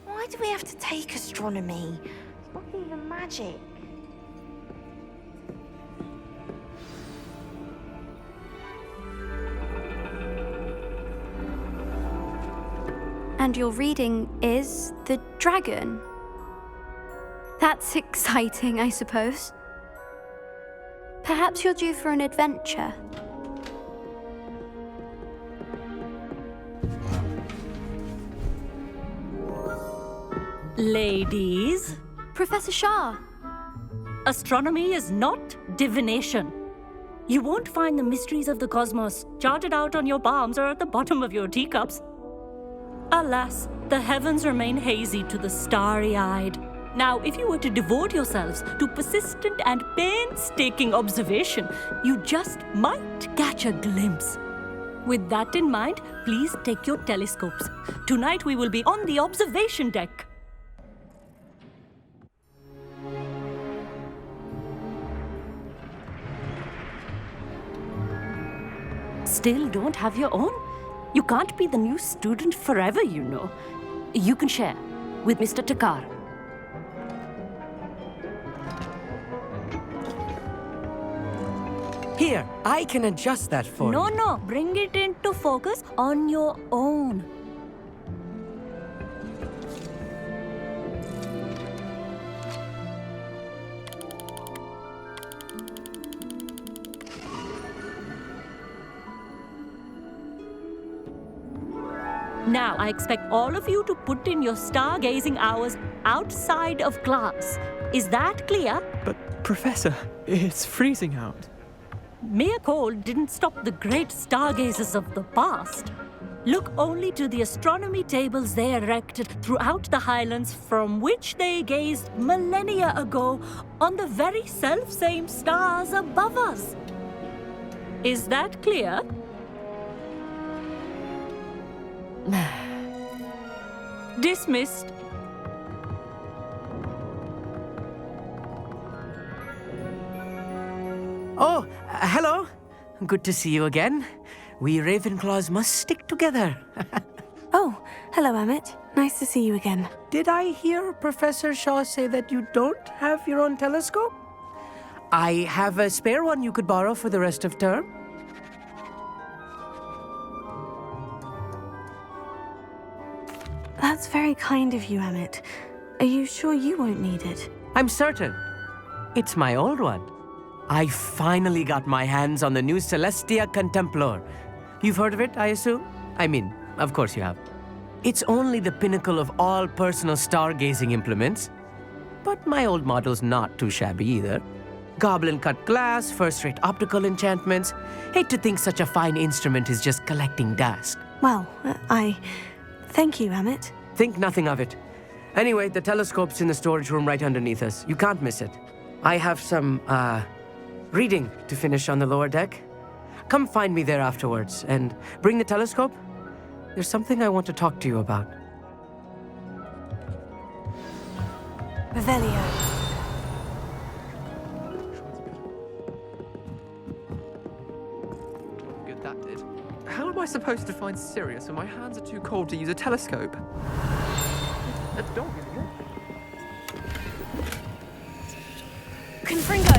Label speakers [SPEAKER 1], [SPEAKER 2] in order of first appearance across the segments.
[SPEAKER 1] Why do we have to take astronomy? It's not even magic.
[SPEAKER 2] And your reading is the dragon. That's exciting, I suppose. Perhaps you're due for an adventure.
[SPEAKER 3] Ladies,
[SPEAKER 2] Professor Shah.
[SPEAKER 3] astronomy is not divination. You won't find the mysteries of the cosmos charted out on your palms or at the bottom of your teacups. Alas, the heavens remain hazy to the starry-eyed. Now, if you were to devote yourselves to persistent and painstaking observation, you just might catch a glimpse. With that in mind, please take your telescopes. Tonight we will be on the observation deck. Still don't have your own? You can't be the new student forever, you know. You can share with Mr. Takar.
[SPEAKER 4] Here, I can adjust that for you.
[SPEAKER 3] No, bring it into focus on your own. Now, I expect all of you to put in your stargazing hours outside of class. Is that clear?
[SPEAKER 5] But, Professor, it's freezing out.
[SPEAKER 3] Mere cold didn't stop the great stargazers of the past. Look only to the astronomy tables they erected throughout the highlands from which they gazed millennia ago on the very self-same stars above us. Is that clear? Dismissed.
[SPEAKER 4] Oh, hello. Good to see you again. We Ravenclaws must stick together.
[SPEAKER 6] Oh, hello, Emmett. Nice to see you again.
[SPEAKER 4] Did I hear Professor Shaw say that you don't have your own telescope? I have a spare one you could borrow for the rest of term.
[SPEAKER 6] That's very kind of you, Emmett. Are you sure you won't need it?
[SPEAKER 4] I'm certain. It's my old one. I finally got my hands on the new Celestia Contemplar. You've heard of it, I assume? I mean, of course you have. It's only the pinnacle of all personal stargazing implements. But my old model's not too shabby either. Goblin-cut glass, first-rate optical enchantments. Hate to think such a fine instrument is just collecting dust.
[SPEAKER 6] Well, Thank you, Emmett.
[SPEAKER 4] Think nothing of it. Anyway, the telescope's in the storage room right underneath us. You can't miss it. I have some, reading to finish on the lower deck. Come find me there afterwards, and bring the telescope. There's something I want to talk to you about.
[SPEAKER 6] Revelio.
[SPEAKER 5] Good, that did. How am I supposed to find Sirius when my hands are too cold to use a telescope? A dog, isn't it?
[SPEAKER 2] Confringo!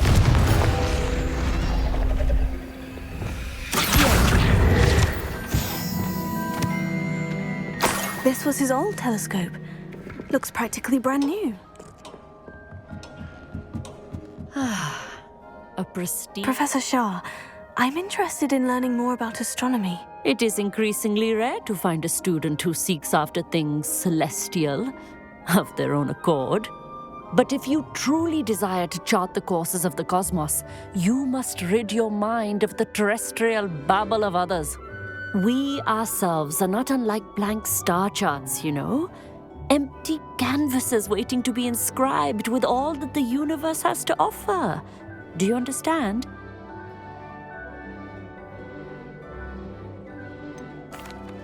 [SPEAKER 6] This was his old telescope. Looks practically brand new.
[SPEAKER 3] A prestige.
[SPEAKER 6] Professor Shah, I'm interested in learning more about astronomy.
[SPEAKER 3] It is increasingly rare to find a student who seeks after things celestial of their own accord. But if you truly desire to chart the courses of the cosmos, you must rid your mind of the terrestrial babble of others. We ourselves are not unlike blank star charts, you know. Empty canvases waiting to be inscribed with all that the universe has to offer. Do you understand?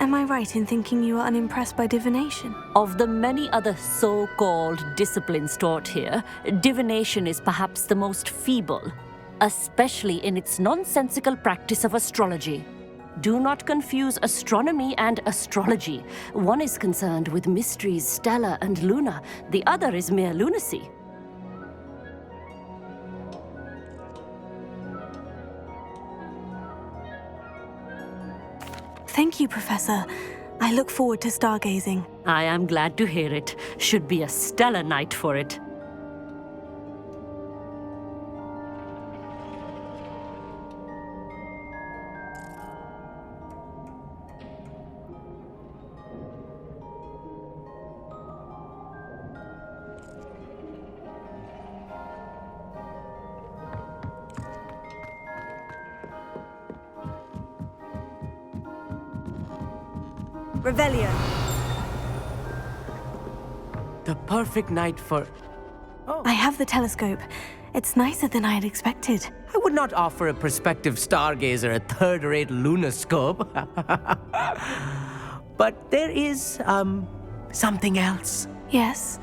[SPEAKER 6] Am I right in thinking you are unimpressed by divination?
[SPEAKER 3] Of the many other so-called disciplines taught here, divination is perhaps the most feeble, especially in its nonsensical practice of astrology. Do not confuse astronomy and astrology. One is concerned with mysteries stellar and lunar, the other is mere lunacy.
[SPEAKER 6] Thank you, Professor. I look forward to stargazing.
[SPEAKER 3] I am glad to hear it. Should be a stellar night for it.
[SPEAKER 6] Revelio.
[SPEAKER 4] The perfect night for...
[SPEAKER 6] I have the telescope. It's nicer than I had expected.
[SPEAKER 4] I would not offer a prospective stargazer a third-rate lunoscope. But there is, something else.
[SPEAKER 6] Yes.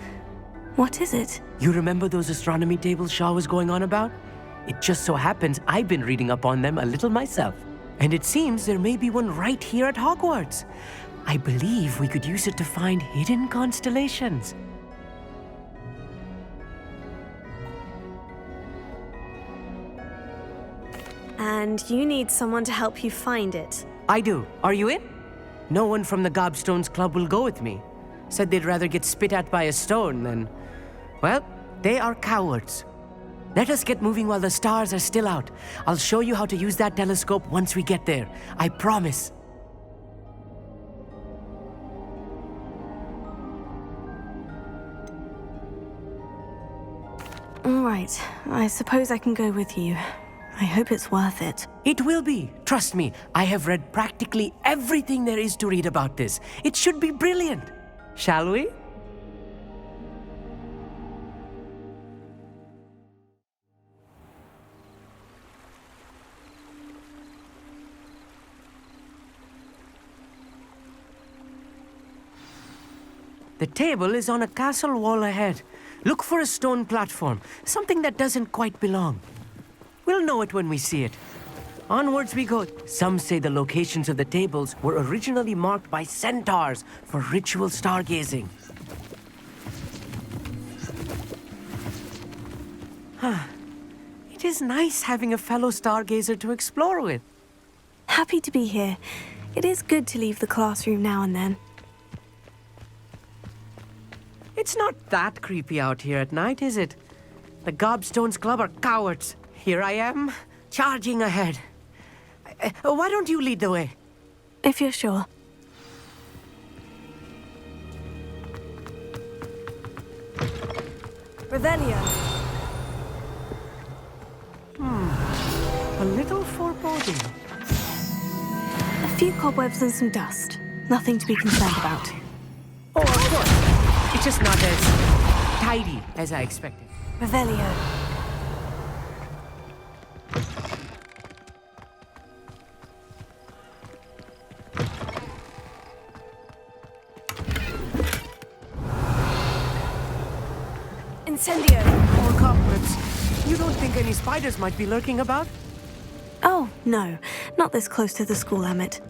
[SPEAKER 6] What is it?
[SPEAKER 4] You remember those astronomy tables Shaw was going on about? It just so happens I've been reading up on them a little myself. And it seems there may be one right here at Hogwarts. I believe we could use it to find hidden constellations.
[SPEAKER 6] And you need someone to help you find it.
[SPEAKER 4] I do. Are you in? No one from the Gobstones Club will go with me. Said they'd rather get spit at by a stone than... Well, they are cowards. Let us get moving while the stars are still out. I'll show you how to use that telescope once we get there. I promise.
[SPEAKER 6] All right. I suppose I can go with you. I hope it's worth it.
[SPEAKER 4] It will be. Trust me, I have read practically everything there is to read about this. It should be brilliant. Shall we? The table is on a castle wall ahead. Look for a stone platform, something that doesn't quite belong. We'll know it when we see it. Onwards we go. Some say the locations of the tables were originally marked by centaurs for ritual stargazing. It is nice having a fellow stargazer to explore with.
[SPEAKER 6] Happy to be here. It is good to leave the classroom now and then.
[SPEAKER 4] It's not that creepy out here at night, is it? The Gobstones Club are cowards. Here I am, charging ahead. Why don't you lead the way?
[SPEAKER 6] If you're sure. Revelio.
[SPEAKER 4] A little foreboding.
[SPEAKER 6] A few cobwebs and some dust. Nothing to be concerned about.
[SPEAKER 4] Oh, of course. It's just not as tidy as I expected.
[SPEAKER 6] Revelio. Incendio.
[SPEAKER 4] More cobwebs. You don't think any spiders might be lurking about?
[SPEAKER 6] Oh, no. Not this close to the school, Emmett.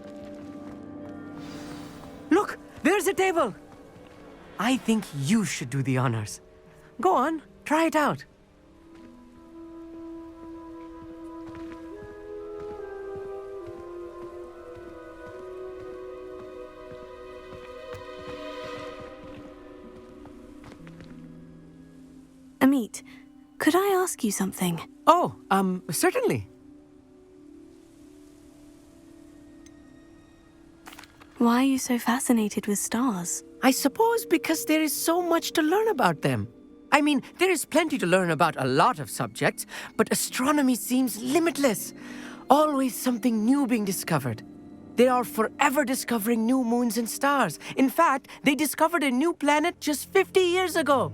[SPEAKER 4] Look, there's a table. I think you should do the honors. Go on, try it out.
[SPEAKER 6] Amit, could I ask you something?
[SPEAKER 4] Oh, certainly.
[SPEAKER 6] Why are you so fascinated with stars?
[SPEAKER 4] I suppose because there is so much to learn about them. I mean, there is plenty to learn about a lot of subjects, but astronomy seems limitless. Always something new being discovered. They are forever discovering new moons and stars. In fact, they discovered a new planet just 50 years ago.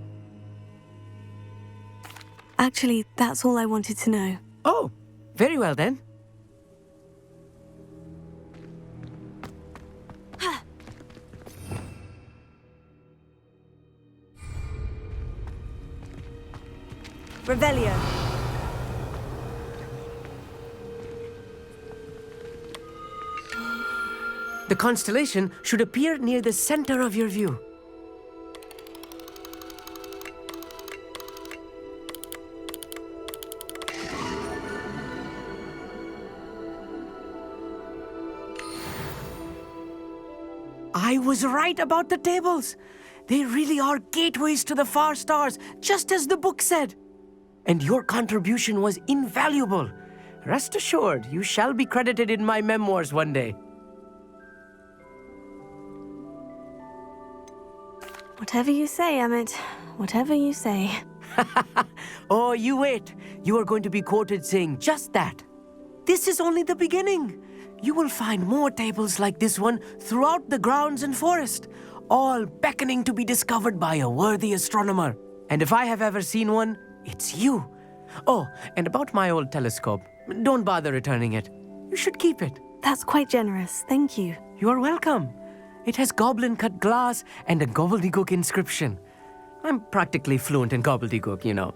[SPEAKER 6] Actually, that's all I wanted to know.
[SPEAKER 4] Oh, very well then.
[SPEAKER 6] Revelio.
[SPEAKER 4] The constellation should appear near the center of your view. I was right about the tables. They really are gateways to the far stars, just as the book said. And your contribution was invaluable. Rest assured, you shall be credited in my memoirs one day.
[SPEAKER 6] Whatever you say, Emmett. Whatever you say.
[SPEAKER 4] Oh, you wait. You are going to be quoted saying just that. This is only the beginning. You will find more tables like this one throughout the grounds and forest, all beckoning to be discovered by a worthy astronomer. And if I have ever seen one, it's you. Oh, and about my old telescope, don't bother returning it. You should keep it.
[SPEAKER 6] That's quite generous. Thank you.
[SPEAKER 4] You are welcome. It has goblin-cut glass and a gobbledygook inscription. I'm practically fluent in gobbledygook, you know.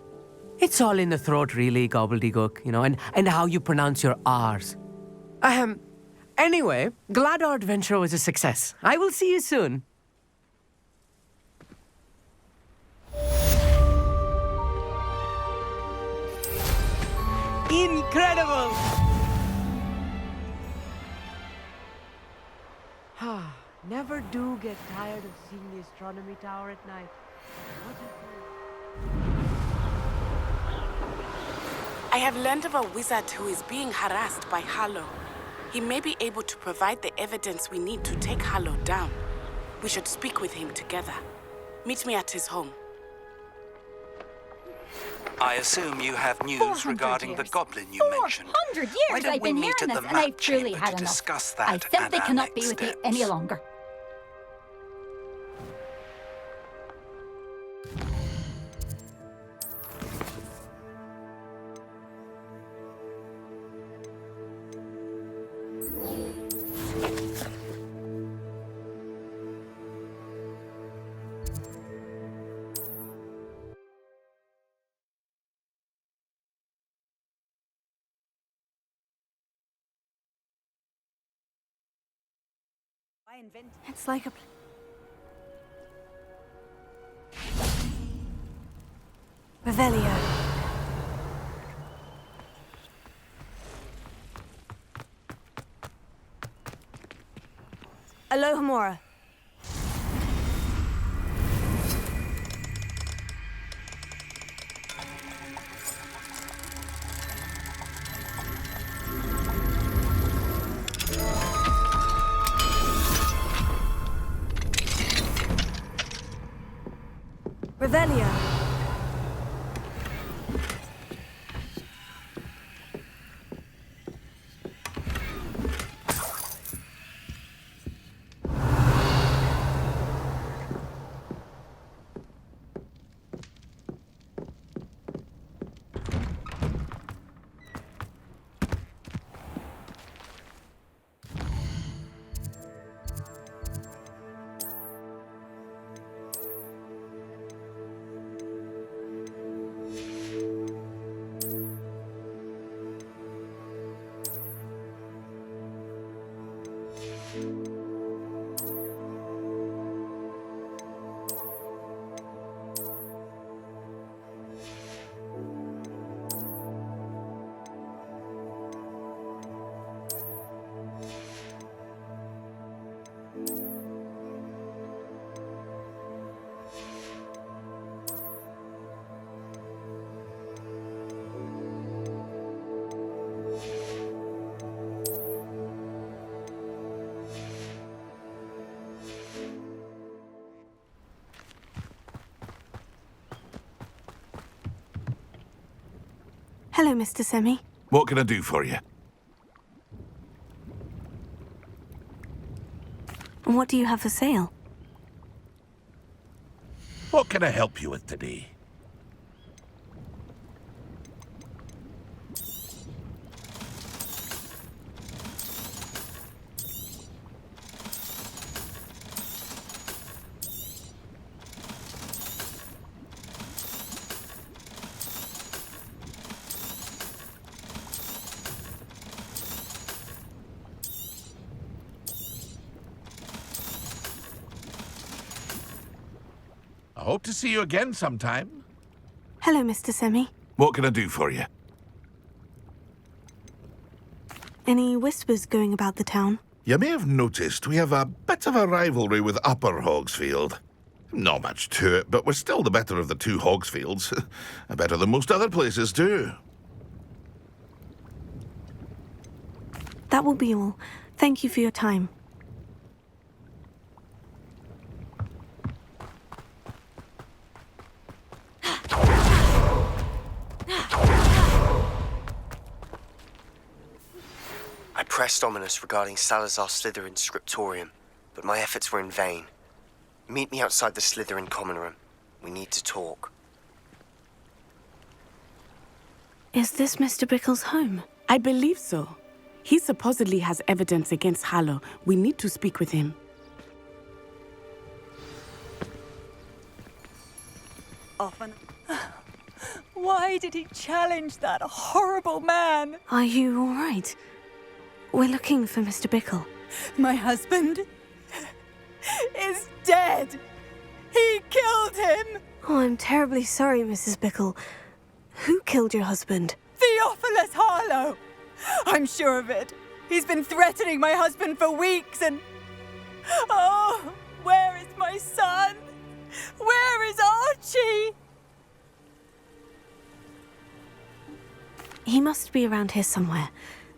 [SPEAKER 4] It's all in the throat, really, gobbledygook, you know, and how you pronounce your R's. Anyway, glad our adventure was a success. I will see you soon. Incredible! Never do get tired of seeing the astronomy tower at night.
[SPEAKER 7] I have learned of a wizard who is being harassed by Harlow. He may be able to provide the evidence we need to take Harlow down. We should speak with him together. Meet me at his home.
[SPEAKER 8] I assume you have news regarding the goblin you mentioned.
[SPEAKER 9] 400
[SPEAKER 8] Why
[SPEAKER 9] years
[SPEAKER 8] don't
[SPEAKER 9] I've
[SPEAKER 8] we
[SPEAKER 9] been
[SPEAKER 8] meet
[SPEAKER 9] hearing
[SPEAKER 8] at
[SPEAKER 9] this,
[SPEAKER 8] the
[SPEAKER 9] and I've
[SPEAKER 8] map
[SPEAKER 9] truly
[SPEAKER 8] chamber
[SPEAKER 9] had
[SPEAKER 8] to
[SPEAKER 9] enough.
[SPEAKER 8] discuss
[SPEAKER 9] I
[SPEAKER 8] that
[SPEAKER 9] simply
[SPEAKER 8] and our
[SPEAKER 9] cannot be
[SPEAKER 8] next
[SPEAKER 9] with you
[SPEAKER 8] steps.
[SPEAKER 9] any longer.
[SPEAKER 6] It's like a... Revelio. Alohomora. Revelio. Hello, Mr. Semi.
[SPEAKER 10] What can I do for you?
[SPEAKER 6] What do you have for sale?
[SPEAKER 9] What can I help you with today? I hope to see you again sometime.
[SPEAKER 6] Hello, Mr. Semi.
[SPEAKER 9] What can I do for you?
[SPEAKER 6] Any whispers going about the town?
[SPEAKER 9] You may have noticed we have a bit of a rivalry with Upper Hogsfield. Not much to it, but we're still the better of the two Hogsfields. Better than most other places, too.
[SPEAKER 6] That will be all. Thank you for your time.
[SPEAKER 10] I pressed Ominous regarding Salazar Slytherin's scriptorium, but my efforts were in vain. Meet me outside the Slytherin common room. We need to talk.
[SPEAKER 6] Is this Mr. Bickle's home?
[SPEAKER 11] I believe so. He supposedly has evidence against Harlow. We need to speak with him.
[SPEAKER 12] Why did he challenge that horrible man?
[SPEAKER 6] Are you all right? We're looking for Mr. Bickle.
[SPEAKER 12] My husband is dead. He killed him.
[SPEAKER 6] Oh, I'm terribly sorry, Mrs. Bickle. Who killed your husband?
[SPEAKER 12] Theophilus Harlow. I'm sure of it. He's been threatening my husband for weeks and... Oh, where is my son? Where is Archie?
[SPEAKER 6] He must be around here somewhere.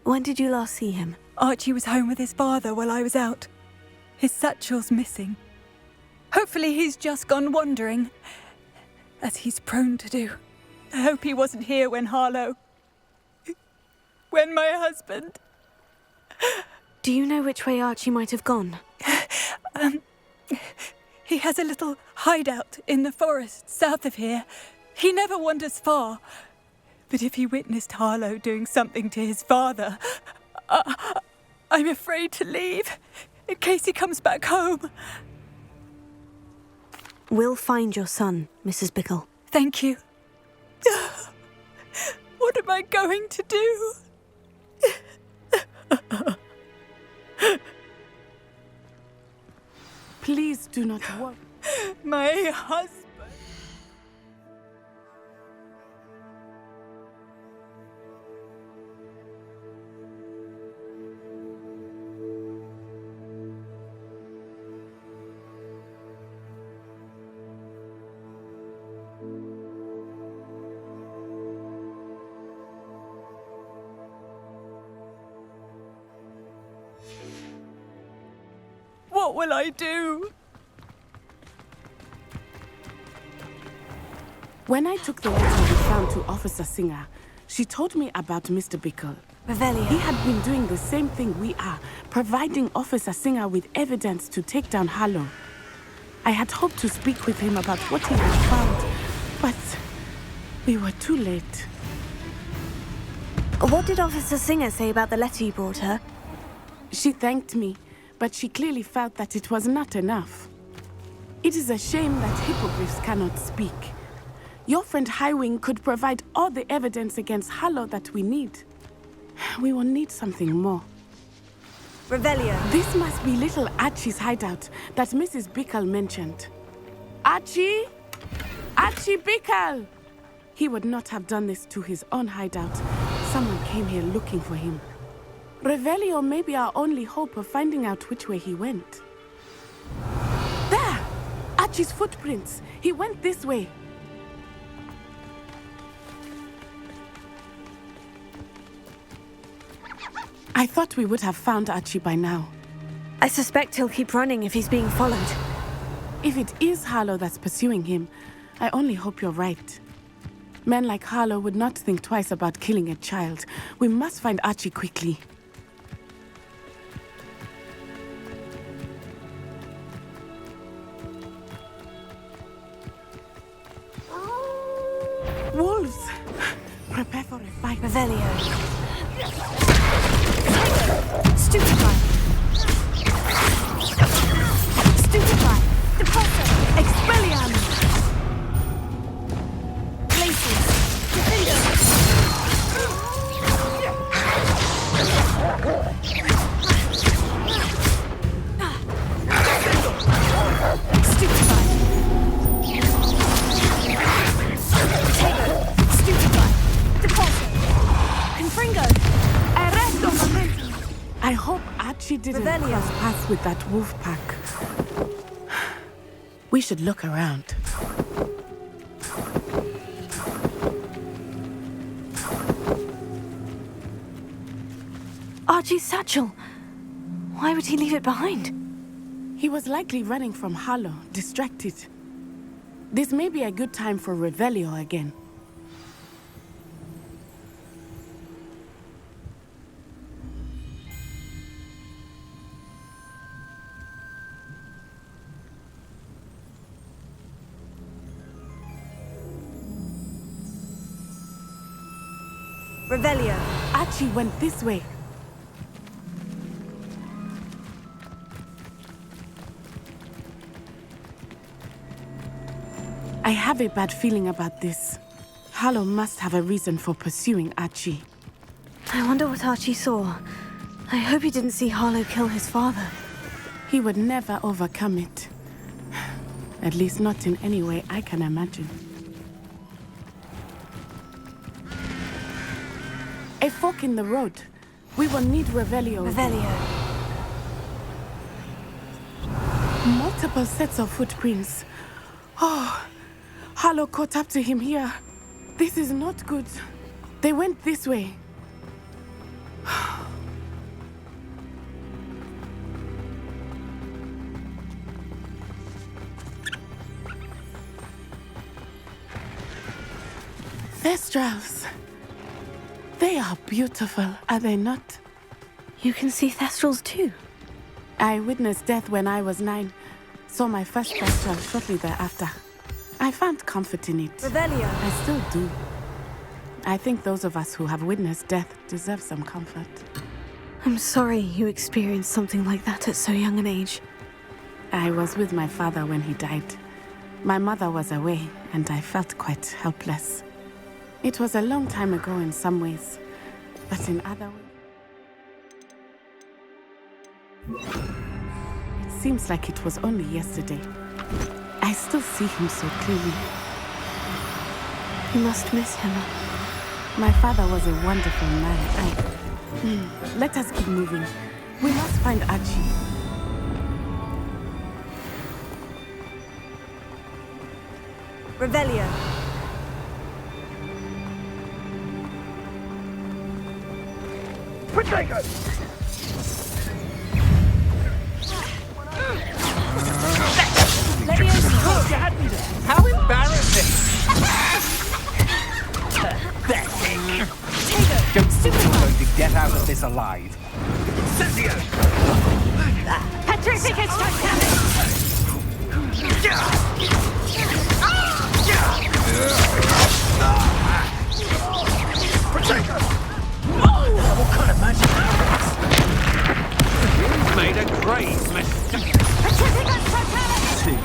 [SPEAKER 6] When did you last see him?
[SPEAKER 12] Archie was home with his father while I was out. His satchel's missing. Hopefully he's just gone wandering, as he's prone to do. I hope he wasn't here when my husband...
[SPEAKER 6] Do you know which way Archie might have gone?
[SPEAKER 12] He has a little hideout in the forest south of here. He never wanders far. But if he witnessed Harlow doing something to his father, I'm afraid to leave, in case he comes back home.
[SPEAKER 6] We'll find your son, Mrs. Bickle.
[SPEAKER 12] Thank you. What am I going to do?
[SPEAKER 11] Please do not worry.
[SPEAKER 12] My husband. What will I do?
[SPEAKER 11] When I took the letter we found to Officer Singer, she told me about Mr. Bickle.
[SPEAKER 6] Revelio.
[SPEAKER 11] He had been doing the same thing we are, providing Officer Singer with evidence to take down Harlow. I had hoped to speak with him about what he had found, but we were too late.
[SPEAKER 6] What did Officer Singer say about the letter you brought her?
[SPEAKER 11] She thanked me, but she clearly felt that it was not enough. It is a shame that hippogriffs cannot speak. Your friend Highwing could provide all the evidence against Harlow that we need. We will need something more.
[SPEAKER 6] Revelio.
[SPEAKER 11] This must be little Archie's hideout that Mrs. Bickle mentioned. Archie? Archie Bickle! He would not have done this to his own hideout. Someone came here looking for him. Revelio may be our only hope of finding out which way he went. There! Archie's footprints. He went this way. I thought we would have found Archie by now.
[SPEAKER 6] I suspect he'll keep running if he's being followed.
[SPEAKER 11] If it is Harlow that's pursuing him, I only hope you're right. Men like Harlow would not think twice about killing a child. We must find Archie quickly. Prepare for a fight.
[SPEAKER 6] Revelio.
[SPEAKER 2] Stupefy. Stupefy. Depulso.
[SPEAKER 11] Expelliarmus!
[SPEAKER 2] Glacius. Defendo. Stupefy. Stupefy. Depulso. Confringo.
[SPEAKER 11] Arresto momentum! I hope Archie didn't
[SPEAKER 2] Revelio.
[SPEAKER 11] cross paths with that wolf pack. We should look around.
[SPEAKER 6] Archie's satchel. Why would he leave it behind?
[SPEAKER 11] He was likely running from Harlow, distracted. This may be a good time for Revelio again.
[SPEAKER 2] Revelio.
[SPEAKER 11] Archie went this way. I have a bad feeling about this. Harlow must have a reason for pursuing Archie.
[SPEAKER 6] I wonder what Archie saw. I hope he didn't see Harlow kill his father.
[SPEAKER 11] He would never overcome it. At least not in any way I can imagine. A fork in the road. We will need Revelio.
[SPEAKER 6] Revelio.
[SPEAKER 11] Multiple sets of footprints. Oh, Harlow caught up to him here. This is not good. They went this way. Thestrals. They are beautiful, are they not?
[SPEAKER 6] You can see Thestrals too.
[SPEAKER 11] I witnessed death when I was 9. Saw my first Thestral shortly thereafter. I found comfort in it.
[SPEAKER 2] Revelio.
[SPEAKER 11] I still do. I think those of us who have witnessed death deserve some comfort.
[SPEAKER 6] I'm sorry you experienced something like that at so young an age.
[SPEAKER 11] I was with my father when he died. My mother was away, and I felt quite helpless. It was a long time ago in some ways, but in other ways... It seems like it was only yesterday. I still see him so clearly.
[SPEAKER 6] You must miss him.
[SPEAKER 11] My father was a wonderful man. Let us keep moving. We must find Archie.
[SPEAKER 2] Revelio.
[SPEAKER 13] Potato! How embarrassing! Pathetic! Don't think you're going to get out of this alive. Cynthia!
[SPEAKER 2] Petrificus Titanic!
[SPEAKER 13] Potato! What kind of magic is this? Made a great mess.
[SPEAKER 2] Petrificus Titanic!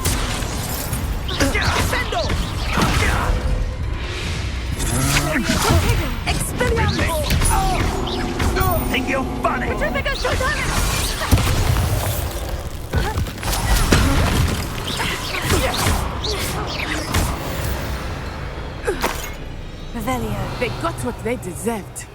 [SPEAKER 13] Defendo!
[SPEAKER 2] Expelliarmus!
[SPEAKER 13] Think you're funny?
[SPEAKER 2] Petrificus Titanic!
[SPEAKER 6] Revelio.
[SPEAKER 11] They got what they deserved.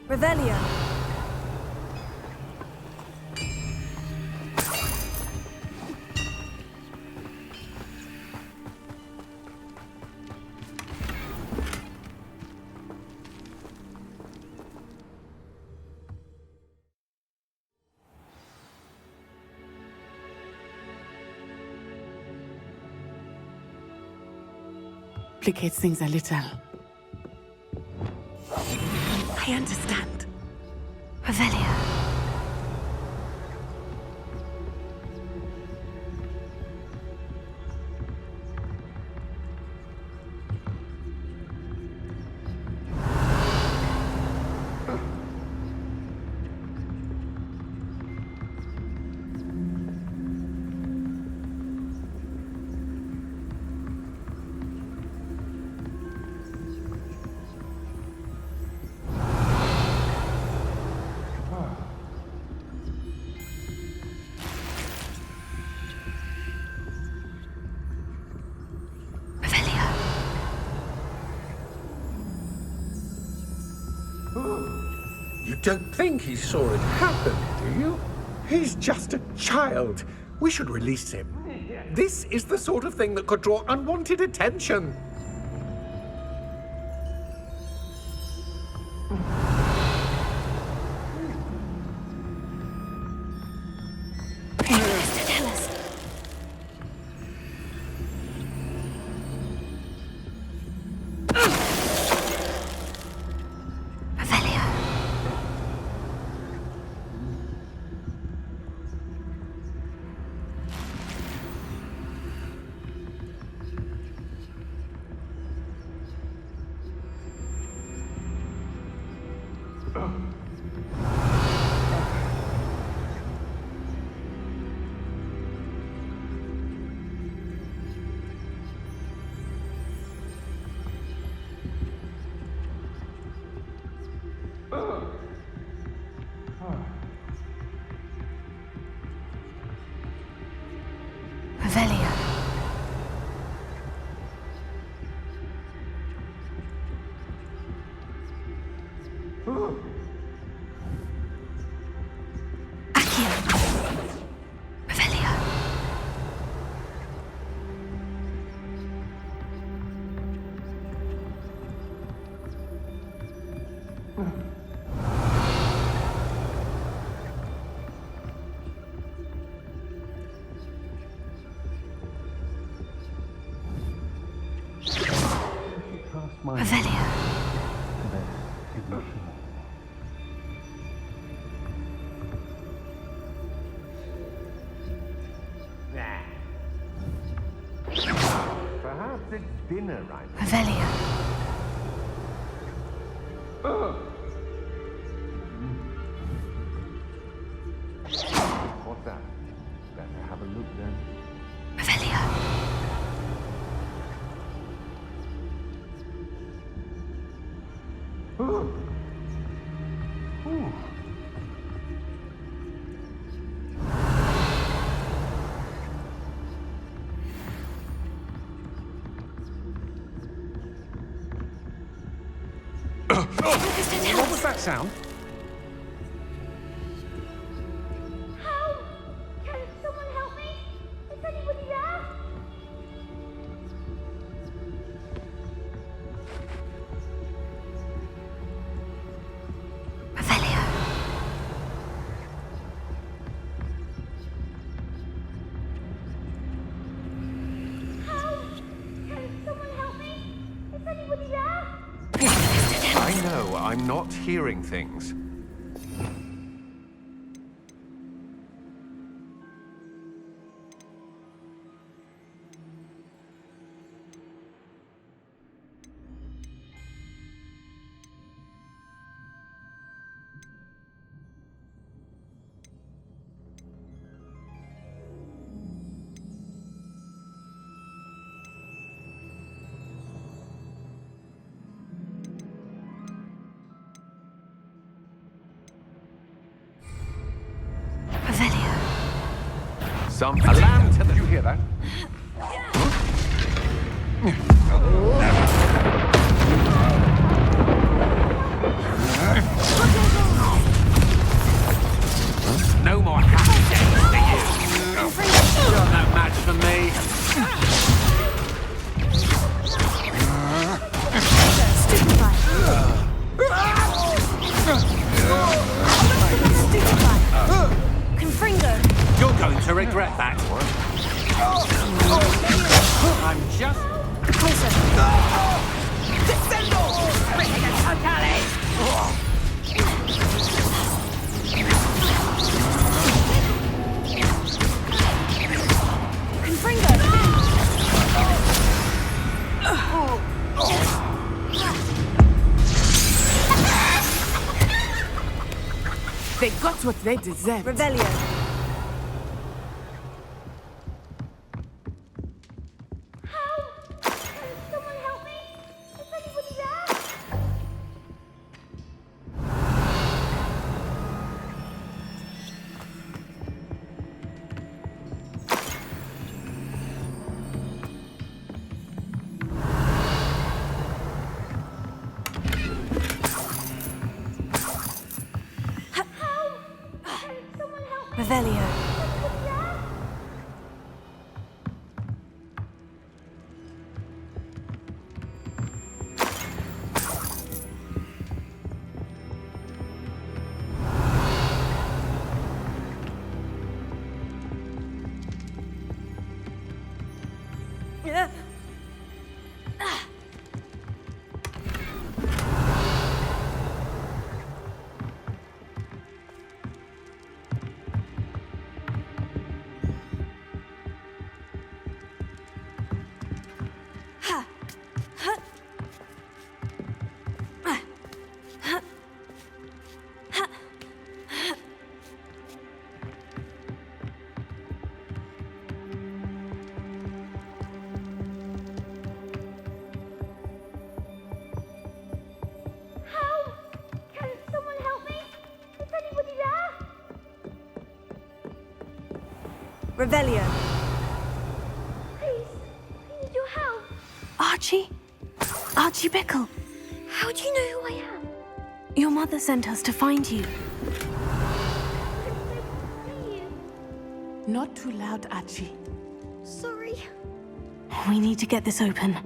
[SPEAKER 2] Revelio.
[SPEAKER 11] complicates things a little. I understand.
[SPEAKER 6] Revelia.
[SPEAKER 14] You don't think he saw it happen, do you? He's just a child. We should release him. This is the sort of thing that could draw unwanted attention.
[SPEAKER 6] Revelia. Revelia.
[SPEAKER 14] Perhaps it's dinner right now.
[SPEAKER 6] Revelia.
[SPEAKER 14] What's that? Better have a look then.
[SPEAKER 6] Revelia.
[SPEAKER 14] What was that sound?
[SPEAKER 2] Help! Can someone help me? Is anybody there?
[SPEAKER 6] Revelia.
[SPEAKER 2] Help! Can someone help me? Is anybody there?
[SPEAKER 14] I know, I'm not hearing things. A lamb to the... Did you hear that? No more happy days for you. You're no match for me.
[SPEAKER 13] You're going to regret that. I'm just
[SPEAKER 1] Closer.
[SPEAKER 13] Descendo!
[SPEAKER 11] They got what they deserved.
[SPEAKER 6] Revelio.
[SPEAKER 2] Someone help me! Is anybody there?
[SPEAKER 6] Revelio.
[SPEAKER 2] Can someone help me? Is anybody there?
[SPEAKER 6] Revelio.
[SPEAKER 2] Please, I need your help.
[SPEAKER 6] Archie? Archie Bickle.
[SPEAKER 2] How do you know who I am?
[SPEAKER 6] Your mother sent us to find you.
[SPEAKER 11] Not too loud, Archie.
[SPEAKER 2] Sorry.
[SPEAKER 6] We need to get this open.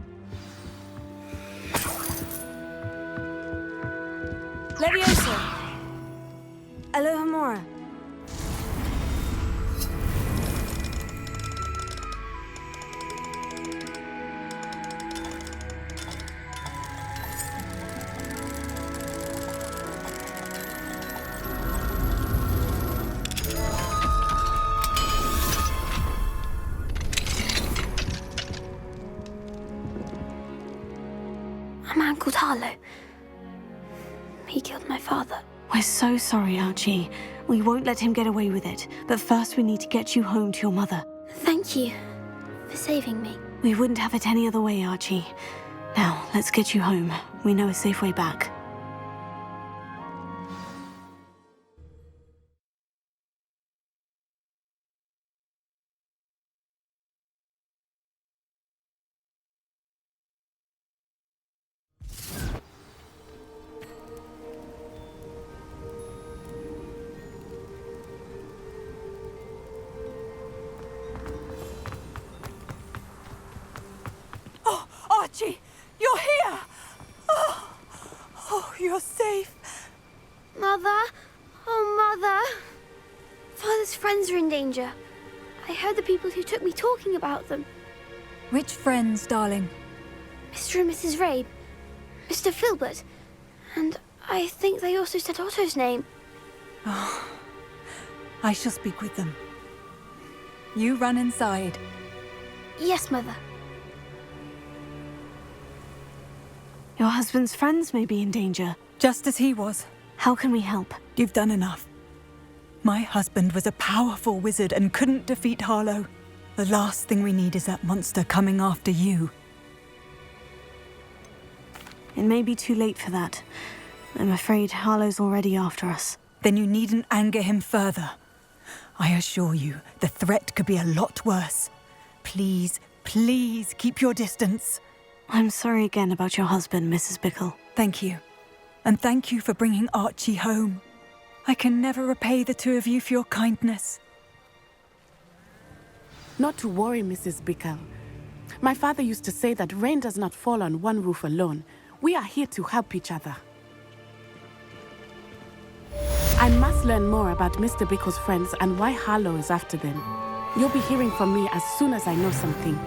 [SPEAKER 6] Leviosa. Alohomora.
[SPEAKER 2] A man called Harlow. He killed my father.
[SPEAKER 6] We're so sorry, Archie. We won't let him get away with it. But first we need to get you home to your mother.
[SPEAKER 2] Thank you for saving me.
[SPEAKER 6] We wouldn't have it any other way, Archie. Now, let's get you home. We know a safe way back.
[SPEAKER 12] Archie, you're here! Oh, you're safe.
[SPEAKER 2] Mother? Oh, Mother. Father's friends are in danger. I heard the people who took me talking about them.
[SPEAKER 12] Which friends, darling?
[SPEAKER 2] Mr. and Mrs. Rabe, Mr. Filbert, and I think they also said Otto's name.
[SPEAKER 12] Oh, I shall speak with them. You run inside.
[SPEAKER 2] Yes, Mother.
[SPEAKER 6] Your husband's friends may be in danger.
[SPEAKER 12] Just as he was.
[SPEAKER 6] How can we help?
[SPEAKER 12] You've done enough. My husband was a powerful wizard and couldn't defeat Harlow. The last thing we need is that monster coming after you.
[SPEAKER 6] It may be too late for that. I'm afraid Harlow's already after us.
[SPEAKER 12] Then you needn't anger him further. I assure you, the threat could be a lot worse. Please, please keep your distance.
[SPEAKER 6] I'm sorry again about your husband, Mrs. Bickle.
[SPEAKER 12] Thank you. And thank you for bringing Archie home. I can never repay the two of you for your kindness.
[SPEAKER 11] Not to worry, Mrs. Bickle. My father used to say that rain does not fall on one roof alone. We are here to help each other. I must learn more about Mr. Bickle's friends and why Harlow is after them. You'll be hearing from me as soon as I know something.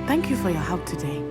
[SPEAKER 11] Thank you for your help today.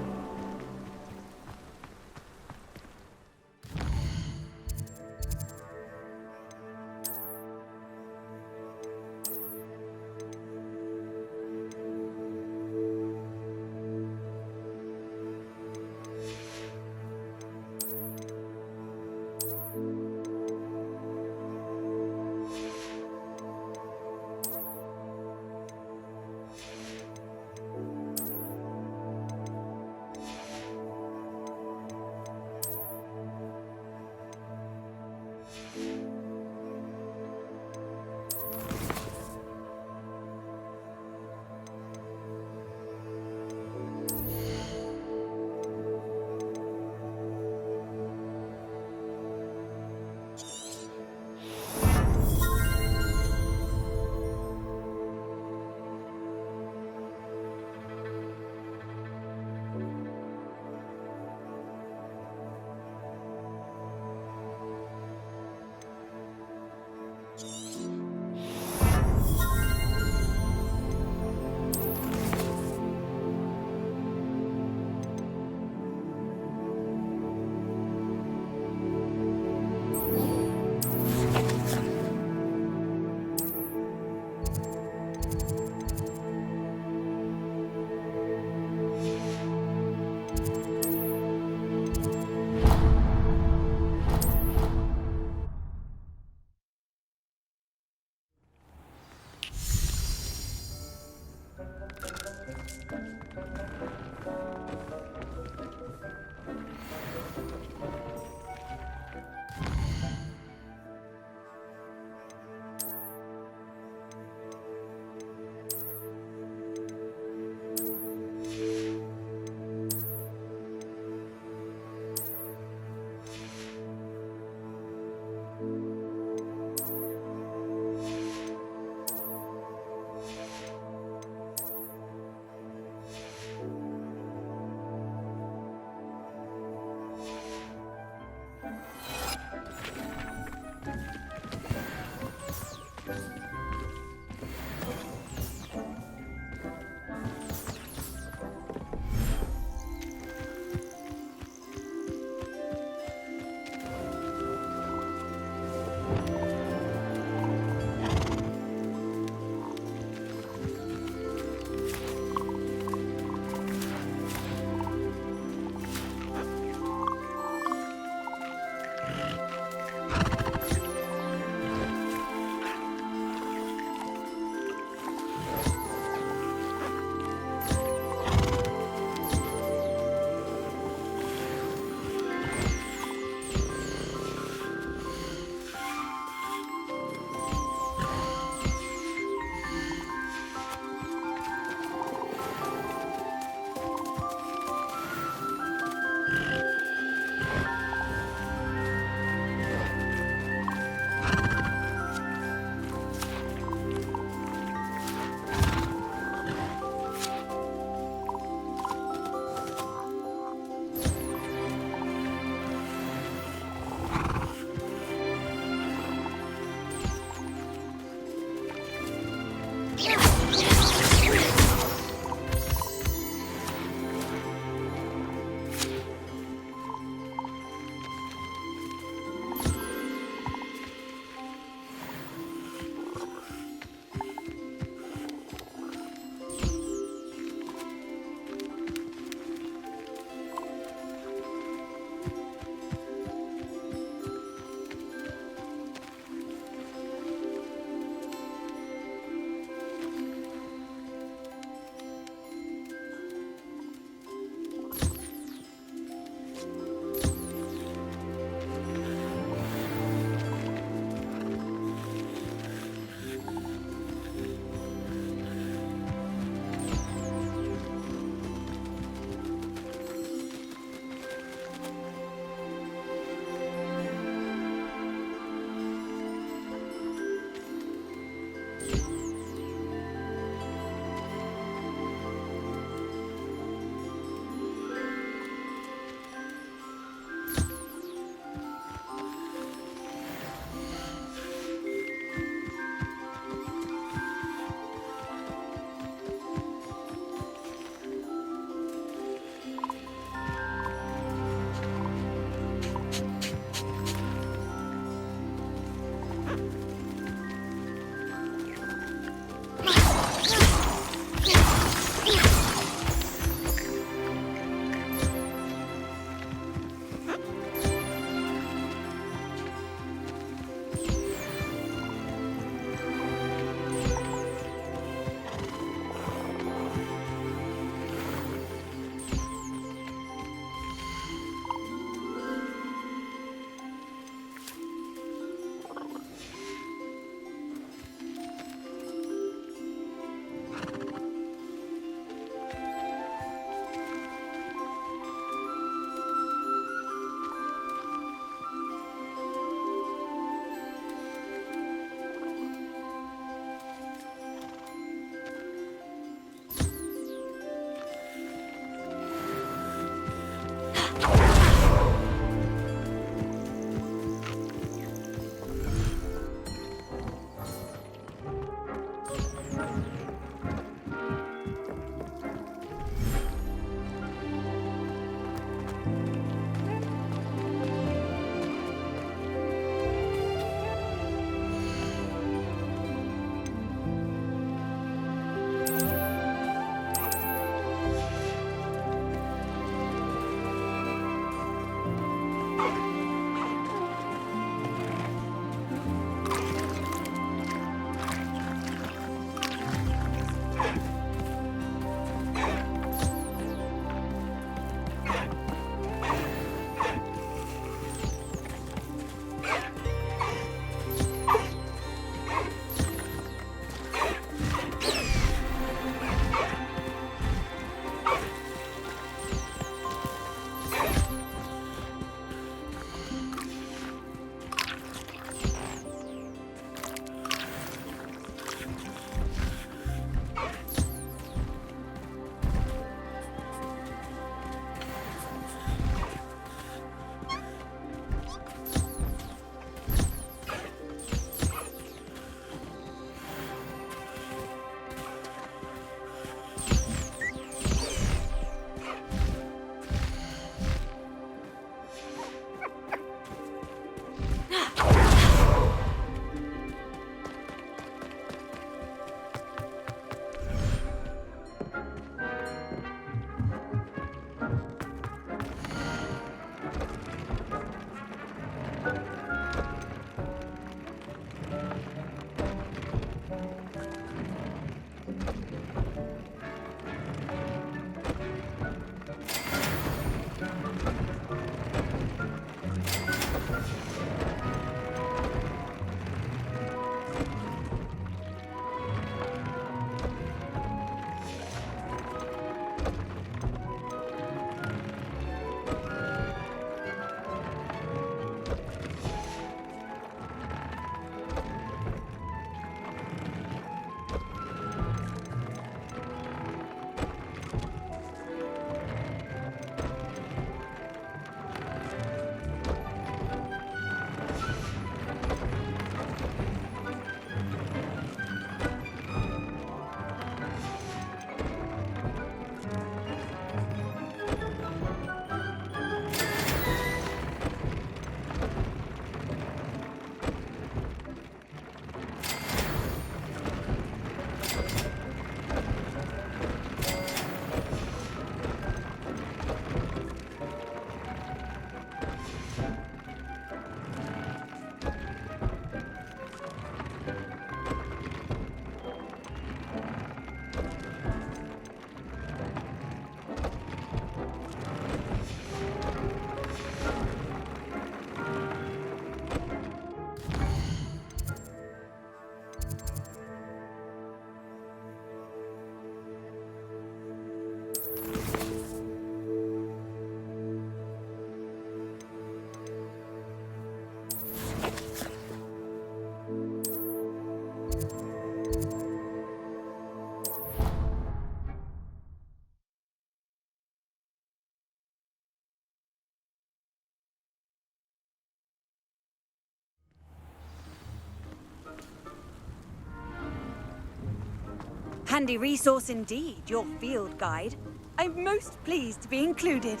[SPEAKER 12] handy resource indeed, your field guide. I'm most pleased to be included.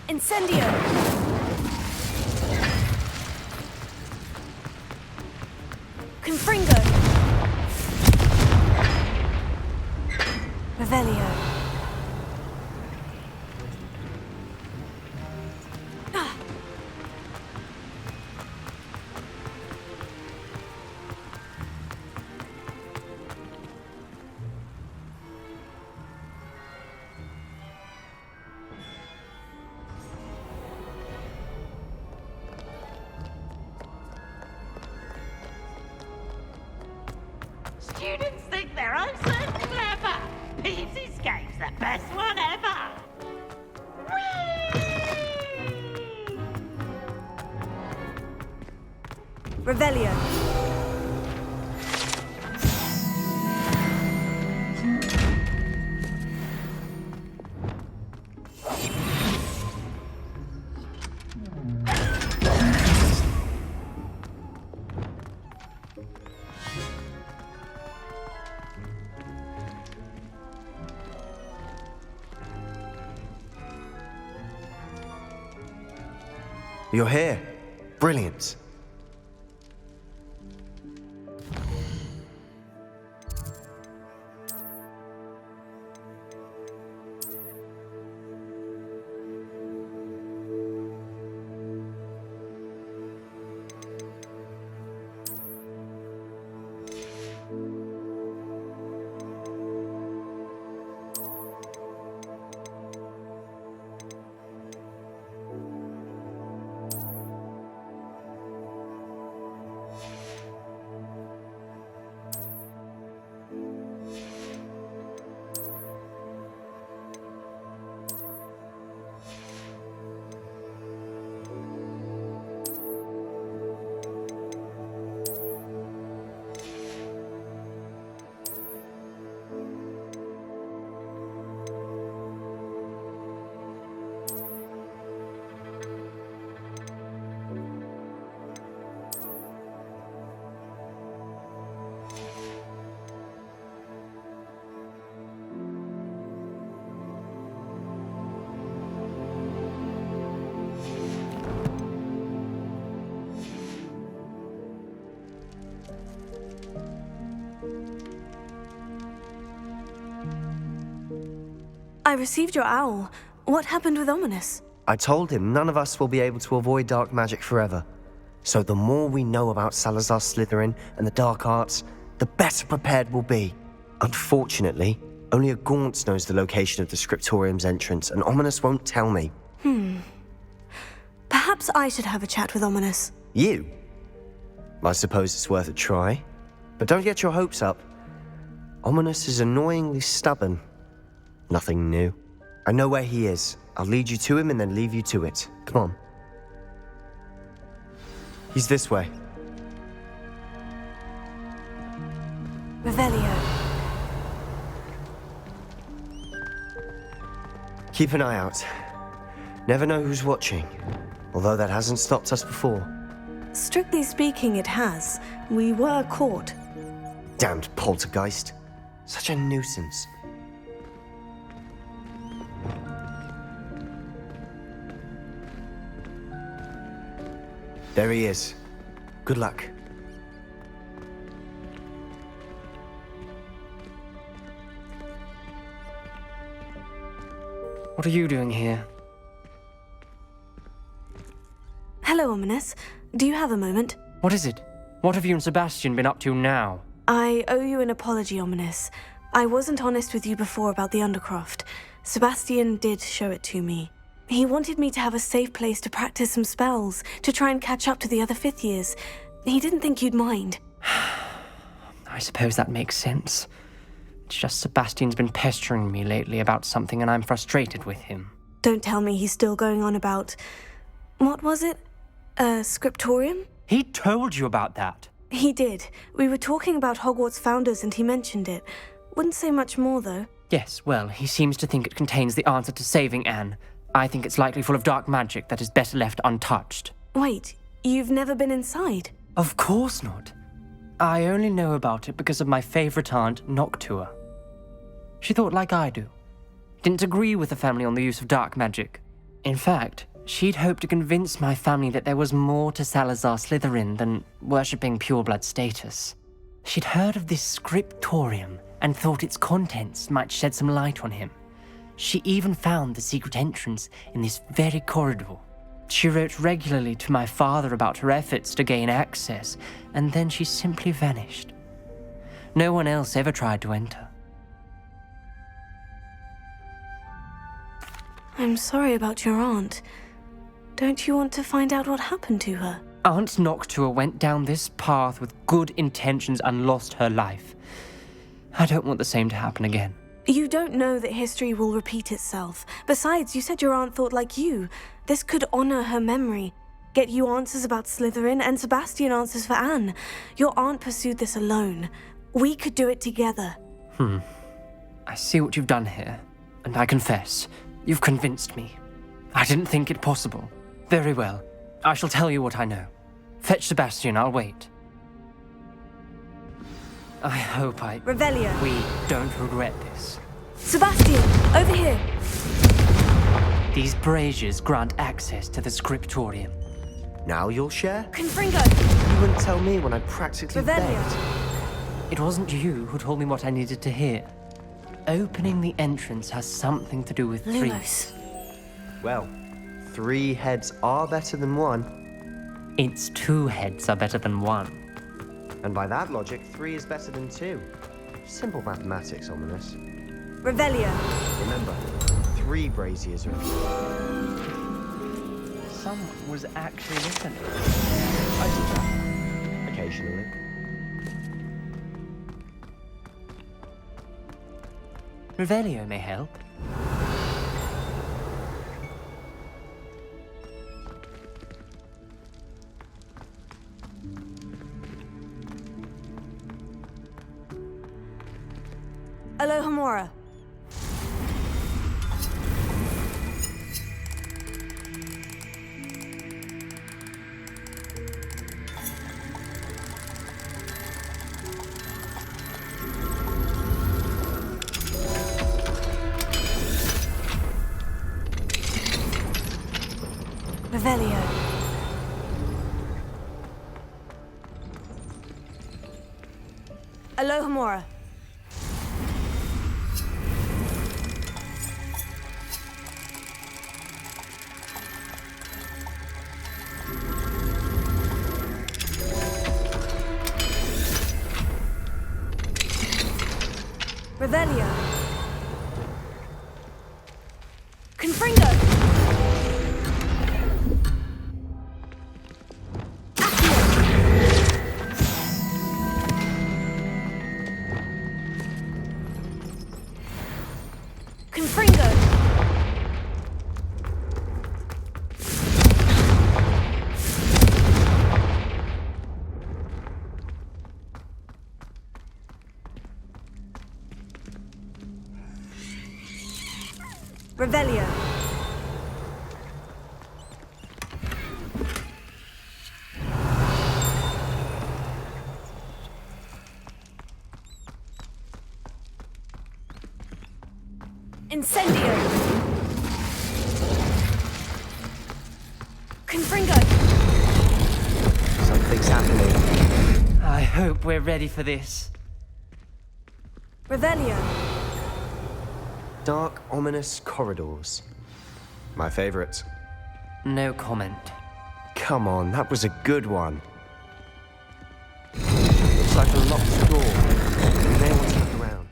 [SPEAKER 6] Incendio! Confringo! Revelio!
[SPEAKER 15] Students think they're oh so clever. Peeves Escape's the best one ever.
[SPEAKER 6] Revelio!
[SPEAKER 10] You're here. Brilliant.
[SPEAKER 6] I received your owl. What happened with Ominous?
[SPEAKER 10] I told him none of us will be able to avoid dark magic forever. So the more we know about Salazar Slytherin and the dark arts, the better prepared we'll be. Unfortunately, only a Gaunt knows the location of the Scriptorium's entrance, and Ominous won't tell me.
[SPEAKER 6] Perhaps I should have a chat with Ominous.
[SPEAKER 10] You? I suppose it's worth a try. But don't get your hopes up. Ominous is annoyingly stubborn. Nothing new. I know where he is. I'll lead you to him and then leave you to it. Come on. He's this way.
[SPEAKER 6] Revelio.
[SPEAKER 10] Keep an eye out. Never know who's watching. Although that hasn't stopped us before.
[SPEAKER 6] Strictly speaking, it has. We were caught.
[SPEAKER 10] Damned poltergeist. Such a nuisance. There he is. Good luck.
[SPEAKER 16] What are you doing here?
[SPEAKER 6] Hello, Ominous. Do you have a moment?
[SPEAKER 16] What is it? What have you and Sebastian been up to now?
[SPEAKER 6] I owe you an apology, Ominous. I wasn't honest with you before about the Undercroft. Sebastian did show it to me. He wanted me to have a safe place to practice some spells, to try and catch up to the other fifth years. He didn't think you'd mind.
[SPEAKER 16] I suppose that makes sense. It's just Sebastian's been pestering me lately about something and I'm frustrated with him.
[SPEAKER 6] Don't tell me he's still going on about... What was it? Scriptorium?
[SPEAKER 16] He told you about that.
[SPEAKER 6] He did. We were talking about Hogwarts founders and he mentioned it. Wouldn't say much more, though.
[SPEAKER 16] Yes, well, he seems to think it contains the answer to saving Anne. I think it's likely full of dark magic that is better left untouched.
[SPEAKER 6] Wait, you've never been inside?
[SPEAKER 16] Of course not. I only know about it because of my favorite aunt, Noctua. She thought like I do. Didn't agree with the family on the use of dark magic. In fact, she'd hoped to convince my family that there was more to Salazar Slytherin than worshipping pureblood status. She'd heard of this scriptorium and thought its contents might shed some light on him. She even found the secret entrance in this very corridor. She wrote regularly to my father about her efforts to gain access, and then she simply vanished. No one else ever tried to enter.
[SPEAKER 6] I'm sorry about your aunt. Don't you want to find out what happened to her?
[SPEAKER 16] Aunt Noctua went down this path with good intentions and lost her life. I don't want the same to happen again.
[SPEAKER 6] You don't know that history will repeat itself. Besides, you said your aunt thought like you. This could honor her memory. Get you answers about Slytherin and Sebastian answers for Anne. Your aunt pursued this alone. We could do it together.
[SPEAKER 16] I see what you've done here, and I confess, you've convinced me. I didn't think it possible. Very well. I shall tell you what I know. Fetch Sebastian, I'll wait. I hope
[SPEAKER 6] Revelio.
[SPEAKER 16] We don't regret this.
[SPEAKER 6] Sebastian, over here.
[SPEAKER 16] These braziers grant access to the scriptorium.
[SPEAKER 10] Now you'll share?
[SPEAKER 6] Confringo.
[SPEAKER 10] You wouldn't tell me when I practically
[SPEAKER 6] Revelio.
[SPEAKER 10] begged.
[SPEAKER 16] It wasn't you who told me what I needed to hear. Opening the entrance has something to do with
[SPEAKER 6] Lumos.
[SPEAKER 10] Well, 3 heads are better than 1.
[SPEAKER 16] It's 2 heads are better than 1.
[SPEAKER 10] And by that logic, 3 is better than 2. Simple mathematics, Ominous.
[SPEAKER 6] Revelio.
[SPEAKER 10] Remember, 3 braziers are...
[SPEAKER 16] Someone was actually listening.
[SPEAKER 10] I do that. Occasionally.
[SPEAKER 16] Revelio may help.
[SPEAKER 6] Alohomora. Revelio. Alohomora. Revelio. Confringo. Confringo. Revelio. Incendio. Confringo.
[SPEAKER 10] Something's happening.
[SPEAKER 16] I hope we're ready for this.
[SPEAKER 6] Revelio.
[SPEAKER 10] Dark, ominous corridors. My favorite.
[SPEAKER 16] No comment.
[SPEAKER 10] Come on, that was a good one. Looks like a locked door. We may want to look around.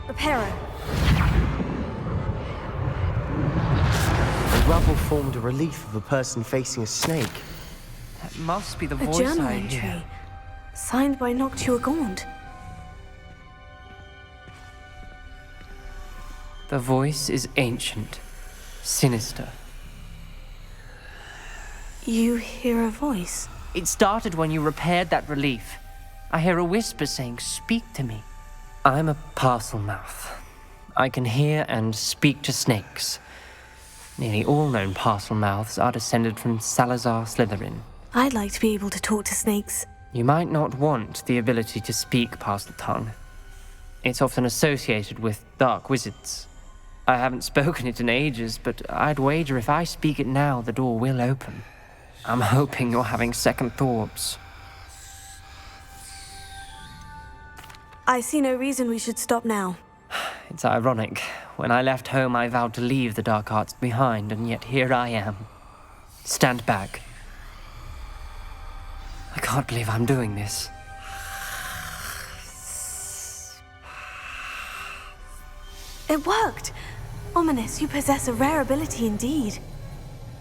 [SPEAKER 6] Reparo.
[SPEAKER 10] rubble formed a relief of a person facing a snake.
[SPEAKER 16] That must be the
[SPEAKER 6] A
[SPEAKER 16] voice
[SPEAKER 6] journal
[SPEAKER 16] I
[SPEAKER 6] entry,
[SPEAKER 16] hear.
[SPEAKER 6] signed by Noctua Gaunt.
[SPEAKER 16] The voice is ancient, sinister.
[SPEAKER 6] You hear a voice?
[SPEAKER 16] It started when you repaired that relief. I hear a whisper saying, "Speak to me." I'm a parcel mouth. I can hear and speak to snakes. Nearly all known parcel mouths are descended from Salazar Slytherin.
[SPEAKER 6] I'd like to be able to talk to snakes.
[SPEAKER 16] You might not want the ability to speak parcel tongue. It's often associated with dark wizards. I haven't spoken it in ages, but I'd wager if I speak it now, the door will open. I'm hoping you're having second thoughts.
[SPEAKER 6] I see no reason we should stop now.
[SPEAKER 16] It's ironic. When I left home, I vowed to leave the dark arts behind, and yet here I am. Stand back. I can't believe I'm doing this.
[SPEAKER 6] It worked! Ominous, you possess a rare ability indeed.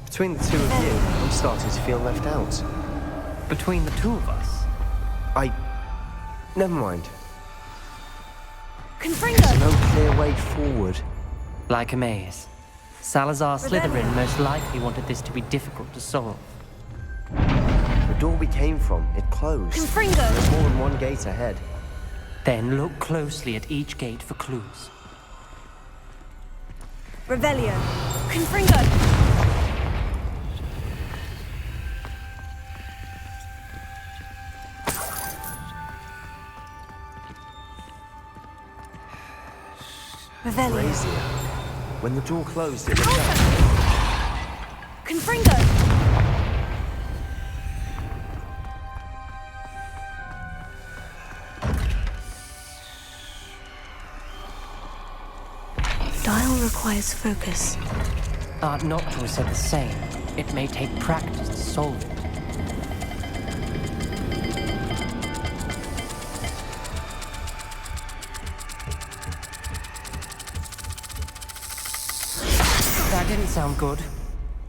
[SPEAKER 10] Between the two of you, I'm starting to feel left out.
[SPEAKER 16] Between the two of us?
[SPEAKER 10] Never mind.
[SPEAKER 6] Confringo!
[SPEAKER 10] There's no clear way forward.
[SPEAKER 16] Like a maze. Salazar Slytherin most likely wanted this to be difficult to solve.
[SPEAKER 10] The door we came from, it closed.
[SPEAKER 6] Confringo!
[SPEAKER 10] There's more than one gate ahead.
[SPEAKER 16] Then look closely at each gate for clues.
[SPEAKER 6] Revelio. Confringo! Revelio.
[SPEAKER 10] Brazier. When the door closed, it lit up.
[SPEAKER 6] Confringo! Dial requires focus.
[SPEAKER 16] Art Noctua said the same. It may take practice to solve it. That didn't sound good.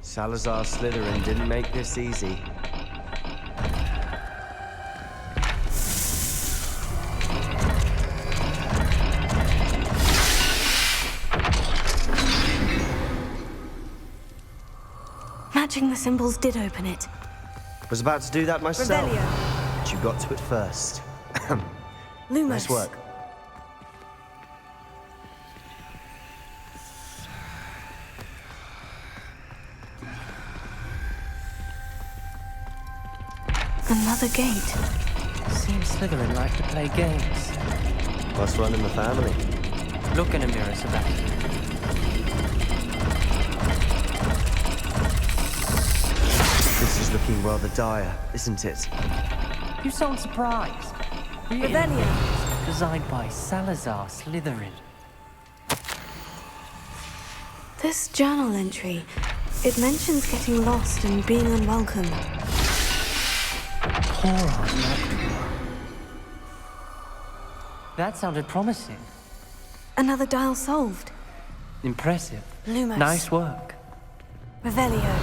[SPEAKER 10] Salazar Slytherin didn't make this easy.
[SPEAKER 6] Matching the symbols did open it.
[SPEAKER 10] Was about to do that myself.
[SPEAKER 6] Revelio.
[SPEAKER 10] But you got to it first.
[SPEAKER 6] Lumos.
[SPEAKER 10] Nice work.
[SPEAKER 6] Another gate.
[SPEAKER 16] Seems Slytherin like to play games.
[SPEAKER 10] Must run in the family.
[SPEAKER 16] Look in a mirror, Sebastian.
[SPEAKER 10] This is looking rather dire, isn't it?
[SPEAKER 16] You sound surprised. Really?
[SPEAKER 6] Revelio.
[SPEAKER 16] Designed by Salazar Slytherin.
[SPEAKER 6] This journal entry, it mentions getting lost and being unwelcome.
[SPEAKER 16] Poor Aunt Noctua. That sounded promising.
[SPEAKER 6] Another dial solved.
[SPEAKER 16] Impressive.
[SPEAKER 6] Lumos.
[SPEAKER 16] Nice work.
[SPEAKER 6] Revelio.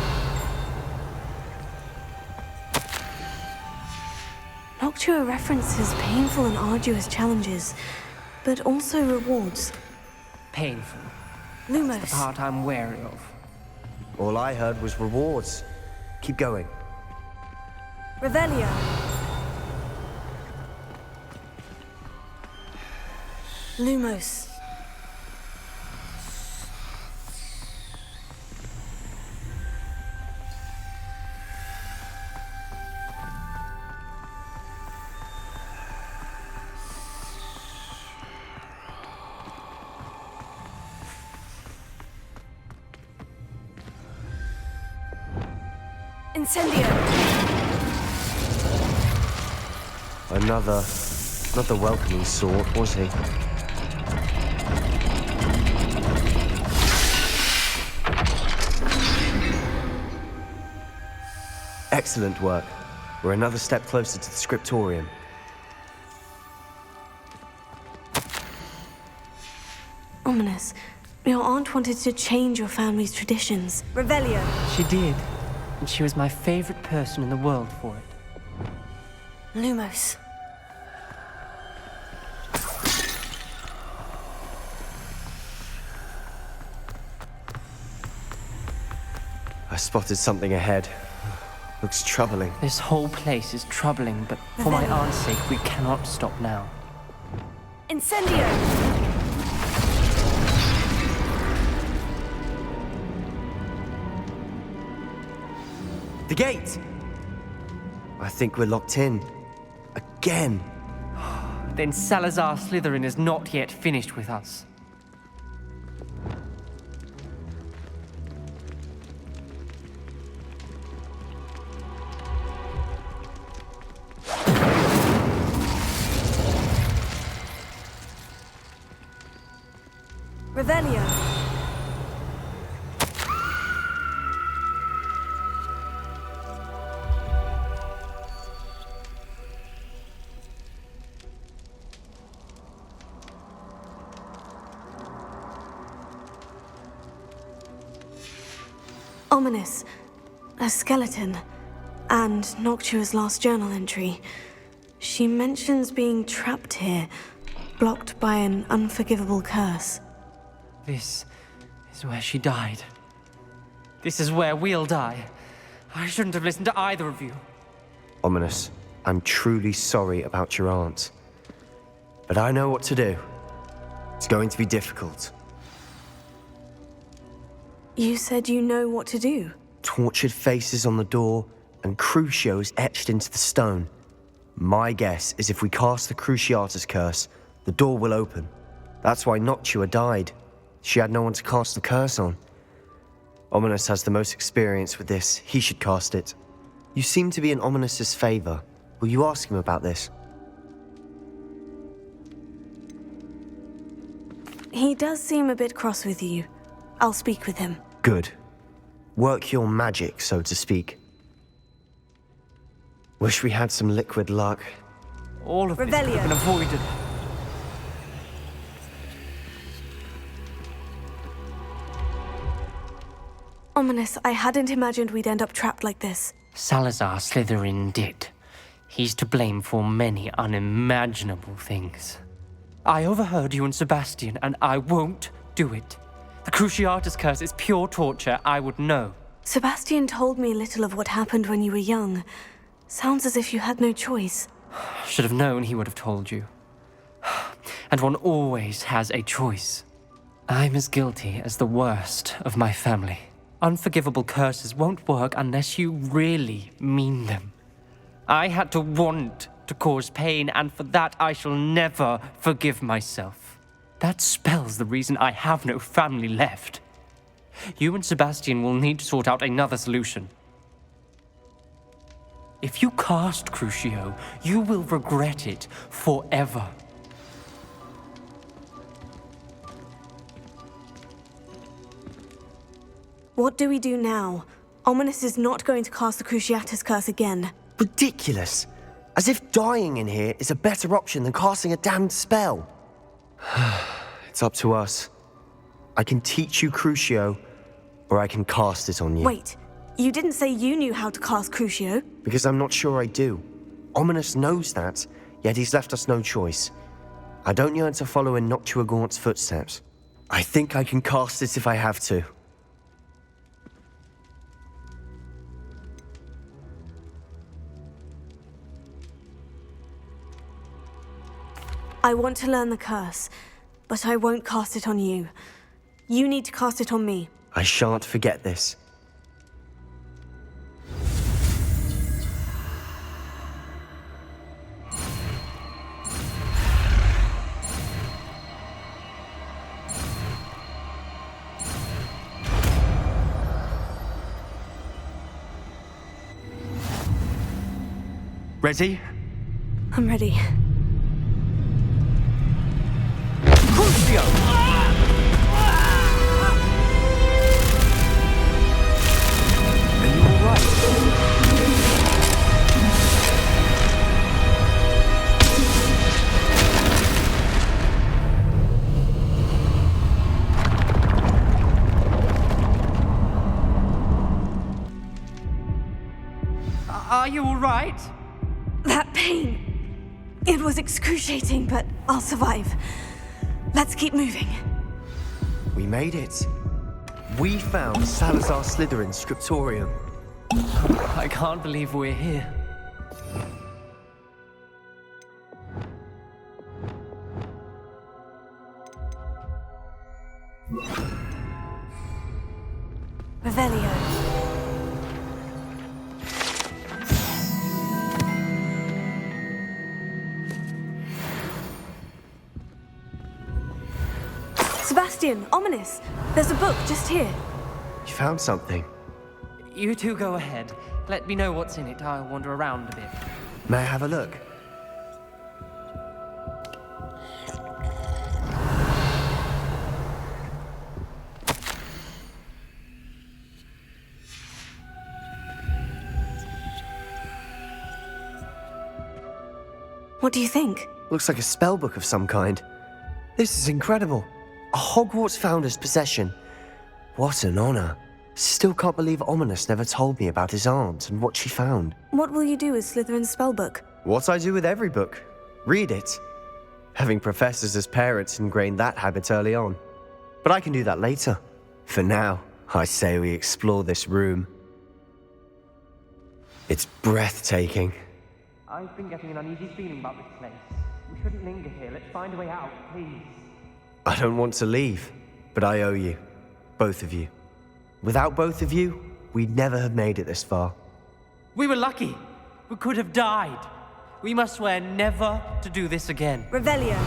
[SPEAKER 6] Noctua references painful and arduous challenges, but also rewards.
[SPEAKER 16] Painful.
[SPEAKER 6] Lumos.
[SPEAKER 16] That's the part I'm wary of.
[SPEAKER 10] All I heard was rewards. Keep going.
[SPEAKER 6] Revelio. Lumos. Incendio.
[SPEAKER 10] Not the welcoming sort, was he? Excellent work. We're another step closer to the scriptorium.
[SPEAKER 6] Ominous. Your aunt wanted to change your family's traditions.
[SPEAKER 16] Revelio. She did. And she was my favorite person in the world for it.
[SPEAKER 6] Lumos.
[SPEAKER 10] I spotted something ahead. Looks troubling.
[SPEAKER 16] This whole place is troubling, but for my aunt's sake, we cannot stop now.
[SPEAKER 6] Incendio!
[SPEAKER 10] The gate! I think we're locked in. Again.
[SPEAKER 16] Then Salazar Slytherin is not yet finished with us.
[SPEAKER 6] Revelio. Ominous. A skeleton. And Noctua's last journal entry. She mentions being trapped here, blocked by an unforgivable curse.
[SPEAKER 16] This is where she died. This is where we'll die. I shouldn't have listened to either of you.
[SPEAKER 10] Ominous, I'm truly sorry about your aunt. But I know what to do. It's going to be difficult.
[SPEAKER 6] You said you know what to do.
[SPEAKER 10] Tortured faces on the door and Crucios etched into the stone. My guess is if we cast the Cruciatus curse, the door will open. That's why Noctua died. She had no one to cast the curse on. Ominous has the most experience with this. He should cast it. You seem to be in Ominous's favor. Will you ask him about this?
[SPEAKER 6] He does seem a bit cross with you. I'll speak with him.
[SPEAKER 10] Good. Work your magic, so to speak. Wish we had some liquid luck.
[SPEAKER 16] All of this could have been avoided.
[SPEAKER 6] Ominous, I hadn't imagined we'd end up trapped like this.
[SPEAKER 16] Salazar Slytherin did. He's to blame for many unimaginable things. I overheard you and Sebastian, and I won't do it. The Cruciatus curse is pure torture. I would know.
[SPEAKER 6] Sebastian told me a little of what happened when you were young. Sounds as if you had no choice.
[SPEAKER 16] Should have known he would have told you. And one always has a choice. I'm as guilty as the worst of my family. Unforgivable curses won't work unless you really mean them. I had to want to cause pain, and for that I shall never forgive myself. That spells the reason I have no family left. You and Sebastian will need to sort out another solution. If you cast Crucio, you will regret it forever.
[SPEAKER 6] What do we do now? Ominous is not going to cast the Cruciatus curse again.
[SPEAKER 10] Ridiculous. As if dying in here is a better option than casting a damned spell. It's up to us. I can teach you Crucio, or I can cast it on you.
[SPEAKER 6] Wait, you didn't say you knew how to cast Crucio?
[SPEAKER 10] Because I'm not sure I do. Ominous knows that, yet he's left us no choice. I don't yearn to follow in Noctua Gaunt's footsteps. I think I can cast it if I have to.
[SPEAKER 6] I want to learn the curse, but I won't cast it on you. You need to cast it on me.
[SPEAKER 10] I shan't forget this. Ready?
[SPEAKER 6] I'm ready.
[SPEAKER 10] Crucio! Are you all right?
[SPEAKER 16] right?
[SPEAKER 6] That pain. It was excruciating, but I'll survive. Let's keep moving.
[SPEAKER 10] We made it. We found Salazar Slytherin's scriptorium.
[SPEAKER 16] I can't believe we're here.
[SPEAKER 6] Revelio. Sebastian, ominous. There's a book just here.
[SPEAKER 10] You found something.
[SPEAKER 16] You two go ahead. Let me know what's in it. I'll wander around a bit.
[SPEAKER 10] May I have a look?
[SPEAKER 6] What do you think?
[SPEAKER 10] Looks like a spell book of some kind. This is incredible. A Hogwarts founder's possession. What an honor. Still can't believe Ominous never told me about his aunt and what she found.
[SPEAKER 6] What will you do with Slytherin's spellbook?
[SPEAKER 10] What I do with every book. Read it. Having professors as parents ingrained that habit early on. But I can do that later. For now, I say we explore this room. It's breathtaking.
[SPEAKER 16] I've been getting an uneasy feeling about this place. We shouldn't linger here. Let's find a way out, please.
[SPEAKER 10] I don't want to leave, but I owe you. Both of you. Without both of you, we'd never have made it this far.
[SPEAKER 16] We were lucky. We could have died. We must swear never to do this again.
[SPEAKER 6] Revelio.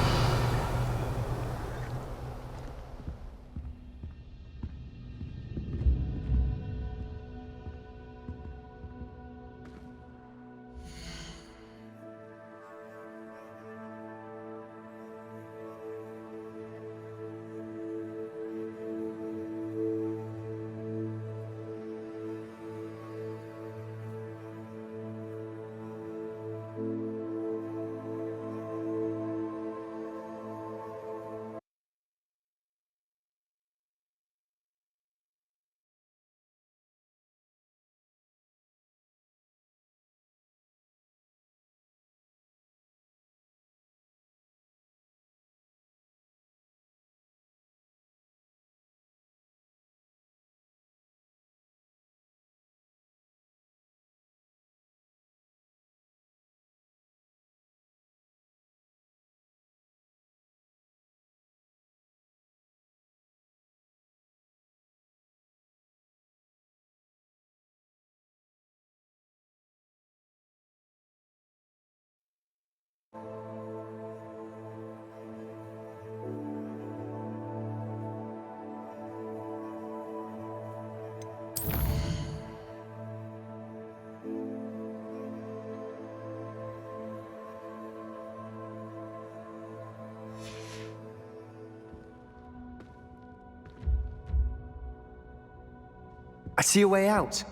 [SPEAKER 10] I see a way out.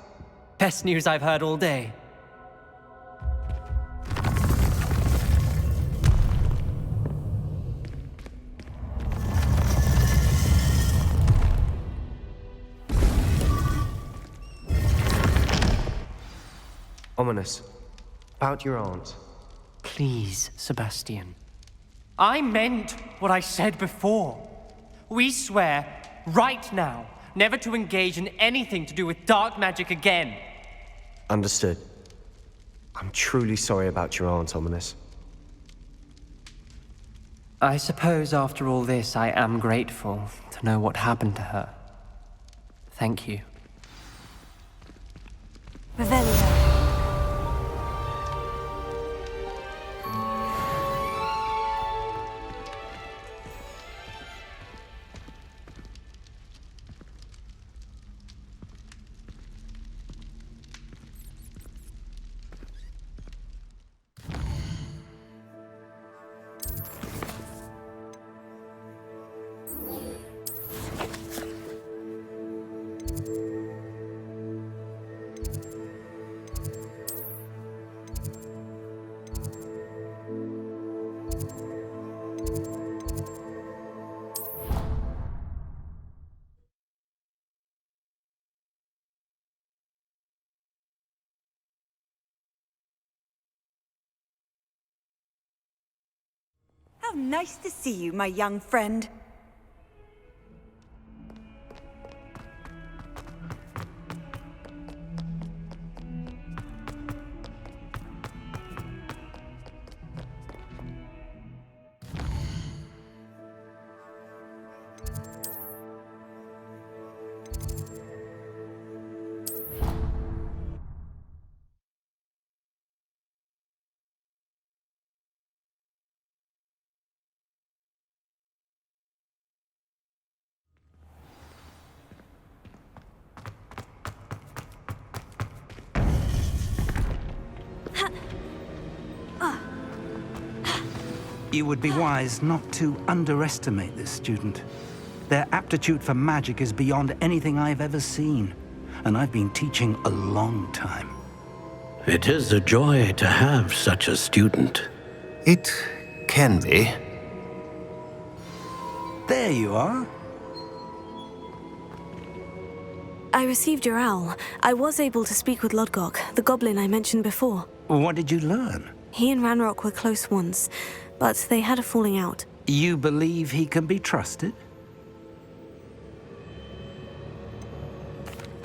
[SPEAKER 16] Best news I've heard all day.
[SPEAKER 10] Ominous. About your aunt.
[SPEAKER 16] Please, Sebastian. I meant what I said before. We swear, right now, never to engage in anything to do with dark magic again.
[SPEAKER 10] Understood. I'm truly sorry about your aunt, Ominous.
[SPEAKER 16] I suppose after all this, I am grateful to know what happened to her. Thank you.
[SPEAKER 6] Revelio.
[SPEAKER 12] How nice to see you, my young friend.
[SPEAKER 13] You would be wise not to underestimate this student. Their aptitude for magic is beyond anything I've ever seen, and I've been teaching a long time.
[SPEAKER 17] It is a joy to have such a student.
[SPEAKER 18] It can be.
[SPEAKER 13] There you are.
[SPEAKER 6] I received your owl. I was able to speak with Lodgok, the goblin I mentioned before.
[SPEAKER 13] What did you learn?
[SPEAKER 6] He and Ranrock were close once, but they had a falling out.
[SPEAKER 13] You believe he can be trusted?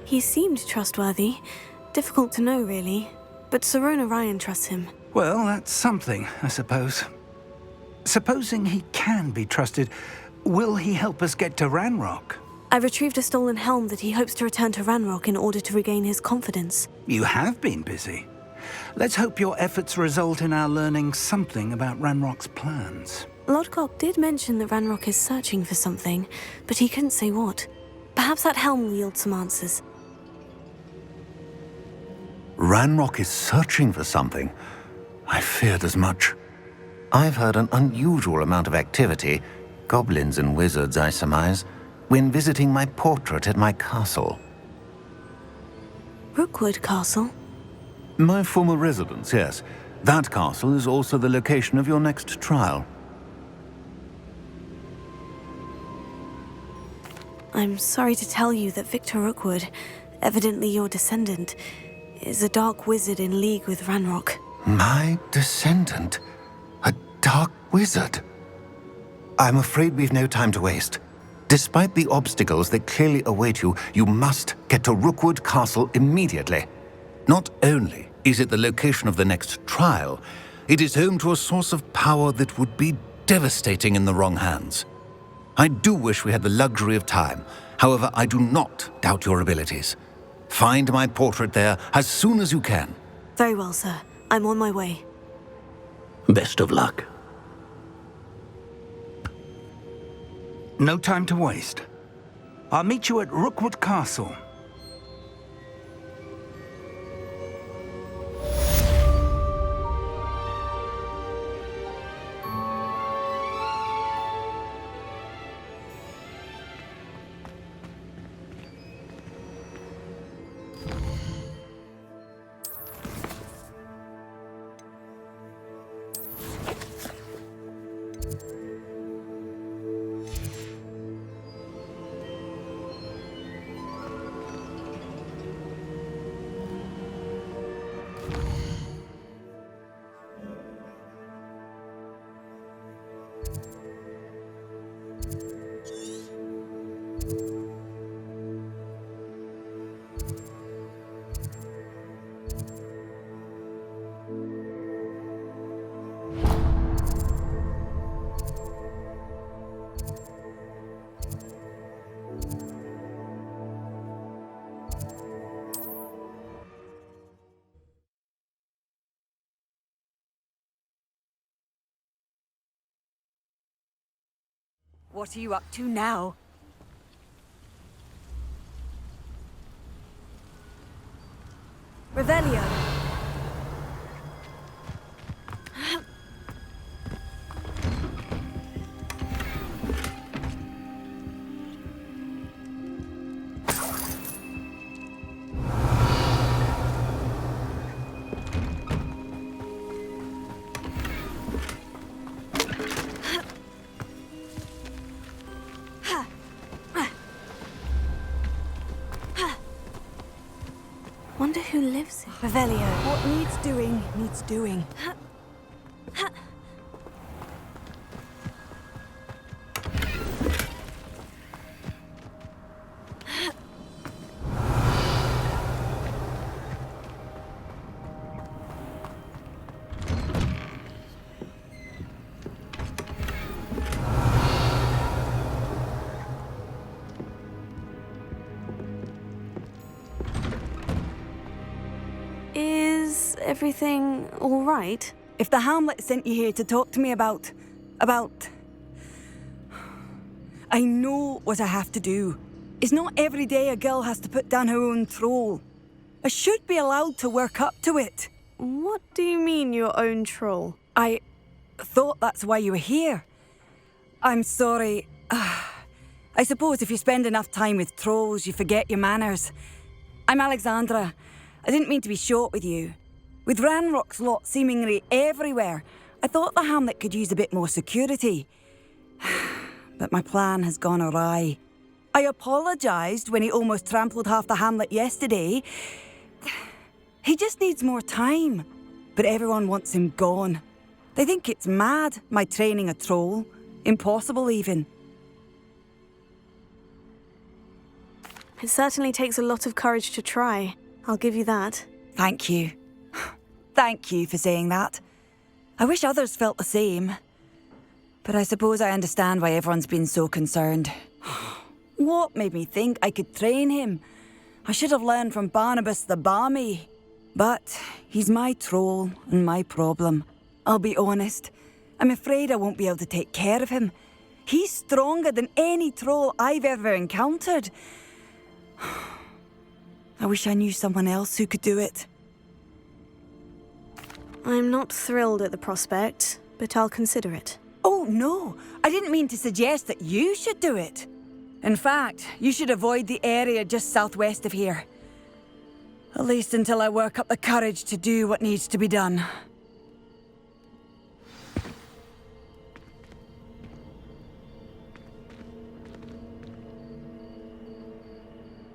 [SPEAKER 6] He seemed trustworthy. Difficult to know, really. But Sirona Ryan trusts him.
[SPEAKER 13] Well, that's something, I suppose. Supposing he can be trusted, will he help us get to Ranrock?
[SPEAKER 6] I retrieved a stolen helm that he hopes to return to Ranrock in order to regain his confidence.
[SPEAKER 13] You have been busy. Let's hope your efforts result in our learning something about Ranrock's plans.
[SPEAKER 6] Lodgok did mention that Ranrock is searching for something, but he couldn't say what. Perhaps that helm will yield some answers.
[SPEAKER 18] Ranrock is searching for something. I feared as much. I've heard an unusual amount of activity, goblins and wizards, I surmise, when visiting my portrait at my castle.
[SPEAKER 6] Rookwood Castle?
[SPEAKER 18] My former residence, yes. That castle is also the location of your next trial.
[SPEAKER 6] I'm sorry to tell you that Victor Rookwood, evidently your descendant, is a dark wizard in league with Ranrock.
[SPEAKER 18] My descendant? A dark wizard? I'm afraid we've no time to waste. Despite the obstacles that clearly await you, you must get to Rookwood Castle immediately. Not only is it the location of the next trial, it is home to a source of power that would be devastating in the wrong hands. I do wish we had the luxury of time. However, I do not doubt your abilities. Find my portrait there as soon as you can.
[SPEAKER 6] Very well, sir. I'm on my way.
[SPEAKER 17] Best of luck.
[SPEAKER 13] No time to waste. I'll meet you at Rookwood Castle.
[SPEAKER 12] What are you up to now? Revelio.
[SPEAKER 6] Wonder who lives here.
[SPEAKER 12] Revelio. What needs doing, needs doing.
[SPEAKER 6] everything all right?
[SPEAKER 19] If the Hamlet sent you here to talk to me about... I know what I have to do. It's not every day a girl has to put down her own troll. I should be allowed to work up to it.
[SPEAKER 6] What do you mean, your own troll?
[SPEAKER 19] I thought that's why you were here. I'm sorry. I suppose if you spend enough time with trolls, you forget your manners. I'm Alexandra. I didn't mean to be short with you. With Ranrock's lot seemingly everywhere, I thought the Hamlet could use a bit more security. But my plan has gone awry. I apologised when he almost trampled half the Hamlet yesterday. He just needs more time. But everyone wants him gone. They think it's mad, my training a troll. Impossible, even.
[SPEAKER 6] It certainly takes a lot of courage to try. I'll give you that.
[SPEAKER 19] Thank you. Thank you for saying that. I wish others felt the same. But I suppose I understand why everyone's been so concerned. What made me think I could train him? I should have learned from Barnabas the Barmy. But he's my troll and my problem. I'll be honest. I'm afraid I won't be able to take care of him. He's stronger than any troll I've ever encountered. I wish I knew someone else who could do it.
[SPEAKER 6] I'm not thrilled at the prospect, but I'll consider it.
[SPEAKER 19] Oh, no. I didn't mean to suggest that you should do it. In fact, you should avoid the area just southwest of here. At least until I work up the courage to do what needs to be done.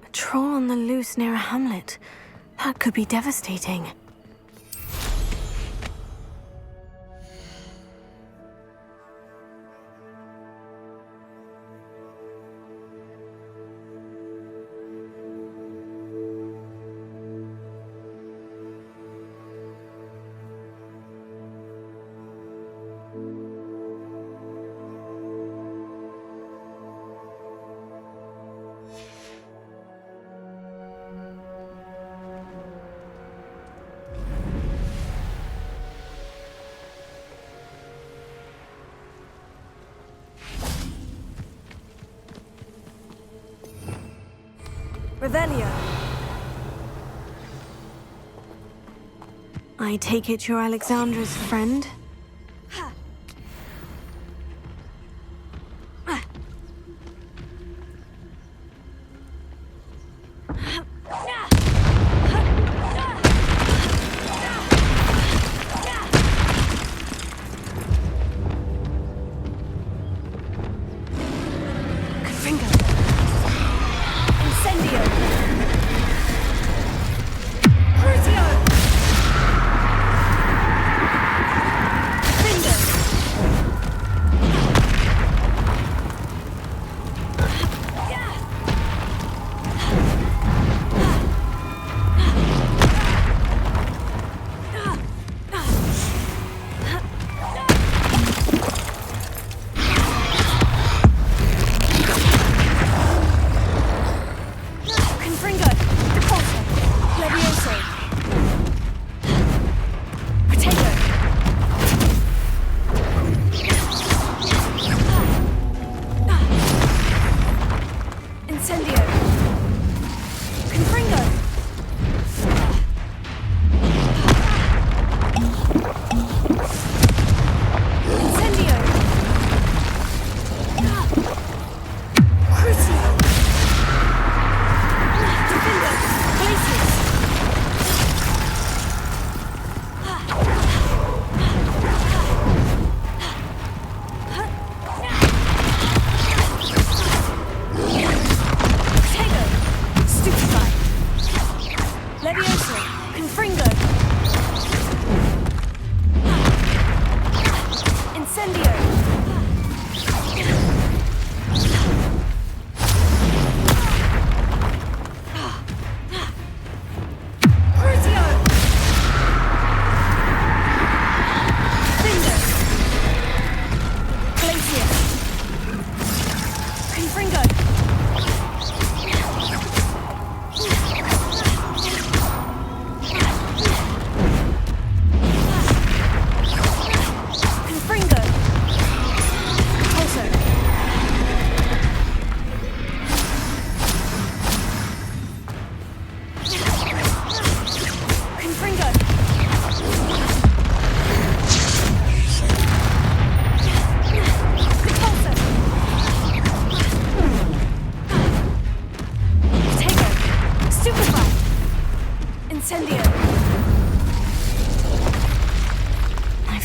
[SPEAKER 6] A troll on the loose near a hamlet. That could be devastating.
[SPEAKER 19] Revelio.
[SPEAKER 6] I take it you're Alexandra's friend?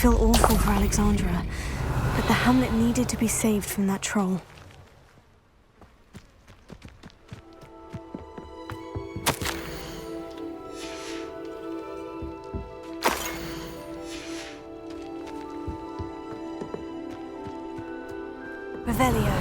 [SPEAKER 6] feel awful for Alexandra, but the hamlet needed to be saved from that troll. Revelio.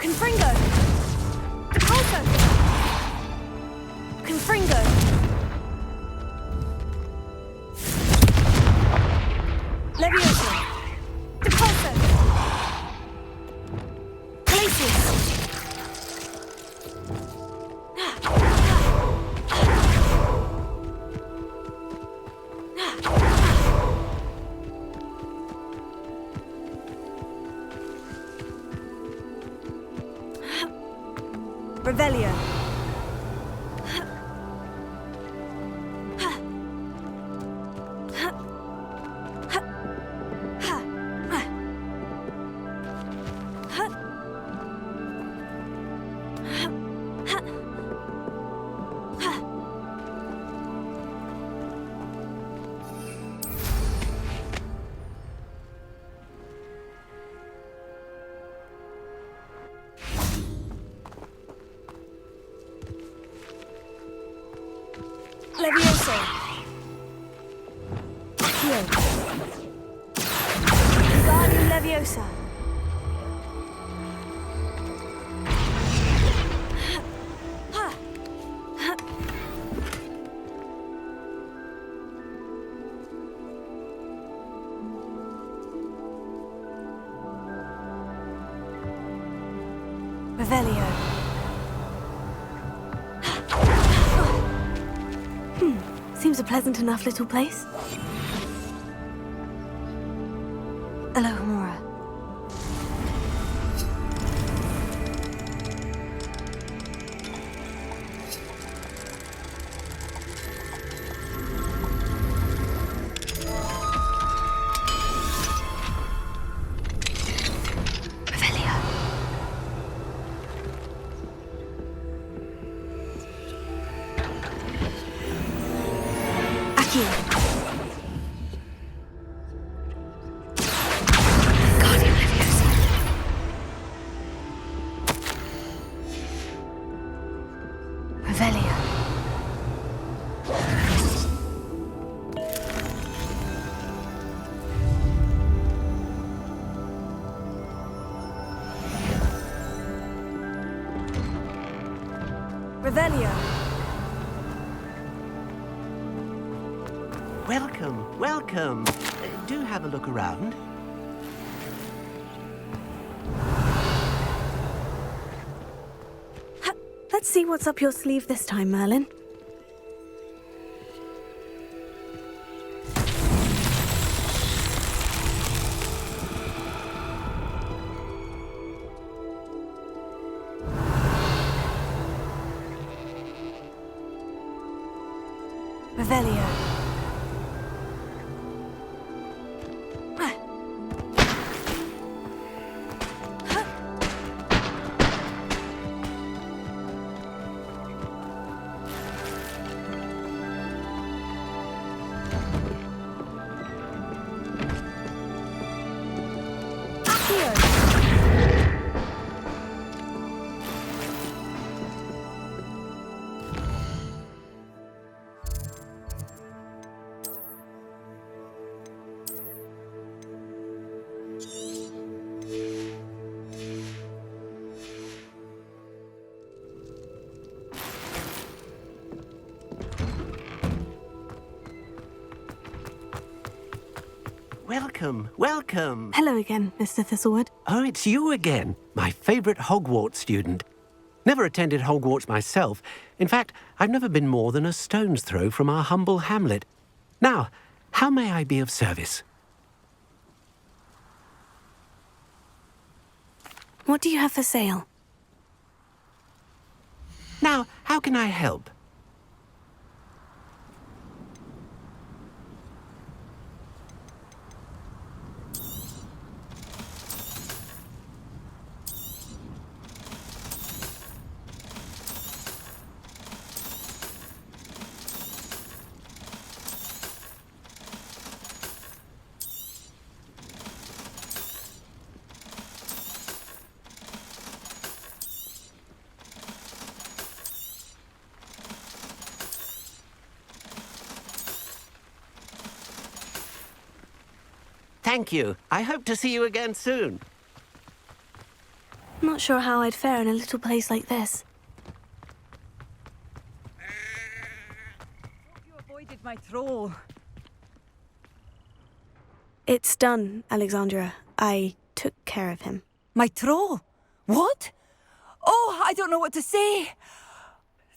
[SPEAKER 2] Confringo! Alto! Confringo! Leviosa! Depulso! Glacius! Revelio. Levioso. Accio. Wingardium Leviosa.
[SPEAKER 6] Revelio. Seems a pleasant enough little place. Alohomora.
[SPEAKER 2] Revelio.
[SPEAKER 20] Welcome, welcome. Do have a look around.
[SPEAKER 6] Let's see what's up your sleeve this time, Merlin. Revelio.
[SPEAKER 20] Welcome, welcome.
[SPEAKER 6] Hello again, Mr. Thistlewood.
[SPEAKER 20] Oh, it's you again, my favourite Hogwarts student. Never attended Hogwarts myself. In fact, I've never been more than a stone's throw from our humble hamlet. Now, how may I be of service?
[SPEAKER 6] What do you have for sale?
[SPEAKER 20] Now, how can I help? Thank you. I hope to see you again soon.
[SPEAKER 6] Not sure how I'd fare in a little place like this.
[SPEAKER 19] You avoided my troll.
[SPEAKER 6] It's done, Alexandra. I took care of him.
[SPEAKER 19] My troll? What? Oh, I don't know what to say.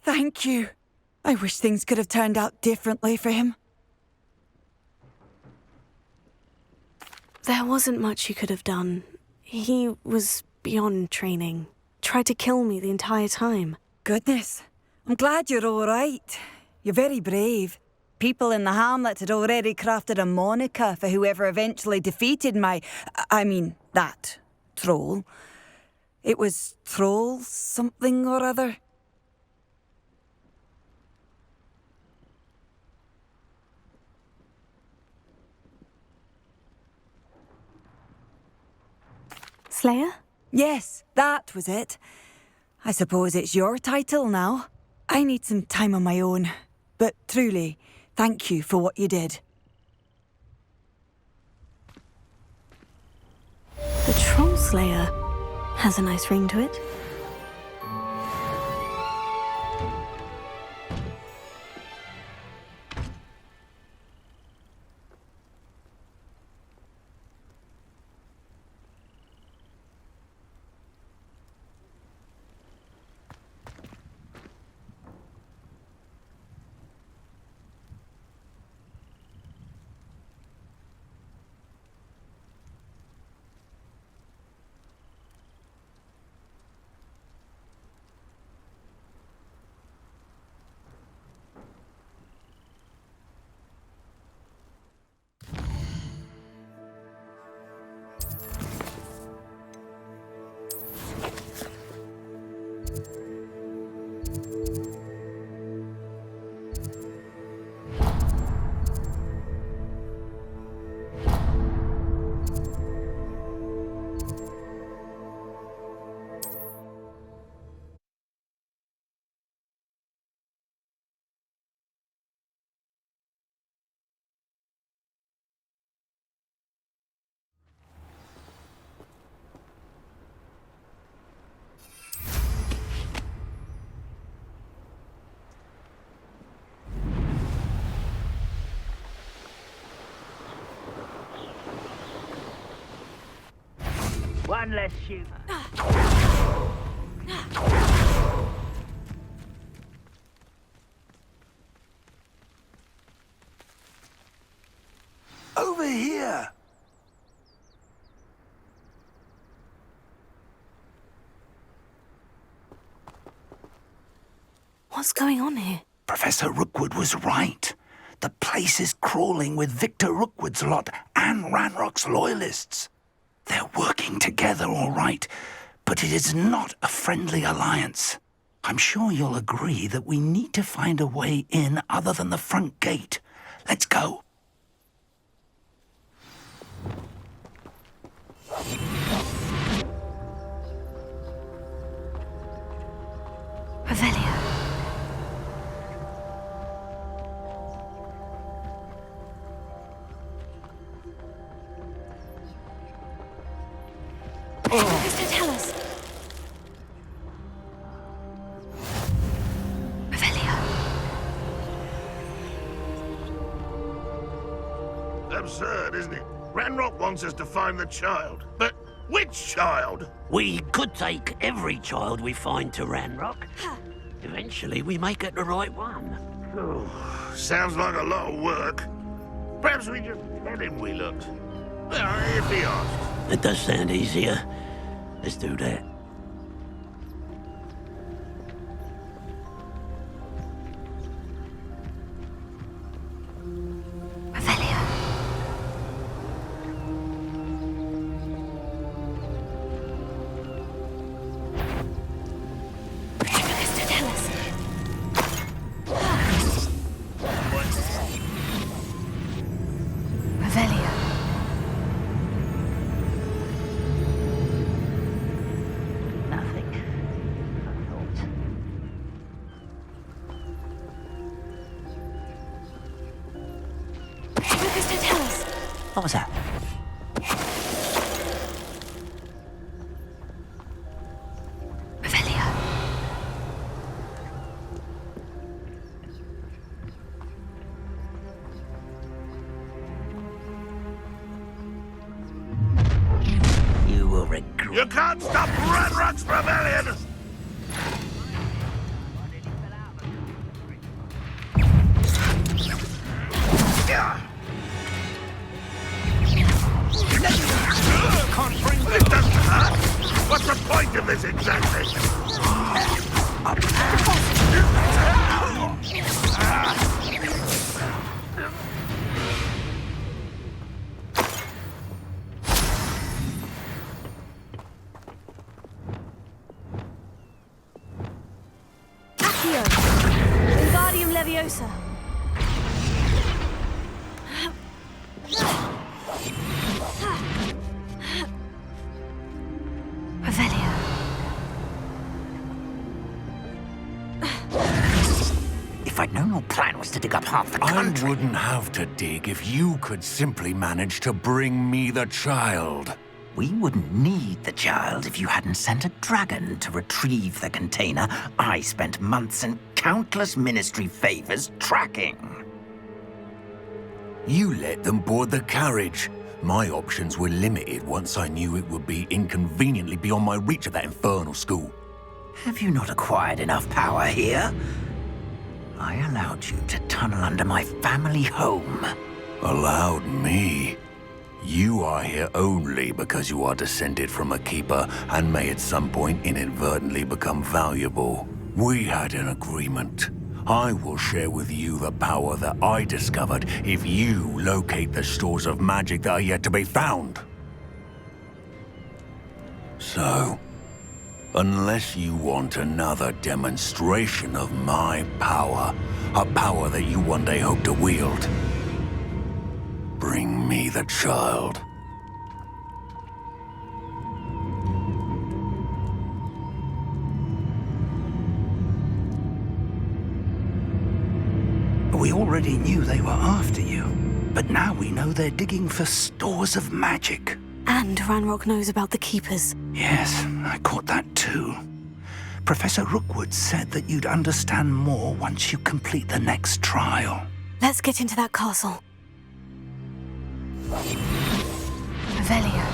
[SPEAKER 19] Thank you. I wish things could have turned out differently for him.
[SPEAKER 6] There wasn't much you could have done. He was beyond training. Tried to kill me the entire time.
[SPEAKER 19] Goodness. I'm glad you're all right. You're very brave. People in the hamlet had already crafted a moniker for whoever eventually defeated that troll. It was Troll something or other.
[SPEAKER 6] Slayer?
[SPEAKER 19] Yes, that was it. I suppose it's your title now. I need some time on my own. But truly, thank you for what you did.
[SPEAKER 6] The Troll Slayer has a nice ring to it.
[SPEAKER 15] One less shoot.
[SPEAKER 13] Over here!
[SPEAKER 6] What's going on here?
[SPEAKER 13] Professor Rookwood was right. The place is crawling with Victor Rookwood's lot and Ranrock's loyalists. They're working together, all right, but it is not a friendly alliance. I'm sure you'll agree that we need to find a way in other than the front gate. Let's go.
[SPEAKER 6] Revelio. Mr. Tell us. Revelio.
[SPEAKER 9] Absurd, isn't it? Ranrock wants us to find the child. But which child?
[SPEAKER 17] We could take every child we find to Ranrock. Eventually, we may get the right one.
[SPEAKER 9] Sounds like a lot of work. Perhaps we just tell him we looked. Well, if he asks.
[SPEAKER 17] It does sound easier. Let's do that.
[SPEAKER 6] Revelio. Mr. Tell us. Revelio.
[SPEAKER 17] What was that?
[SPEAKER 9] You can't stop Ranrock's rebellion!
[SPEAKER 13] Can't bring
[SPEAKER 9] It doesn't hurt! What's the point of this exactly?
[SPEAKER 2] Accio! Wingardium Leviosa!
[SPEAKER 6] Revelio.
[SPEAKER 13] If I'd known your plan was to dig up half the country...
[SPEAKER 18] I wouldn't have to dig if you could simply manage to bring me the child.
[SPEAKER 13] We wouldn't need the child if you hadn't sent a dragon to retrieve the container I spent months and countless ministry favors tracking.
[SPEAKER 18] You let them board the carriage. My options were limited once I knew it would be inconveniently beyond my reach of that infernal school.
[SPEAKER 13] Have you not acquired enough power here? I allowed you to tunnel under my family home.
[SPEAKER 18] Allowed me? You are here only because you are descended from a keeper and may at some point inadvertently become valuable. We had an agreement. I will share with you the power that I discovered if you locate the stores of magic that are yet to be found. So, unless you want another demonstration of my power, a power that you one day hope to wield, bring me the child.
[SPEAKER 13] We already knew they were after you, but now we know they're digging for stores of magic.
[SPEAKER 6] And Ranrock knows about the Keepers.
[SPEAKER 13] Yes, I caught that too. Professor Rookwood said that you'd understand more once you complete the next trial.
[SPEAKER 6] Let's get into that castle. Revelio.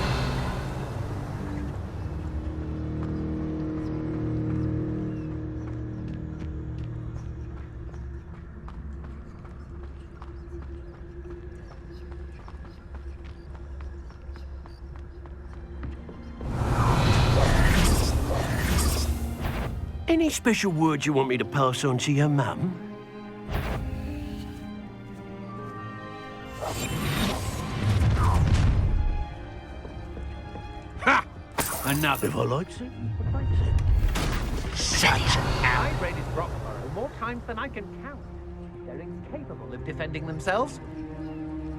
[SPEAKER 17] Any special words you want me to pass on to your mum?
[SPEAKER 13] Ha!
[SPEAKER 17] Enough. If I likes it, I likes it.
[SPEAKER 13] Say it.
[SPEAKER 5] I raided Roxborough more times than I can count. They're incapable of defending themselves.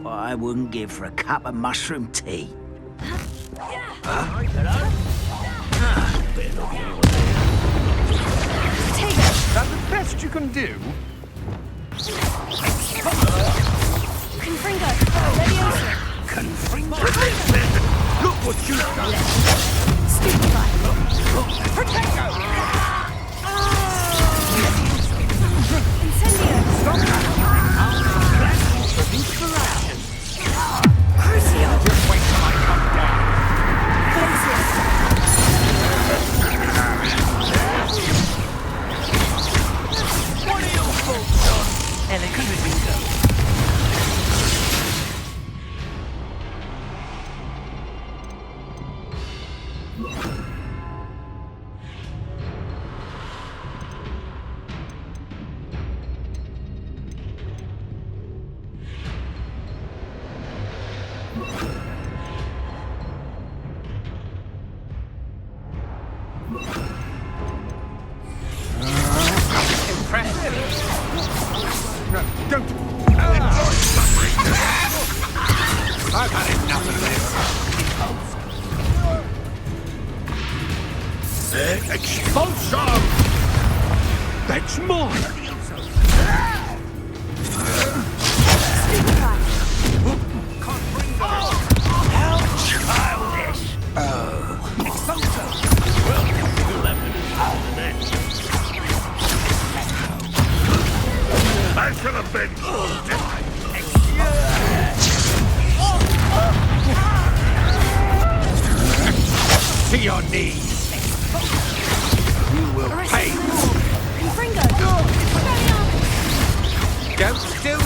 [SPEAKER 13] What I wouldn't give for a cup of mushroom tea.
[SPEAKER 14] That's the best you can do?
[SPEAKER 2] Confringo! Leviosa!
[SPEAKER 13] Confringo!
[SPEAKER 14] Look what you've done!
[SPEAKER 2] Stupefy!
[SPEAKER 14] Protego!
[SPEAKER 2] Incendio!
[SPEAKER 14] Stop that! For inspiration!
[SPEAKER 2] Crucio!
[SPEAKER 14] Just wait till I come down!
[SPEAKER 17] What are your thoughts on elegant bingo?
[SPEAKER 14] Impressive! No, don't! I've had enough of this! Expulsion! That's mine!
[SPEAKER 13] How childish!
[SPEAKER 17] Well, you'll have to do more than that.
[SPEAKER 9] I should have been told.
[SPEAKER 13] To your knees! You will pay! Don't do...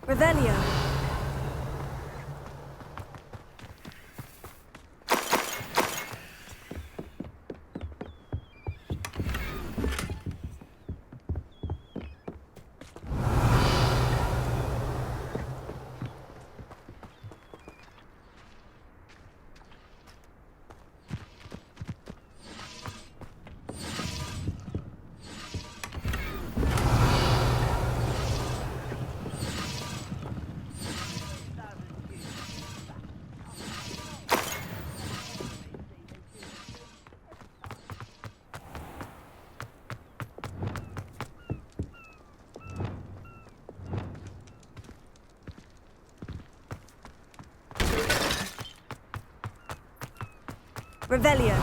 [SPEAKER 6] Revelio. Revelio.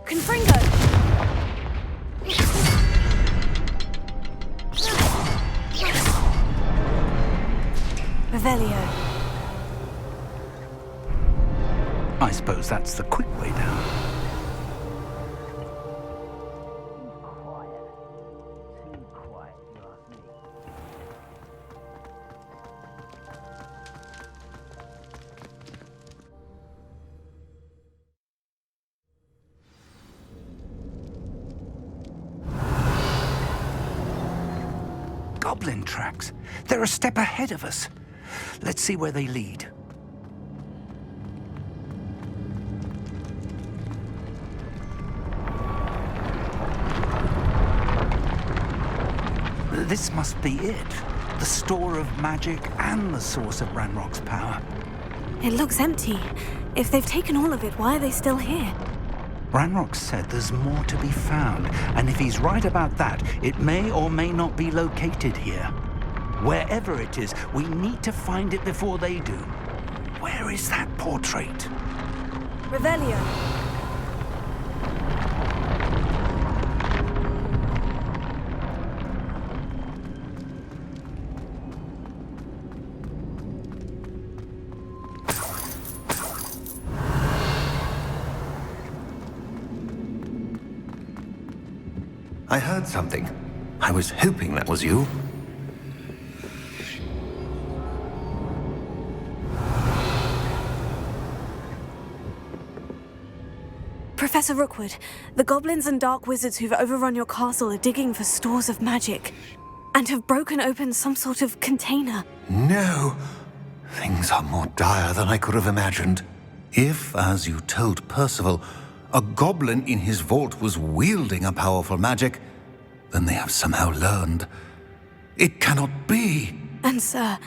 [SPEAKER 6] Confringo. Revelio.
[SPEAKER 13] I suppose that's the quick way down. Goblin tracks. They're a step ahead of us. Let's see where they lead. This must be it. The store of magic and the source of Ranrock's power.
[SPEAKER 6] It looks empty. If they've taken all of it, why are they still here?
[SPEAKER 13] Ranrock said there's more to be found, and if he's right about that, it may or may not be located here. Wherever it is, we need to find it before they do. Where is that portrait?
[SPEAKER 6] Revelio.
[SPEAKER 18] I heard something. I was hoping that was you.
[SPEAKER 6] Professor Rookwood, the goblins and dark wizards who've overrun your castle are digging for stores of magic and have broken open some sort of container.
[SPEAKER 18] No. Things are more dire than I could have imagined. If, as you told Percival, a goblin in his vault was wielding a powerful magic, then they have somehow learned. It cannot be.
[SPEAKER 6] And sir,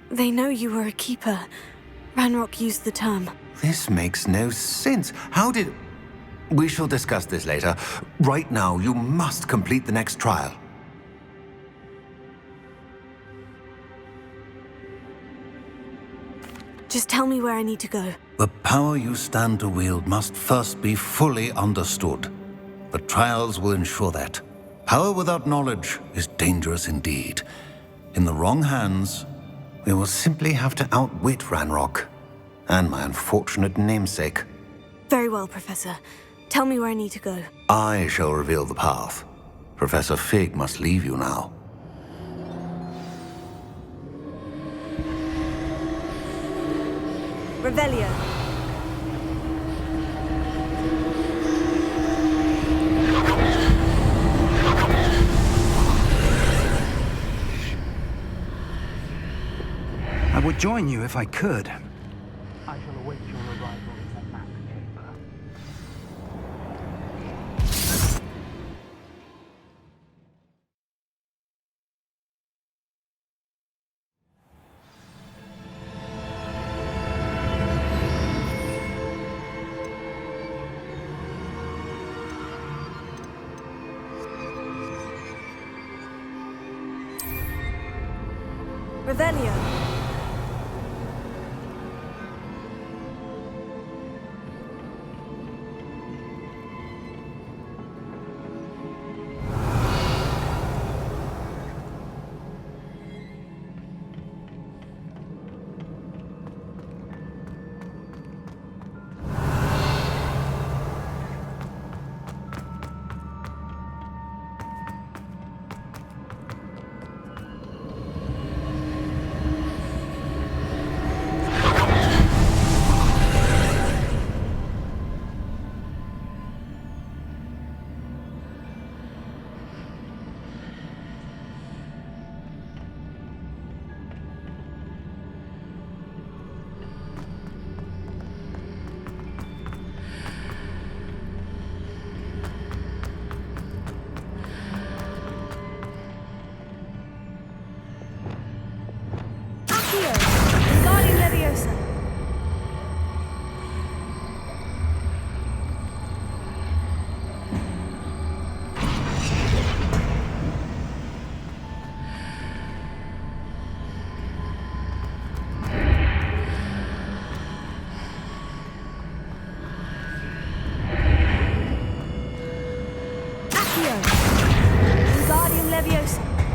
[SPEAKER 6] they know you were a keeper. Ranrock used the term.
[SPEAKER 18] This makes no sense. How did... We shall discuss this later. Right now, you must complete the next trial.
[SPEAKER 6] Just tell me where I need to go.
[SPEAKER 18] The power you stand to wield must first be fully understood. The trials will ensure that. Power without knowledge is dangerous indeed. In the wrong hands, we will simply have to outwit Ranrock and my unfortunate namesake.
[SPEAKER 6] Very well, Professor. Tell me where I need to go.
[SPEAKER 18] I shall reveal the path. Professor Fig must leave you now.
[SPEAKER 6] Revelio.
[SPEAKER 13] I would join you if I could. I shall await your arrival in the map chamber.
[SPEAKER 19] Revelio.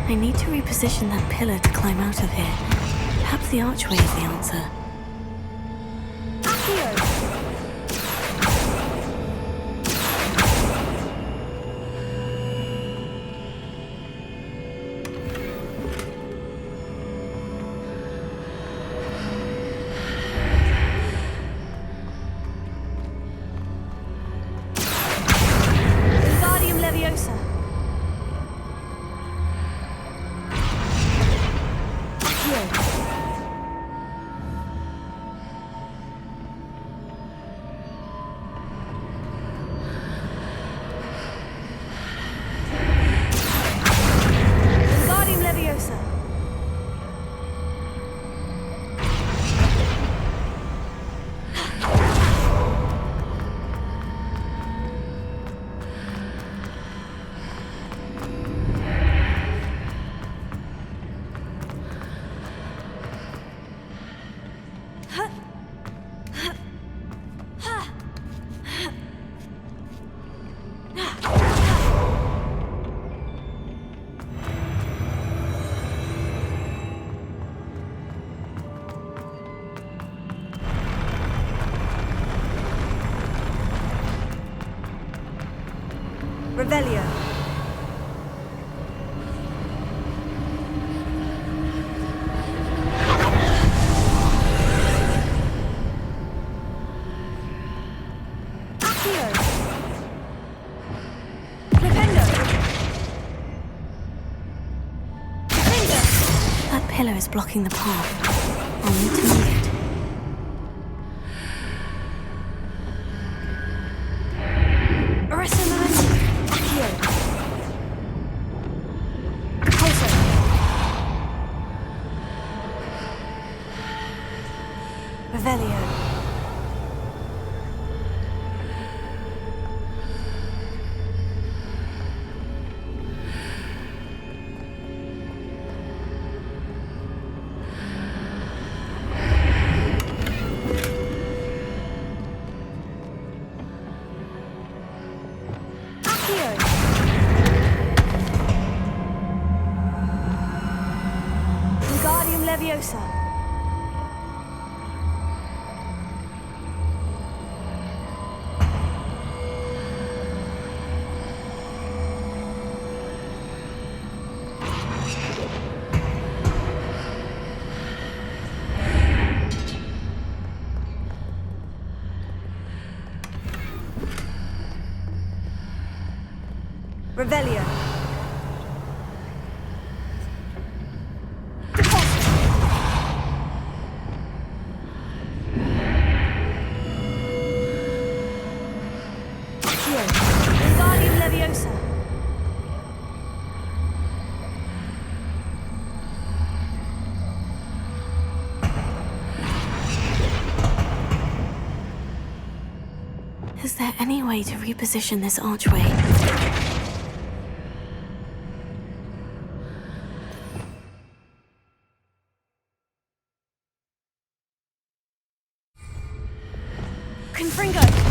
[SPEAKER 6] I need to reposition that pillar to climb out of here. Perhaps the archway is the answer.
[SPEAKER 2] Wingardium Leviosa. Wingardium Leviosa. Revelio. Accio. Flipendo. Flipendo.
[SPEAKER 6] That pillar is blocking the path. I'll need to move it. Revelio. Wingardium Leviosa. Revelio. Wingardium Leviosa. Is there any way to reposition this archway?
[SPEAKER 2] Confringo!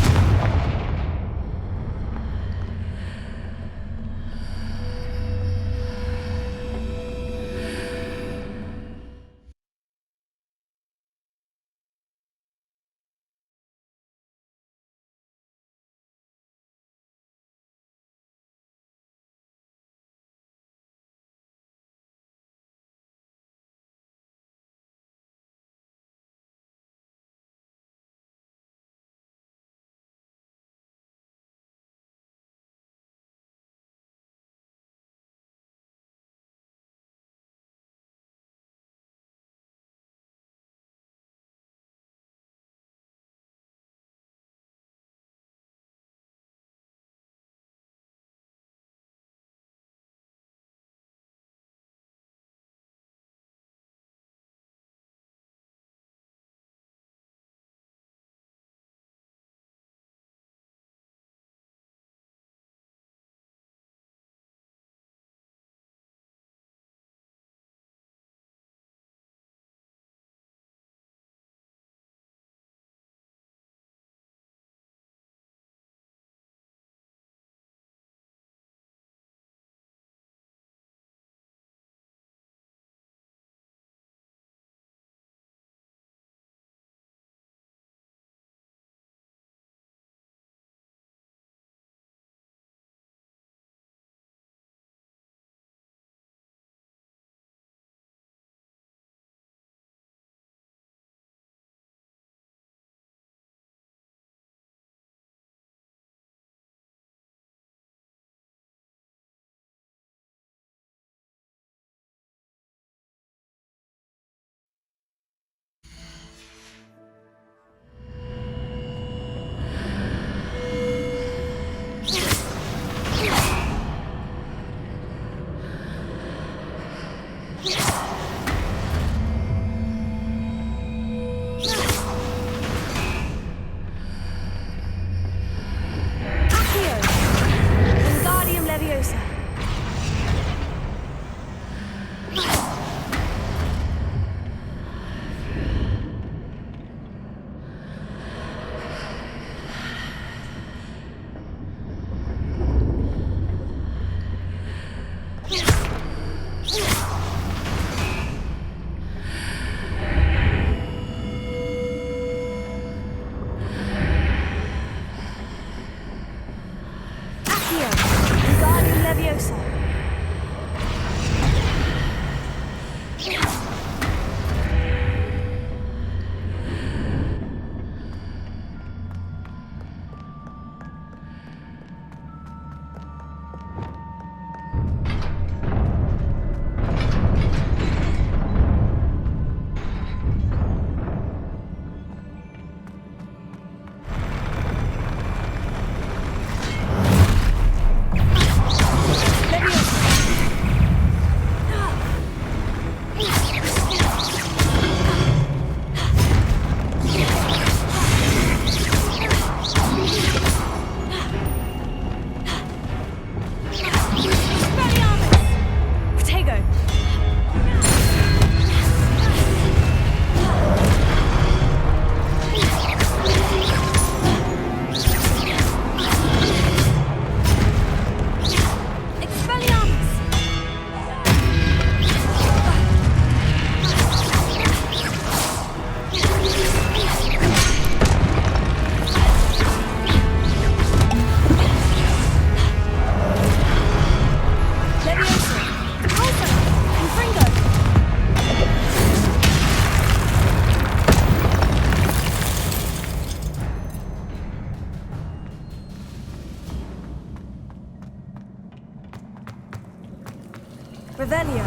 [SPEAKER 19] Revelio.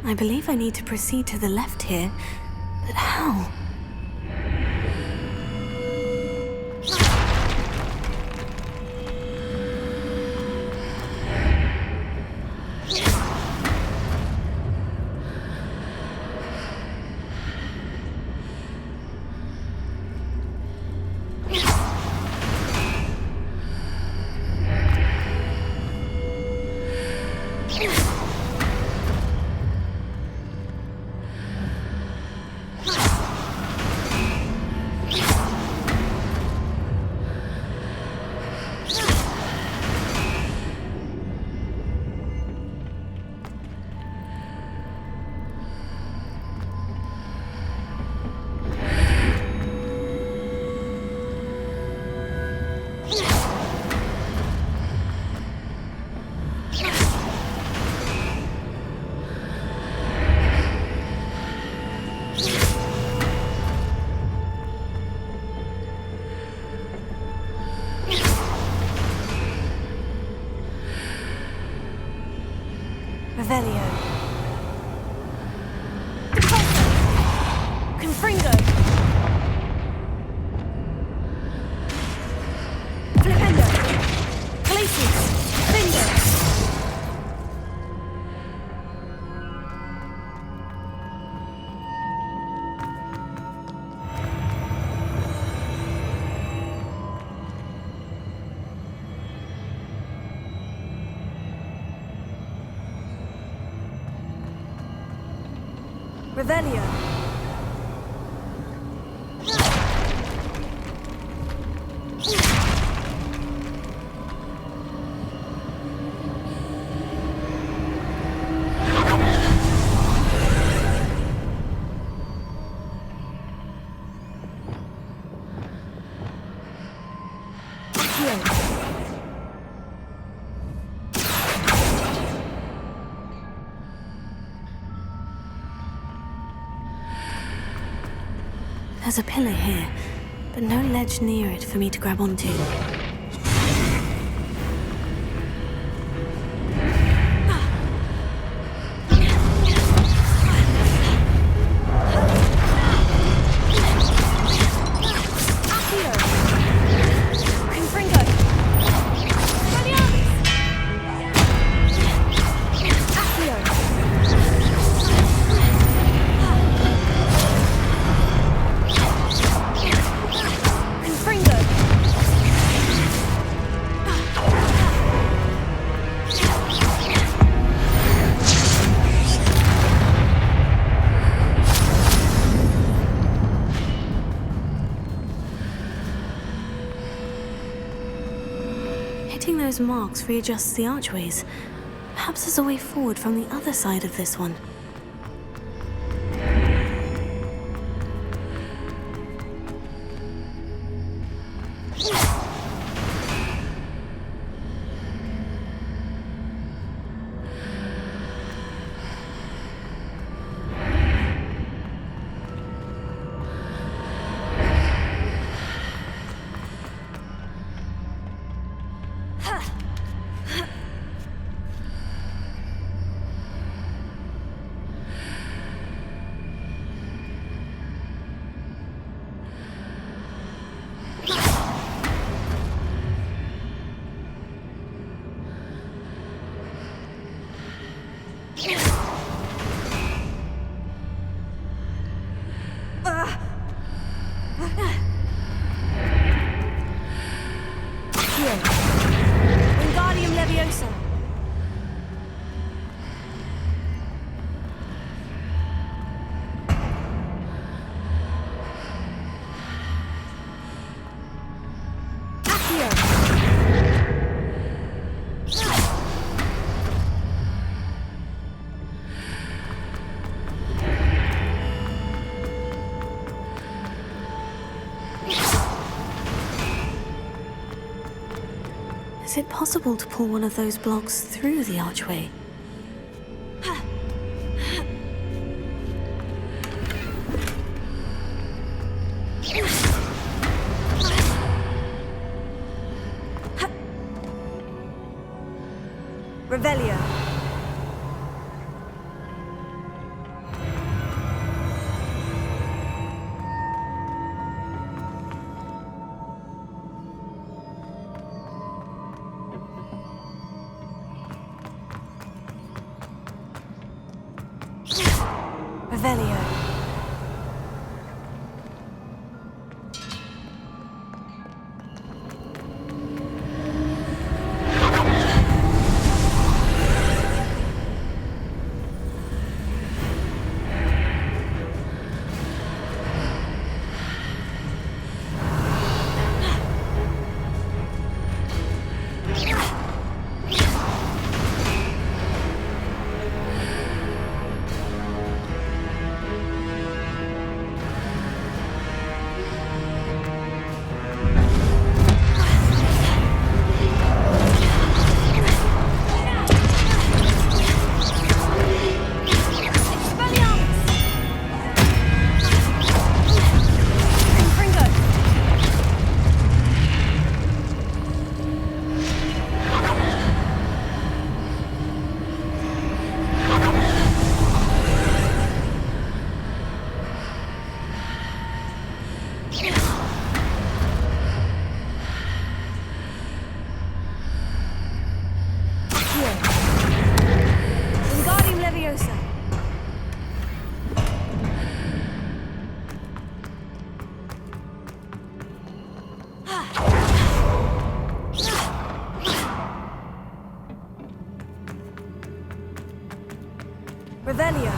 [SPEAKER 6] I believe I need to proceed to the left here, but how?
[SPEAKER 19] Revelio.
[SPEAKER 6] There's a pillar here, but no ledge near it for me to grab onto. Hitting those marks readjusts the archways. Perhaps there's a way forward from the other side of this one. Wingardium Leviosa. Is it possible to pull one of those blocks through the archway?
[SPEAKER 19] Revelio. Revelio. Wingardium Leviosa. Revelio.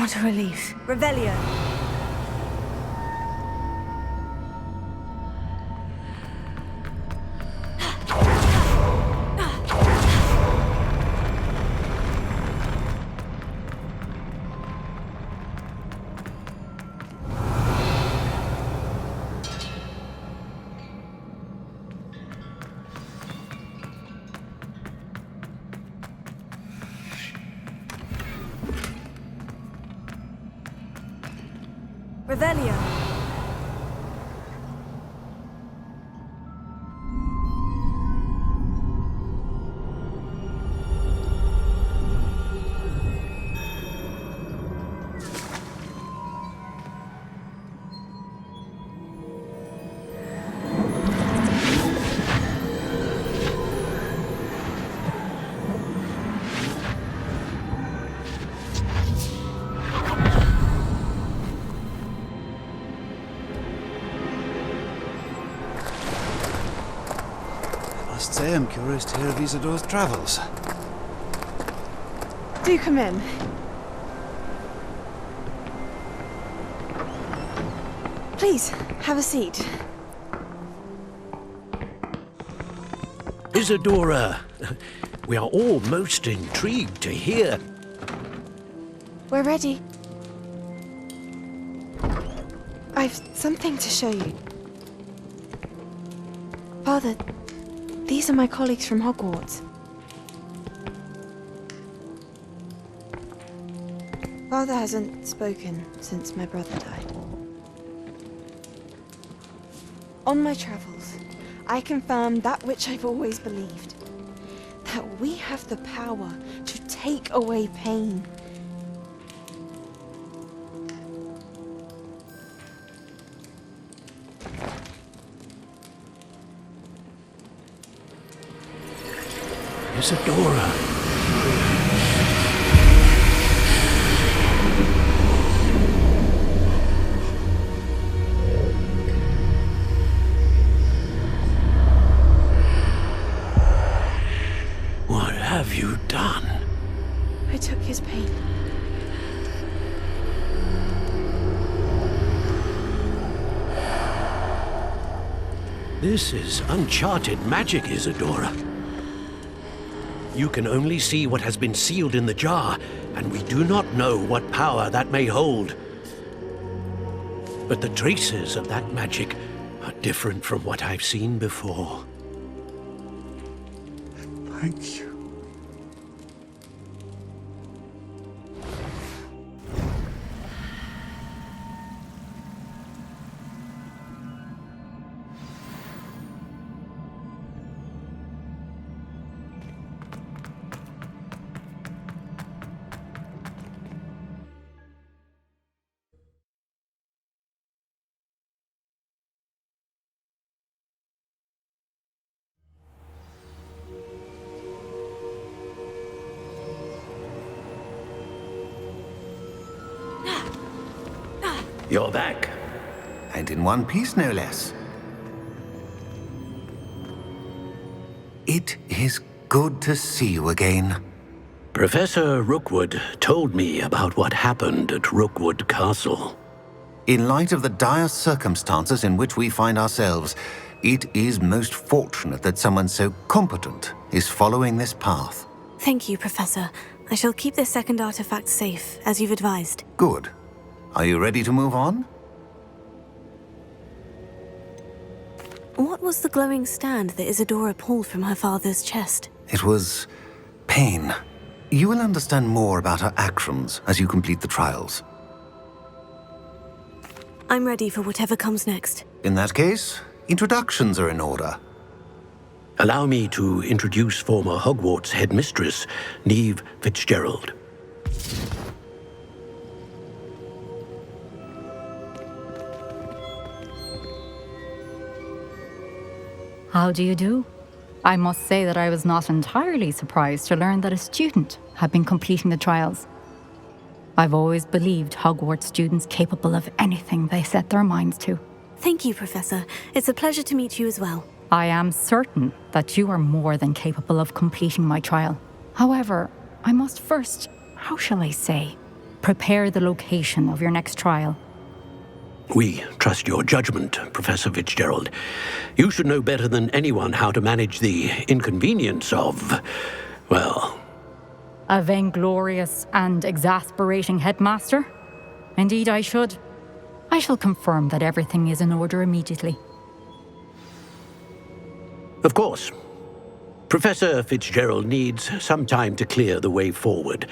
[SPEAKER 6] What a relief.
[SPEAKER 19] Revelio. Revelio.
[SPEAKER 21] I must say I'm curious to hear of Isadore's travels.
[SPEAKER 22] Do come in. Please, have a seat.
[SPEAKER 17] Isadora, we are all most intrigued to hear.
[SPEAKER 22] We're ready. I've something to show you. Father, these are my colleagues from Hogwarts. Father hasn't spoken since my brother died. On my travels, I confirmed that which I've always believed. That we have the power to take away pain.
[SPEAKER 17] Isadora. What have you done?
[SPEAKER 22] I took his pain.
[SPEAKER 17] This is uncharted magic, Isadora. You can only see what has been sealed in the jar, and we do not know what power that may hold. But the traces of that magic are different from what I've seen before.
[SPEAKER 21] Thank you.
[SPEAKER 17] You're back.
[SPEAKER 18] And in one piece, no less. It is good to see you again.
[SPEAKER 17] Professor Rookwood told me about what happened at Rookwood Castle.
[SPEAKER 18] In light of the dire circumstances in which we find ourselves, it is most fortunate that someone so competent is following this path.
[SPEAKER 6] Thank you, Professor. I shall keep this second artifact safe, as you've advised.
[SPEAKER 18] Good. Are you ready to move on?
[SPEAKER 6] What was the glowing stand that Isadora pulled from her father's chest?
[SPEAKER 18] It was pain. You will understand more about her actions as you complete the trials.
[SPEAKER 6] I'm ready for whatever comes next.
[SPEAKER 18] In that case, introductions are in order.
[SPEAKER 17] Allow me to introduce former Hogwarts headmistress, Neve Fitzgerald.
[SPEAKER 23] How do you do? I must say that I was not entirely surprised to learn that a student had been completing the trials. I've always believed Hogwarts students capable of anything they set their minds to.
[SPEAKER 6] Thank you, Professor. It's a pleasure to meet you as well.
[SPEAKER 23] I am certain that you are more than capable of completing my trial. However, I must first, how shall I say, Prepare the location of your next trial.
[SPEAKER 17] We trust your judgment, Professor Fitzgerald. You should know better than anyone how to manage the inconvenience of, well...
[SPEAKER 23] A vainglorious and exasperating headmaster? Indeed I should. I shall confirm that everything is in order immediately.
[SPEAKER 17] Of course. Professor Fitzgerald needs some time to clear the way forward.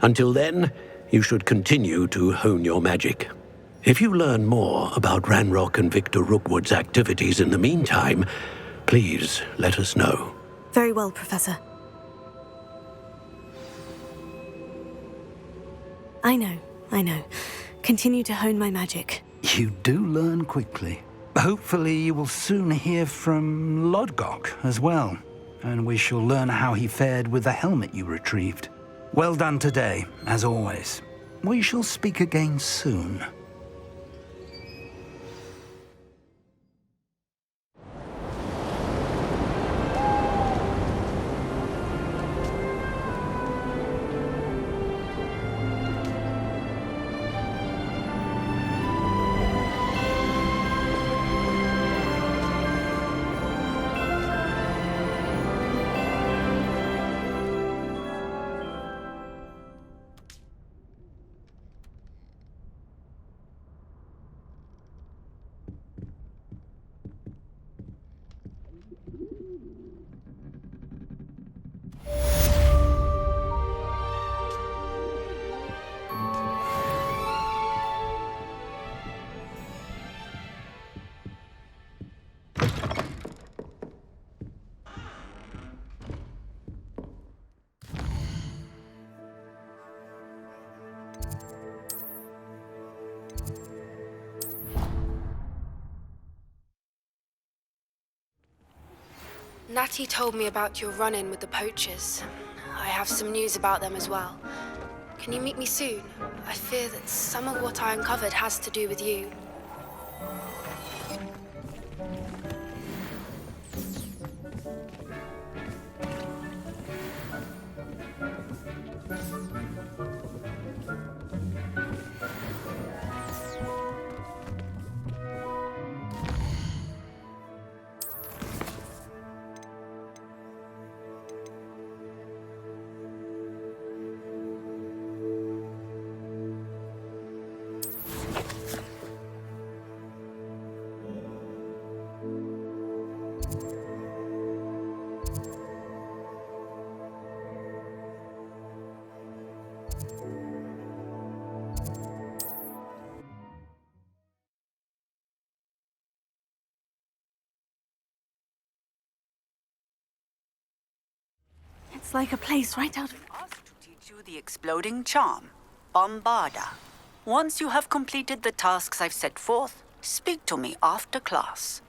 [SPEAKER 17] Until then, you should continue to hone your magic. If you learn more about Ranrock and Victor Rookwood's activities in the meantime, please let us know.
[SPEAKER 6] Very well, Professor. I know. Continue to hone my magic.
[SPEAKER 13] You do learn quickly. Hopefully you will soon hear from Lodgok as well, and we shall learn how he fared with the helmet you retrieved. Well done today, as always. We shall speak again soon.
[SPEAKER 3] Natty told me about your run-in with the poachers. I have some news about them as well. Can you meet me soon? I fear that some of what I uncovered has to do with you.
[SPEAKER 6] It's like a place right out of...
[SPEAKER 4] Asked to teach you the exploding charm, Bombarda. Once you have completed the tasks I've set forth, speak to me after class.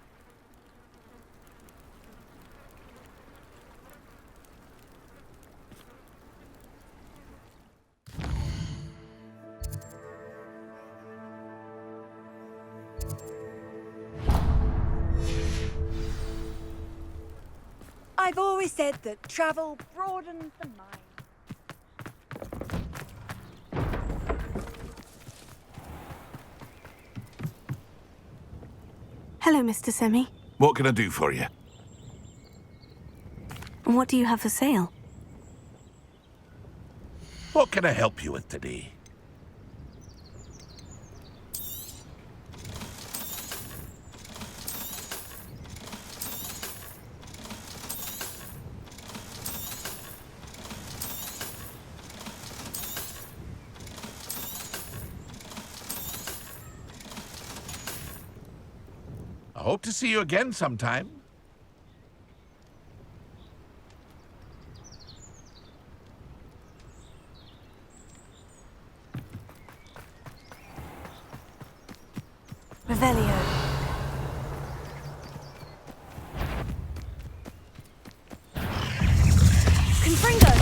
[SPEAKER 19] I've always said that travel broadens the mind.
[SPEAKER 6] Hello, Mr. Semi.
[SPEAKER 9] What can I do for you?
[SPEAKER 6] What do you have for sale?
[SPEAKER 9] What can I help you with today? I hope to see you again sometime.
[SPEAKER 6] Revelio.
[SPEAKER 19] Confringo!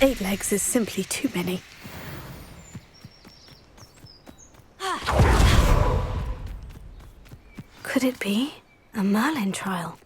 [SPEAKER 6] 8 legs is simply too many. Could it be a Merlin trial?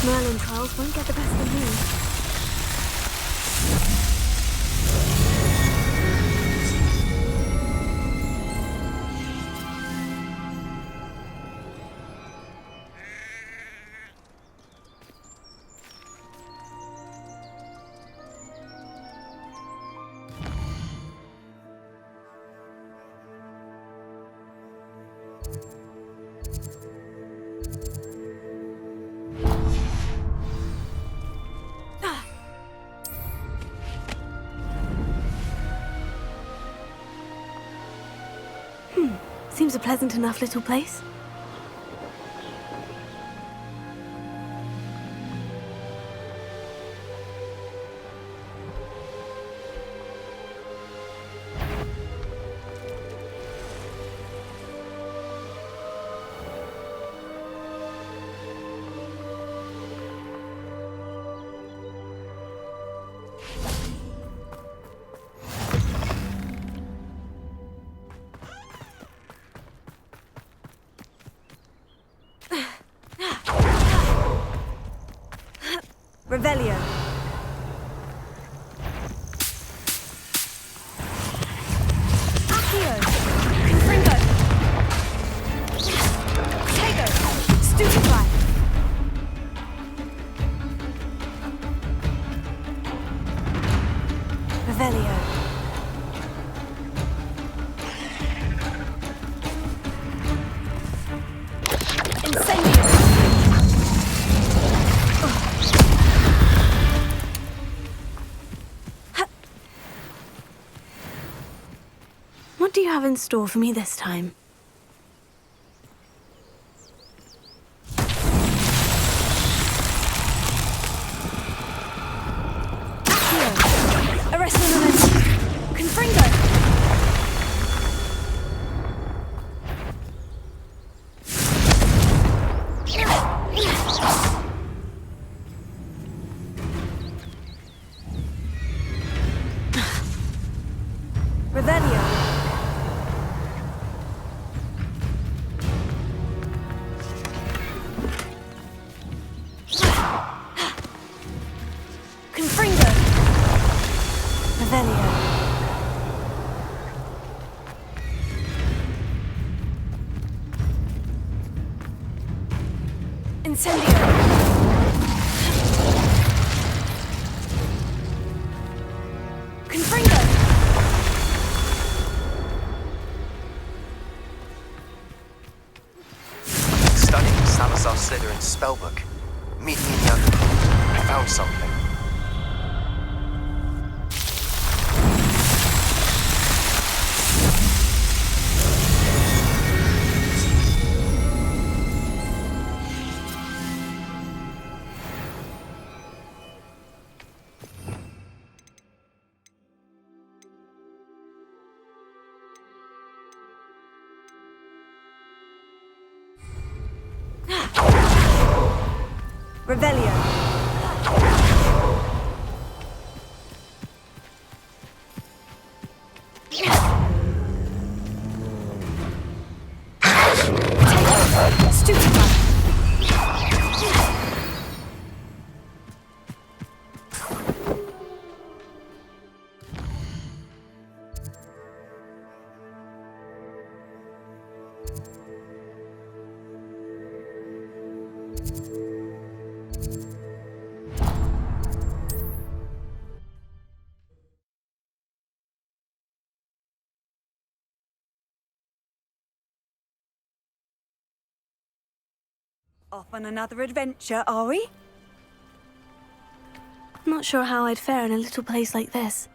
[SPEAKER 6] Those Merlin trials won't get the best of me. Seems a pleasant enough little place. Revelio. Accio. Confringo. Tego. Stupefy. Revelio. Incendio. What do you have in store for me this time? Accio! Arrest the momentum! Confringo! Revelio! Confringo! Revelio. Incendio! Confringo!
[SPEAKER 10] Studying Salazar Slytherin's spellbook. Meet me in the underground. I found something.
[SPEAKER 19] Revelio.
[SPEAKER 6] Stupefy.
[SPEAKER 19] Off on another adventure, are we?
[SPEAKER 6] Not sure how I'd fare in a little place like this.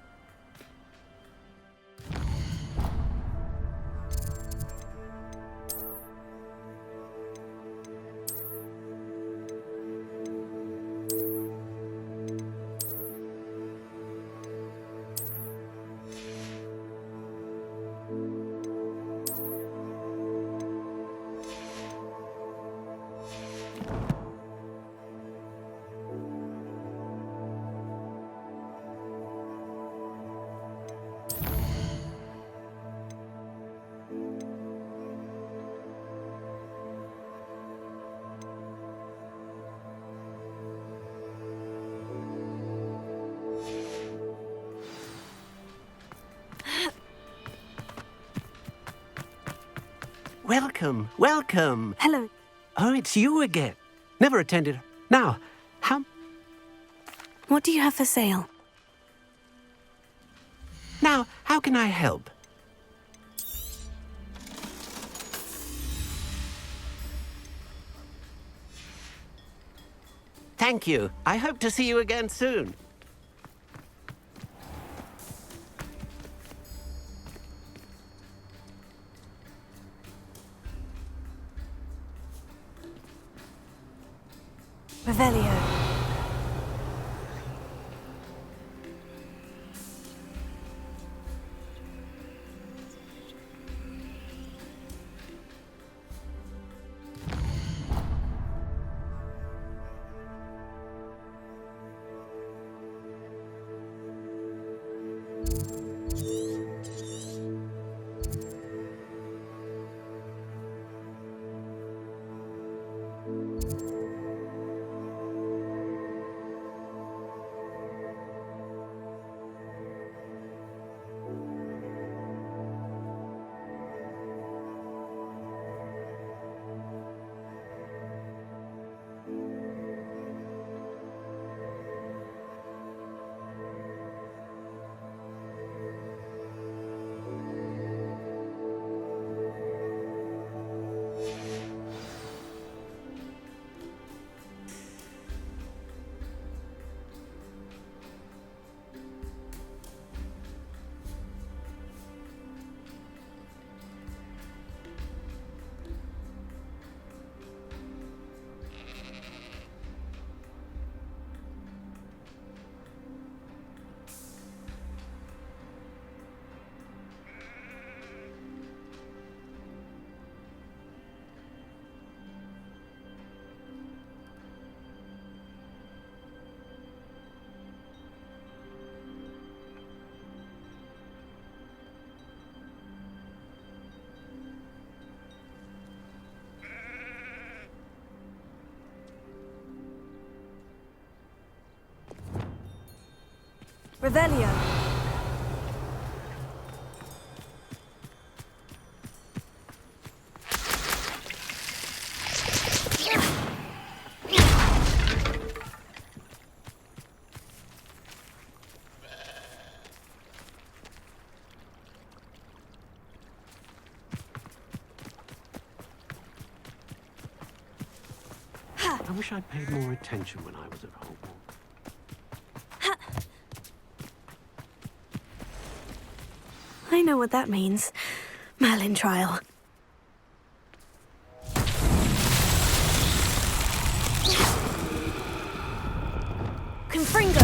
[SPEAKER 20] welcome, welcome.
[SPEAKER 6] Hello.
[SPEAKER 20] Oh, it's you again. Never attended. Now,
[SPEAKER 6] What do you have for sale?
[SPEAKER 20] Now, how can I help? Thank you. I hope to see you again soon.
[SPEAKER 6] Revelio. Revelio.
[SPEAKER 20] I wish I'd paid more attention when I was at Hogwarts.
[SPEAKER 6] I know what that means. Merlin trial. Confringo!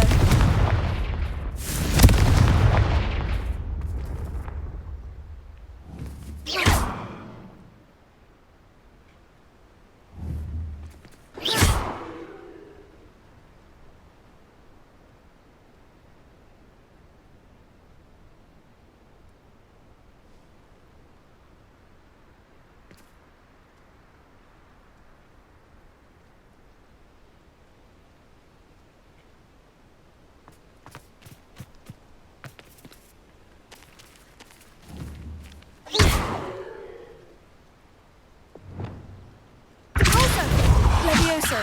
[SPEAKER 6] Levioso!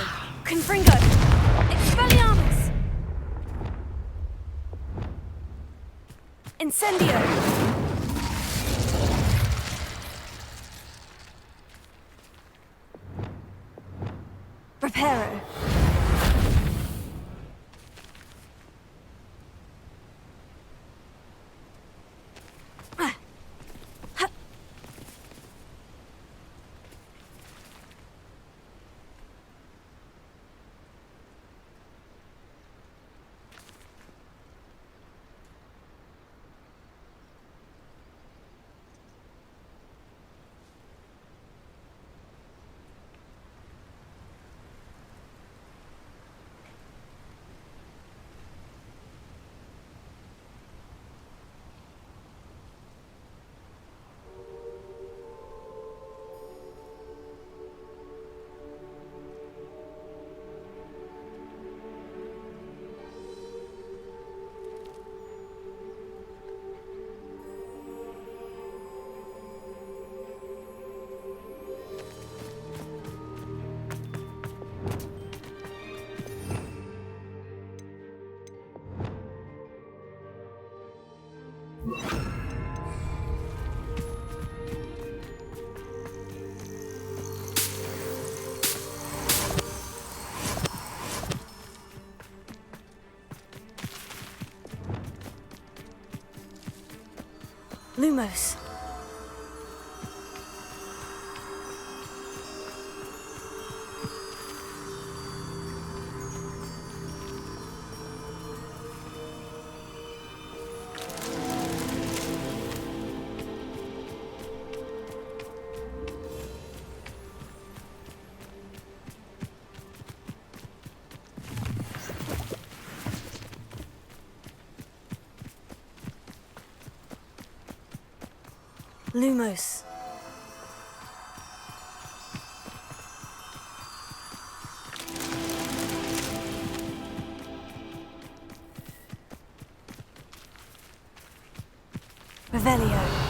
[SPEAKER 6] Confringo! Expelliarmus! Incendio! Reparo! Lumos. Lumos. Revelio.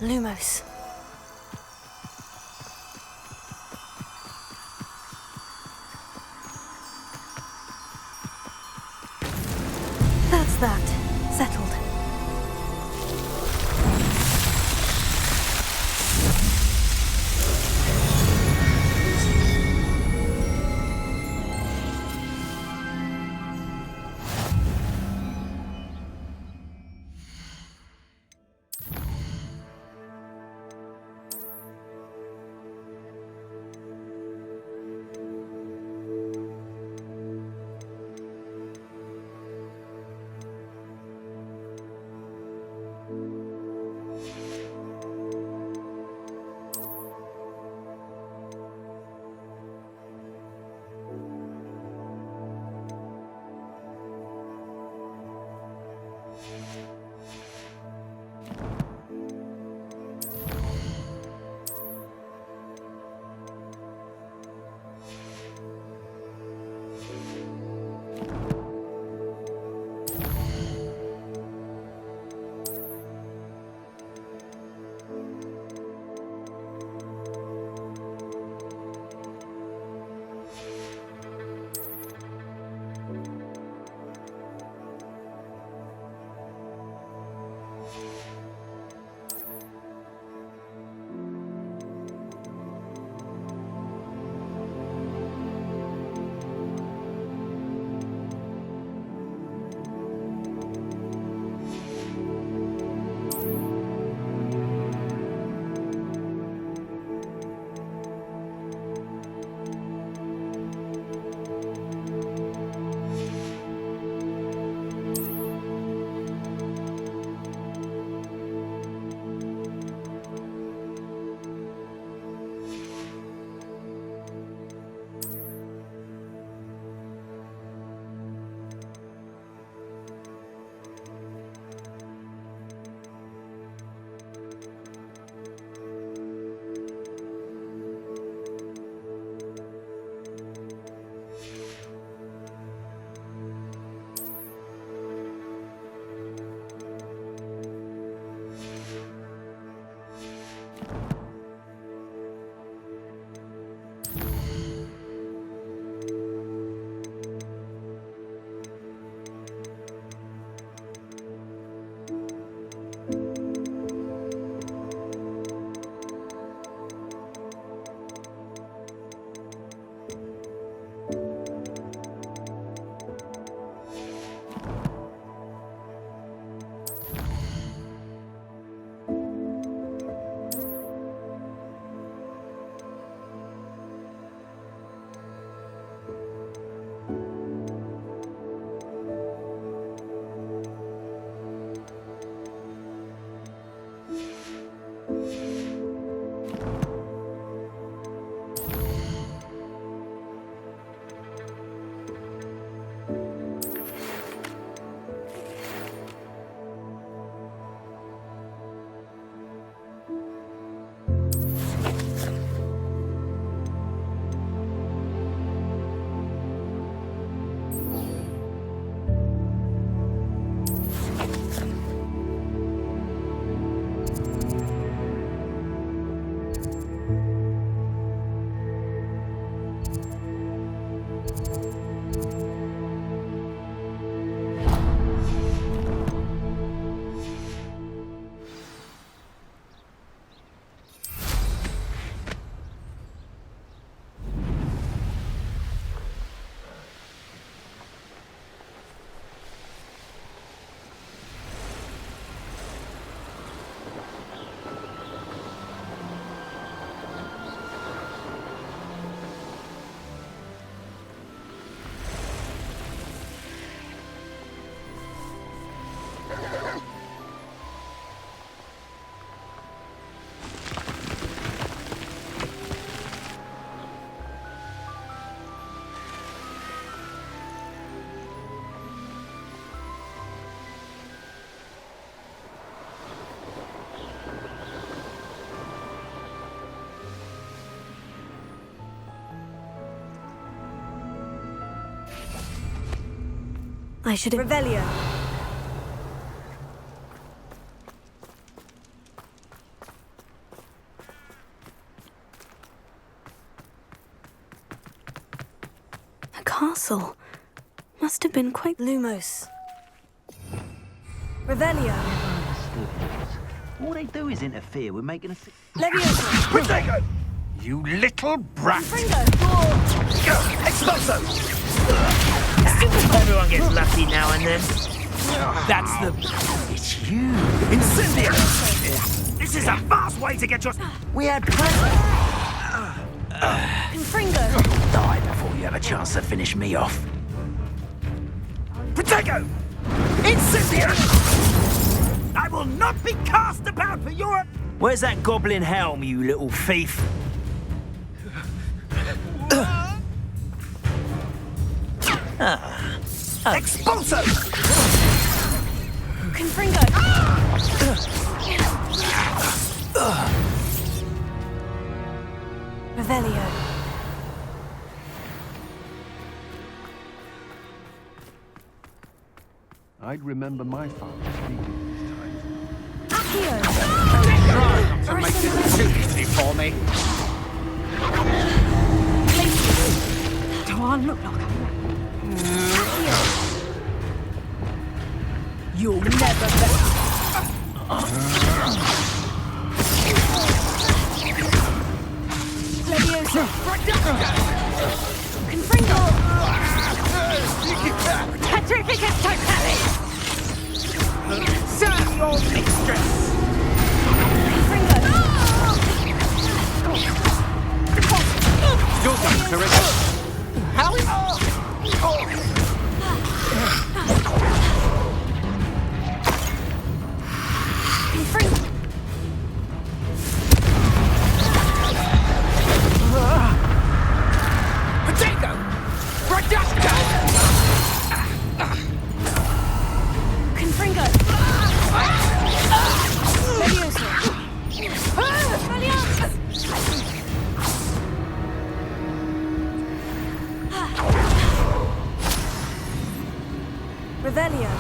[SPEAKER 6] Lumos. That's that. Settled. I should have...
[SPEAKER 19] Revelio.
[SPEAKER 6] A castle. Must have been quite...
[SPEAKER 19] Lumos. Revelio.
[SPEAKER 1] All they do is interfere with making a...
[SPEAKER 19] Leviosa.
[SPEAKER 13] Protego! You little brat! Expulso!
[SPEAKER 1] Everyone gets lucky now and then. That's the... It's you.
[SPEAKER 13] Incendio! This is a fast way to get your...
[SPEAKER 1] We had plenty.
[SPEAKER 19] Confringo.
[SPEAKER 1] Die before you have a chance to finish me off.
[SPEAKER 13] Protego! Incendio! I will not be cast about for Europe!
[SPEAKER 1] Where's that goblin helm, you little thief?
[SPEAKER 13] Expulso!
[SPEAKER 19] Confringo. Revelio.
[SPEAKER 17] I'd remember my father speaking these times.
[SPEAKER 19] Accio.
[SPEAKER 14] Try not to make this too easy for me.
[SPEAKER 19] Come on, look.
[SPEAKER 12] You'll never bet.
[SPEAKER 19] Leviosa. Confringo.
[SPEAKER 15] Petrificus totalis! Serve your mistress!
[SPEAKER 19] Confringo.
[SPEAKER 14] Your turn, Clarissa.
[SPEAKER 15] How is...
[SPEAKER 19] Confringo.
[SPEAKER 15] Potato! Reducto!
[SPEAKER 19] Confringo. Leviosa. Revelio.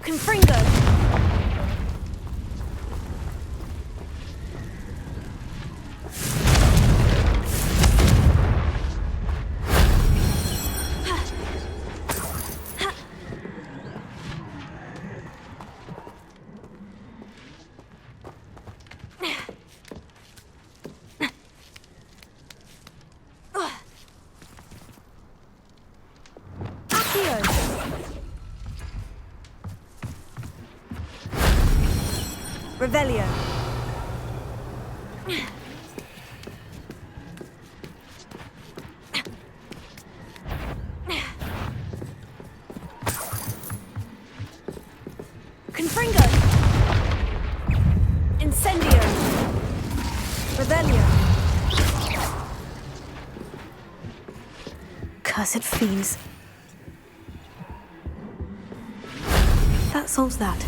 [SPEAKER 19] Confringo. Accio. Revelio. Confringo. Incendio. Revelio.
[SPEAKER 6] Cursed fiends. That solves that.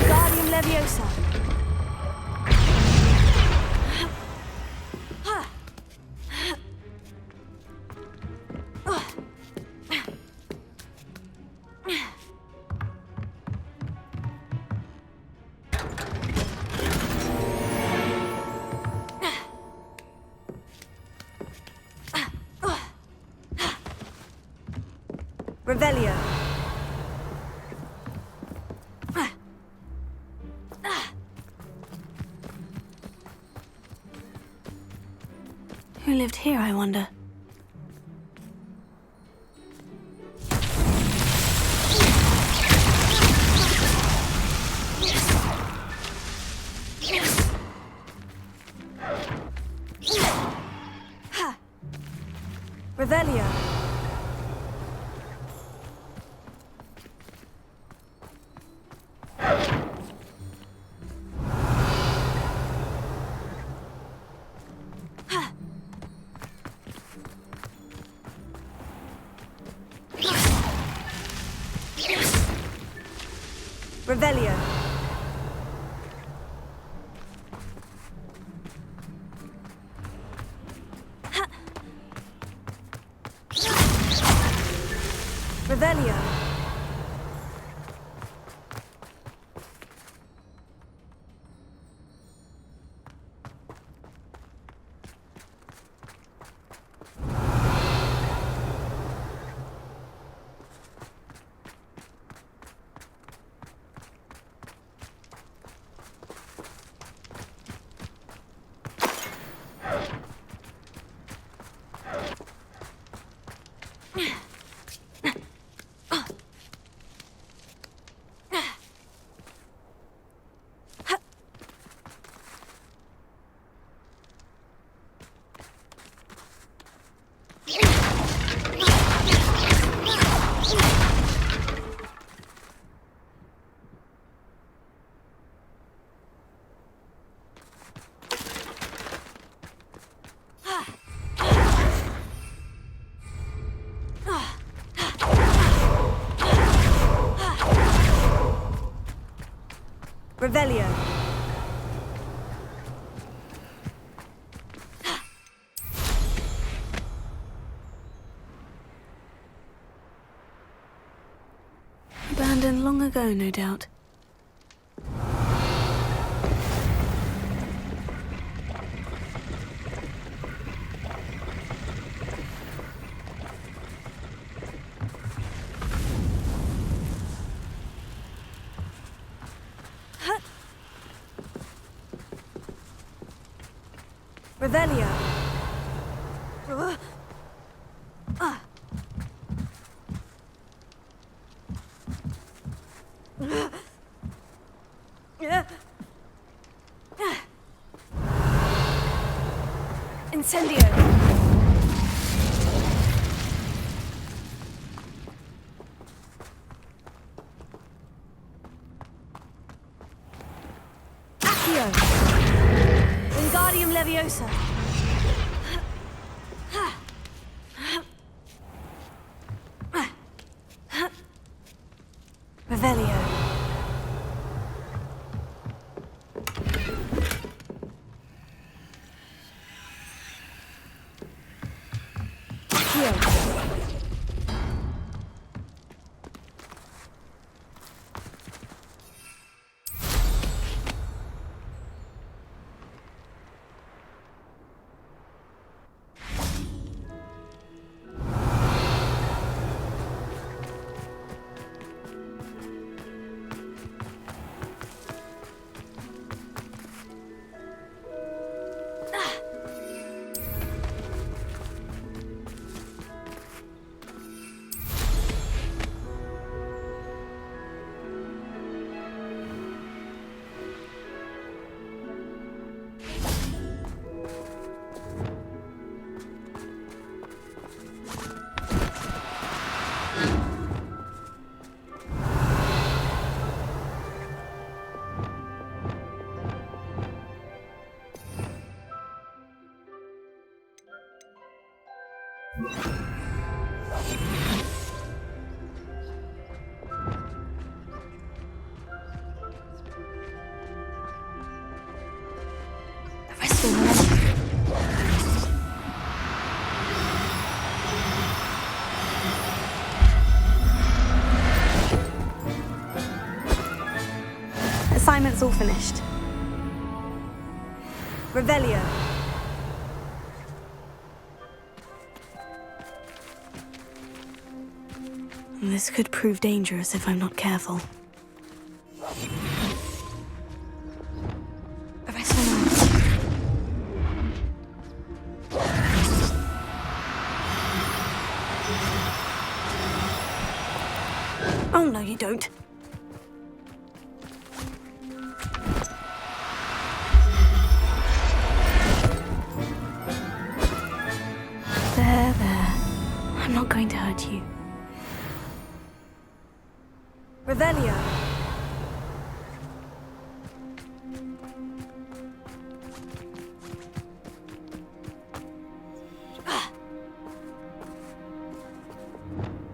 [SPEAKER 19] Guardium Leviosa. Revelio.
[SPEAKER 6] Who lived here, I wonder?
[SPEAKER 19] Revelio. Revelio. Revelio. Revelio.
[SPEAKER 6] Abandoned long ago, no doubt.
[SPEAKER 19] Revelio.
[SPEAKER 6] Incendio.
[SPEAKER 19] Accio.
[SPEAKER 6] Wingardium Leviosa.
[SPEAKER 19] Revelio.
[SPEAKER 6] Assignment's all finished.
[SPEAKER 19] Revelio.
[SPEAKER 6] This could prove dangerous if I'm not careful. Oh, no, you don't. There. I'm not going to hurt you.
[SPEAKER 19] Revelio.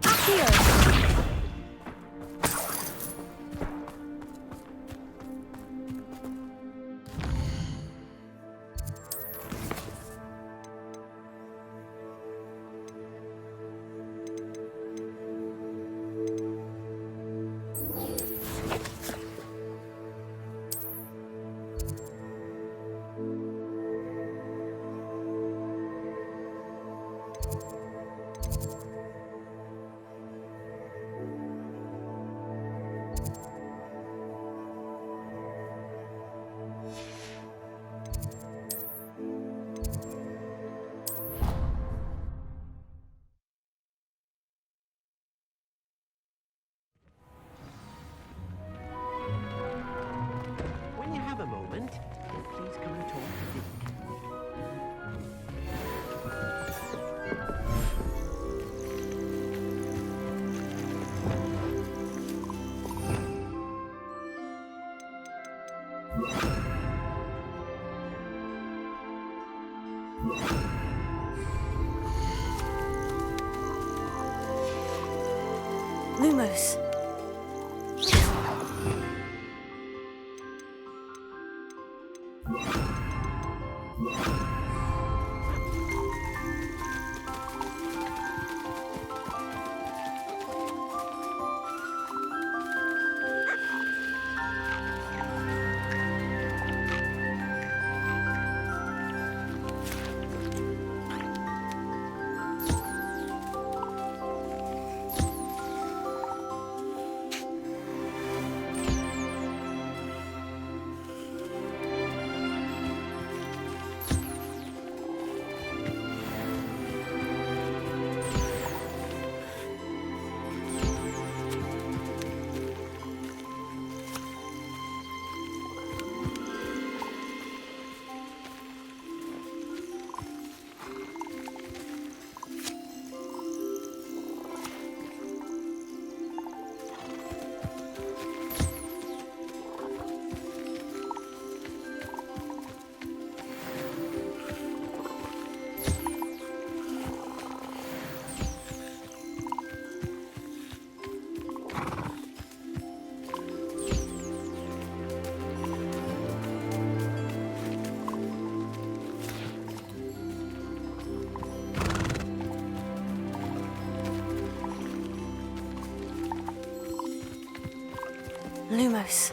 [SPEAKER 19] Accio.
[SPEAKER 20] moment. Please come and talk to me.
[SPEAKER 6] Lumos. Lumos.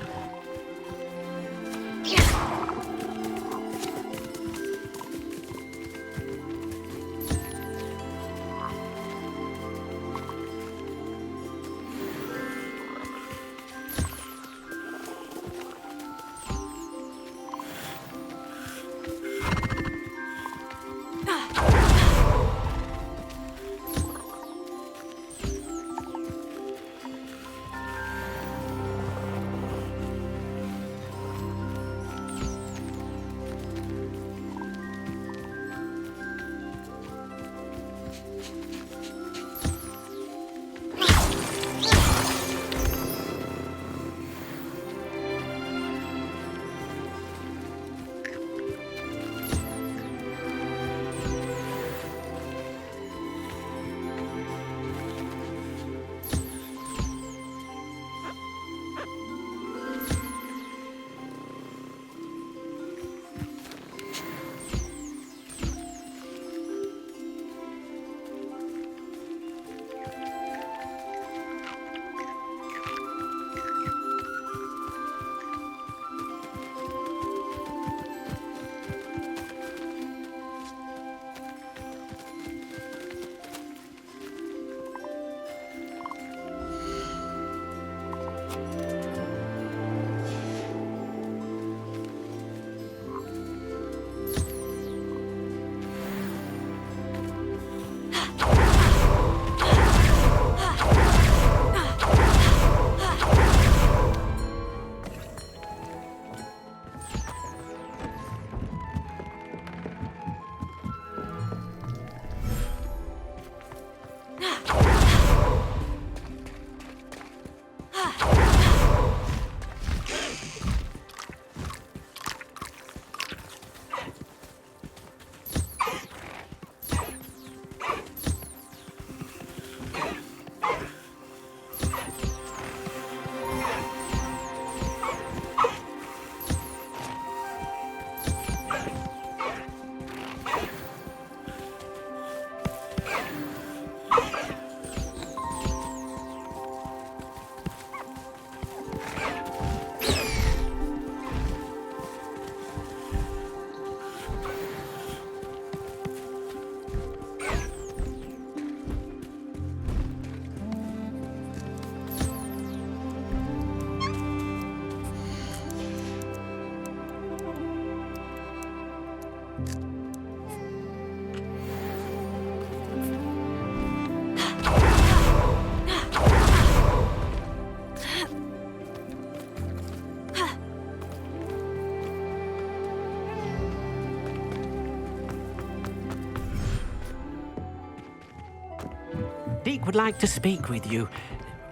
[SPEAKER 20] Deke would like to speak with you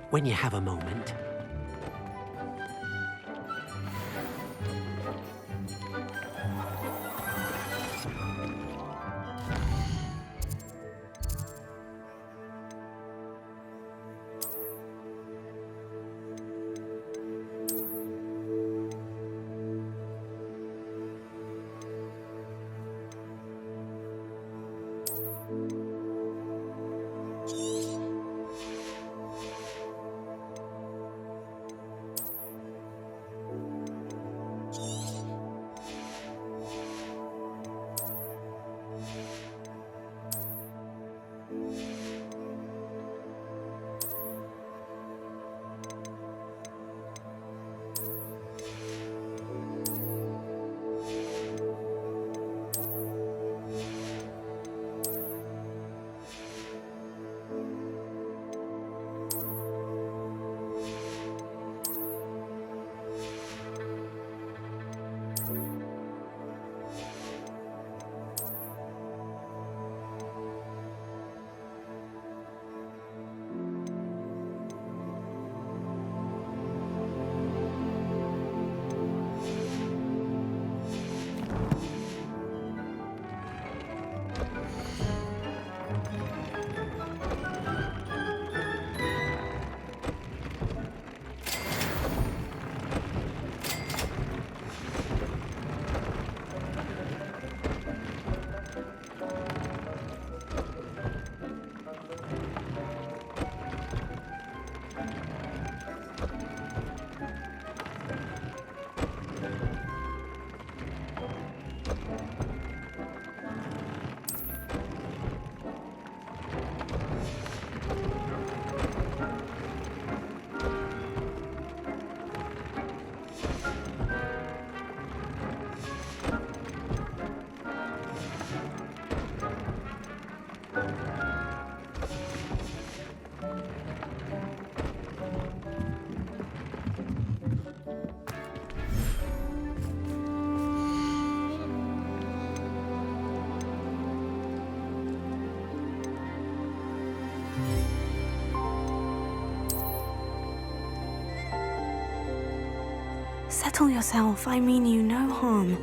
[SPEAKER 20] when you have a moment.
[SPEAKER 6] Settle yourself. I mean you no harm.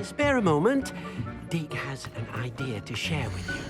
[SPEAKER 20] Spare a moment. Deke has an idea to share with you.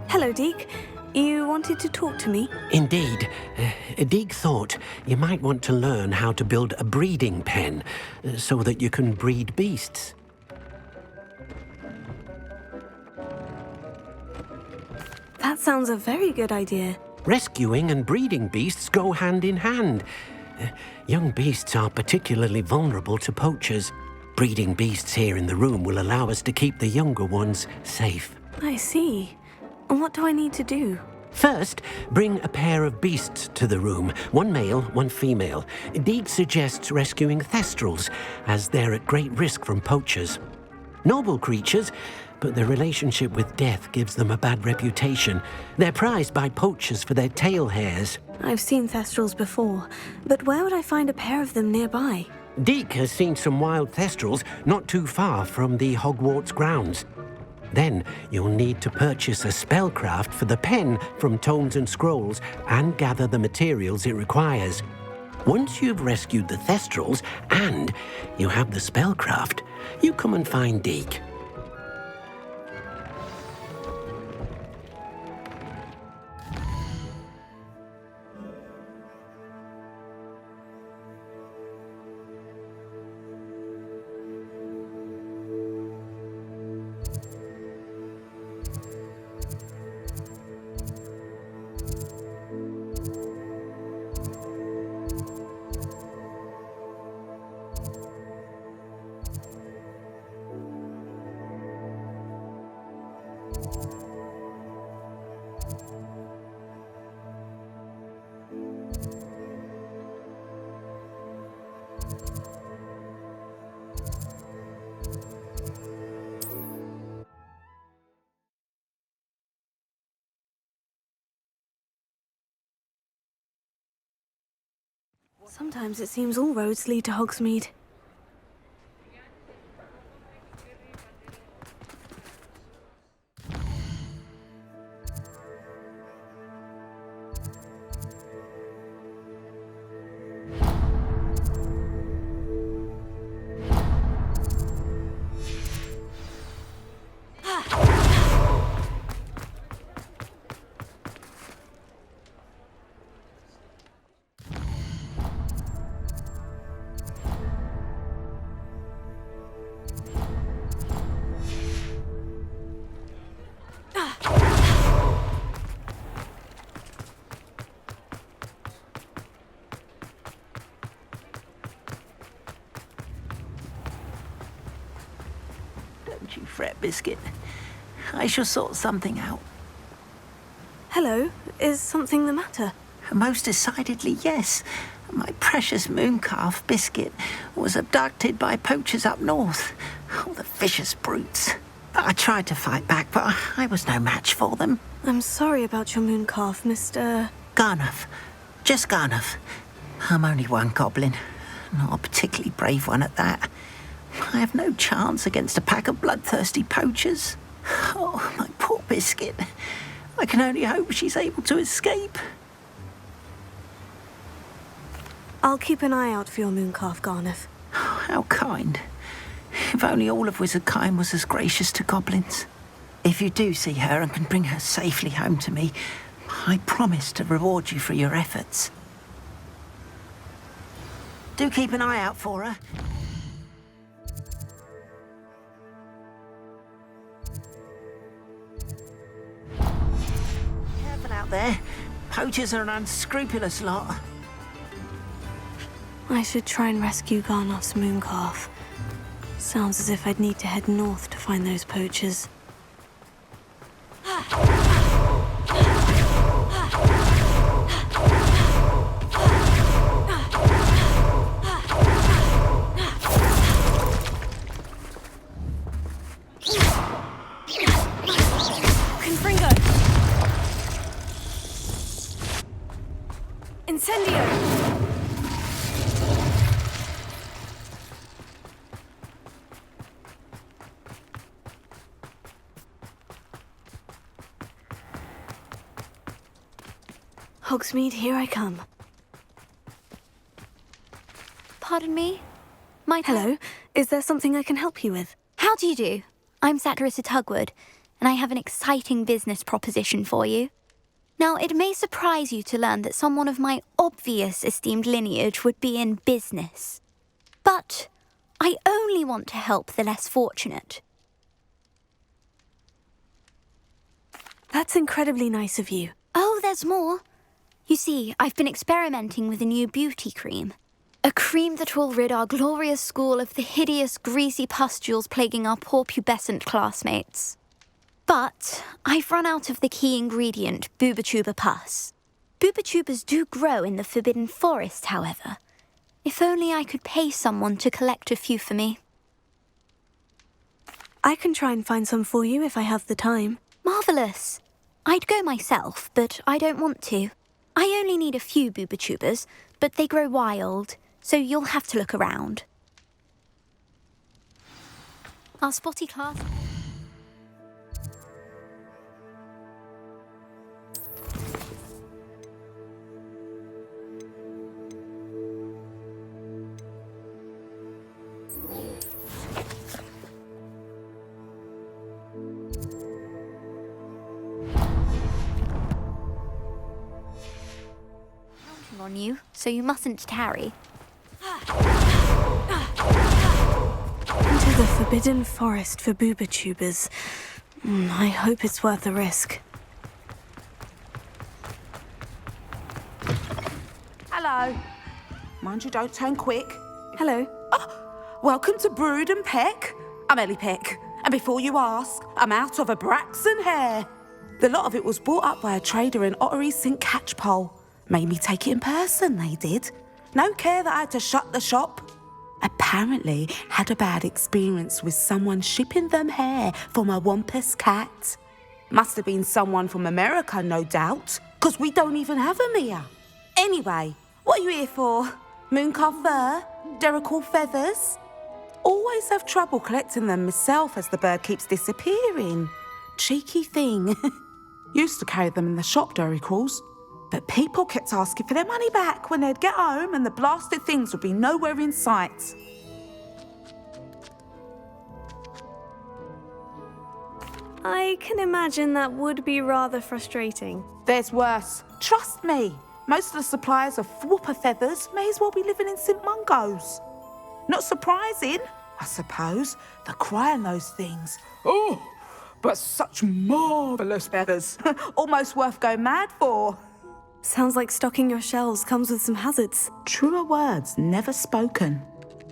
[SPEAKER 6] Hello, Deke. You wanted to talk to me?
[SPEAKER 20] Indeed. Deke thought you might want to learn how to build a breeding pen so that you can breed beasts.
[SPEAKER 6] That sounds a very good idea.
[SPEAKER 20] Rescuing and breeding beasts go hand in hand. Young beasts are particularly vulnerable to poachers. Breeding beasts here in the room will allow us to keep the younger ones safe.
[SPEAKER 6] I see. And what do I need to do?
[SPEAKER 20] First, bring a pair of beasts to the room. One male, one female. Deke suggests rescuing thestrals, as they're at great risk from poachers. Noble creatures, but their relationship with death gives them a bad reputation. They're prized by poachers for their tail hairs.
[SPEAKER 6] I've seen thestrals before, but where would I find a pair of them nearby?
[SPEAKER 20] Deke has seen some wild thestrals not too far from the Hogwarts grounds. Then you'll need to purchase a spellcraft for the pen from Tomes and Scrolls and gather the materials it requires. Once you've rescued the thestrals and you have the spellcraft, you come and find Deke.
[SPEAKER 6] Sometimes it seems all roads lead to Hogsmeade.
[SPEAKER 15] Don't you fret, Biscuit. I shall sort something out.
[SPEAKER 6] Hello, is something the matter?
[SPEAKER 15] Most decidedly, yes. My precious mooncalf, Biscuit, was abducted by poachers up north. Oh, the vicious brutes. I tried to fight back, but I was no match for them.
[SPEAKER 6] I'm sorry about your mooncalf, Mr.
[SPEAKER 15] Garnuff. Just Garnuff. I'm only one goblin. Not a particularly brave one at that. I have no chance against a pack of bloodthirsty poachers. Oh, my poor Biscuit. I can only hope she's able to escape.
[SPEAKER 6] I'll keep an eye out for your mooncalf, Garnuff.
[SPEAKER 15] Oh, how kind. If only all of Wizardkind was as gracious to goblins. If you do see her and can bring her safely home to me, I promise to reward you for your efforts. Do keep an eye out for her. Careful out there. Poachers are an unscrupulous lot.
[SPEAKER 6] I should try and rescue Garnuff's mooncalf. Sounds as if I'd need to head north to find those poachers.
[SPEAKER 2] Confringo! Incendio!
[SPEAKER 6] Hogsmeade, here I come.
[SPEAKER 2] Pardon me?
[SPEAKER 6] Hello, is there something I can help you with?
[SPEAKER 2] How do you do? I'm Satirissa Tugwood, and I have an exciting business proposition for you. Now, it may surprise you to learn that someone of my obvious esteemed lineage would be in business. But I only want to help the less fortunate.
[SPEAKER 6] That's incredibly nice of you.
[SPEAKER 2] Oh, there's more. You see, I've been experimenting with a new beauty cream. A cream that will rid our glorious school of the hideous, greasy pustules plaguing our poor pubescent classmates. But I've run out of the key ingredient, Booba-Tuba pus. Booba-Tubas do grow in the Forbidden Forest, however. If only I could pay someone to collect a few for me.
[SPEAKER 6] I can try and find some for you if I have the time.
[SPEAKER 2] Marvellous. I'd go myself, but I don't want to. I only need a few booba-tubers, but they grow wild, so you'll have to look around. Our spotty class... on you, so you mustn't tarry.
[SPEAKER 6] Into the forbidden forest for booba-tubers. I hope it's worth the risk.
[SPEAKER 7] Hello. Mind you don't turn quick.
[SPEAKER 6] Hello.
[SPEAKER 7] Oh, welcome to Brood and Peck. I'm Ellie Peck, and before you ask, I'm out of a Braxton hair. The lot of it was bought up by a trader in Ottery St. Catchpole. Made me take it in person, they did. No care that I had to shut the shop. Apparently had a bad experience with someone shipping them hair from a Wampus cat. Must have been someone from America, no doubt, because we don't even have them here. Anyway, what are you here for? Mooncar fur? Derrickle feathers? Always have trouble collecting them myself as the bird keeps disappearing. Cheeky thing. Used to carry them in the shop, Derricles. But people kept asking for their money back when they'd get home and the blasted things would be nowhere in sight.
[SPEAKER 6] I can imagine that would be rather frustrating.
[SPEAKER 7] There's worse. Trust me. Most of the suppliers of whooper feathers may as well be living in St. Mungo's. Not surprising, I suppose, the cry on those things. Oh, but such marvellous feathers. Almost worth going mad for.
[SPEAKER 6] Sounds like stocking your shelves comes with some hazards.
[SPEAKER 7] Truer words never spoken.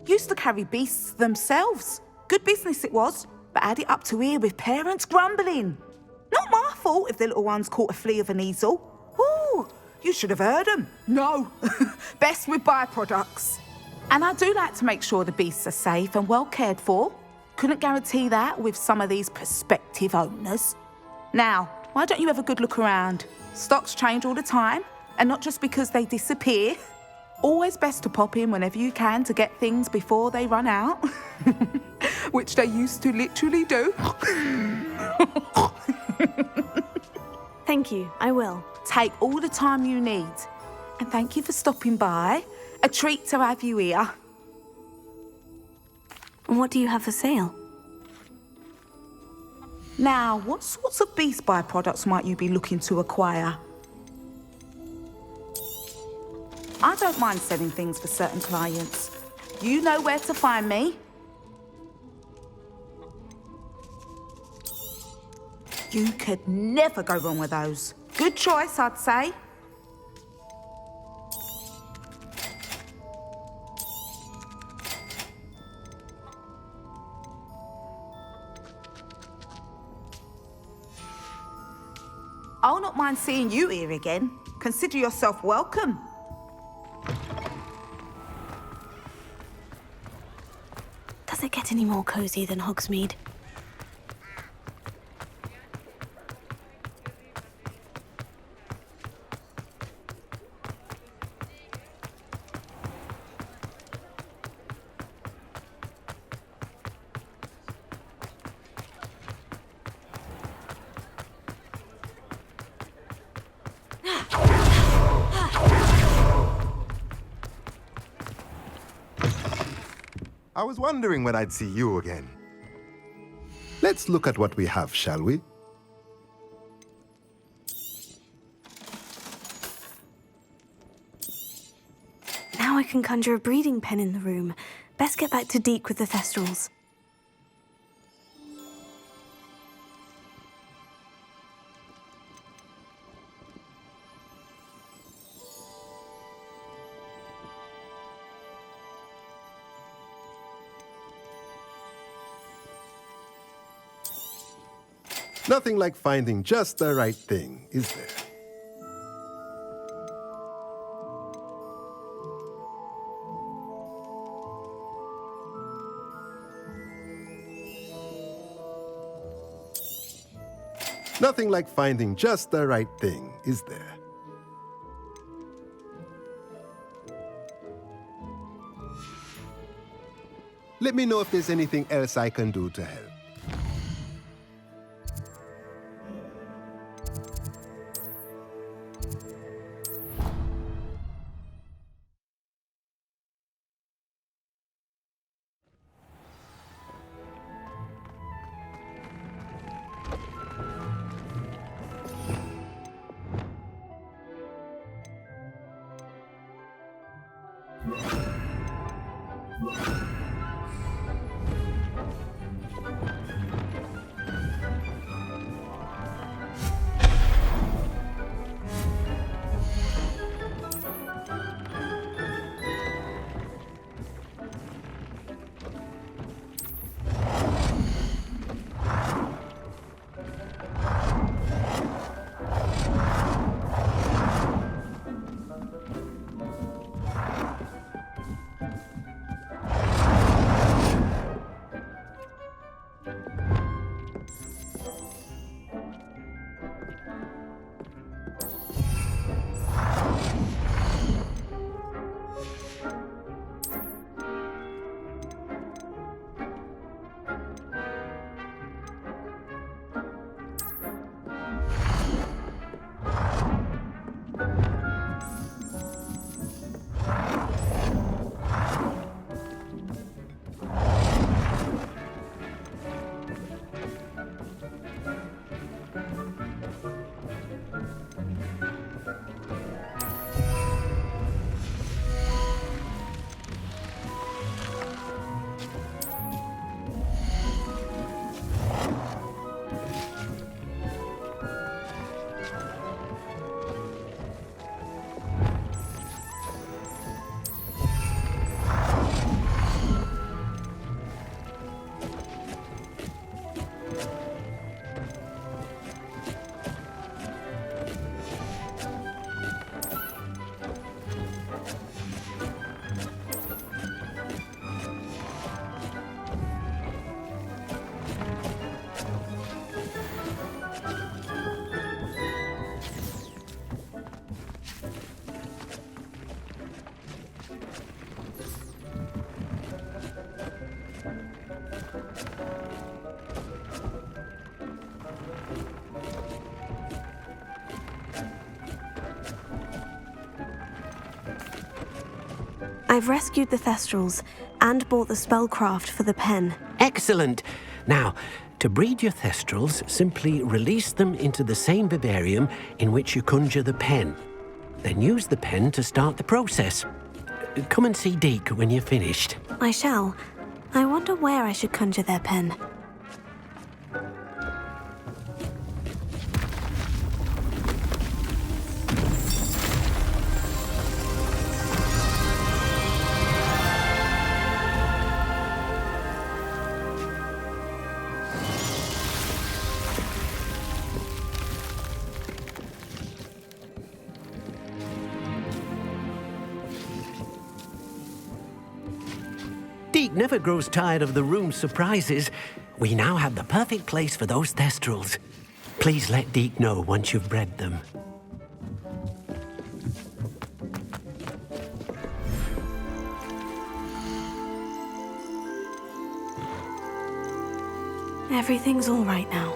[SPEAKER 7] Used to carry beasts themselves. Good business it was, but had it up to here with parents grumbling. Not my fault if the little ones caught a flea of an easel. Ooh, you should have heard them. No, best with byproducts. And I do like to make sure the beasts are safe and well cared for. Couldn't guarantee that with some of these prospective owners. Now, why don't you have a good look around? Stocks change all the time, and not just because they disappear. Always best to pop in whenever you can to get things before they run out. Which they used to literally do.
[SPEAKER 6] Thank you, I will.
[SPEAKER 7] Take all the time you need. And thank you for stopping by. A treat to have you here.
[SPEAKER 6] And what do you have for sale?
[SPEAKER 7] Now, what sorts of beast byproducts might you be looking to acquire? I don't mind selling things for certain clients. You know where to find me. You could never go wrong with those. Good choice, I'd say. I'll not mind seeing you here again. Consider yourself welcome.
[SPEAKER 6] Does it get any more cozy than Hogsmeade?
[SPEAKER 8] I was wondering when I'd see you again. Let's look at what we have, shall we?
[SPEAKER 6] Now I can conjure a breeding pen in the room. Best get back to Deke with the Thestrals.
[SPEAKER 8] Nothing like finding just the right thing, is there? Nothing like finding just the right thing, is there? Let me know if there's anything else I can do to help.
[SPEAKER 6] I've rescued the Thestrals and bought the spellcraft for the pen.
[SPEAKER 20] Excellent. Now, to breed your Thestrals, simply release them into the same vivarium in which you conjure the pen. Then use the pen to start the process. Come and see Deke when you're finished.
[SPEAKER 6] I shall. I wonder where I should conjure their pen.
[SPEAKER 20] Deke never grows tired of the room's surprises. We now have the perfect place for those Thestrals. Please let Deke know once you've bred them.
[SPEAKER 6] Everything's all right now.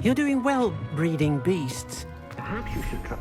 [SPEAKER 20] You're doing well breeding beasts. Perhaps you should try.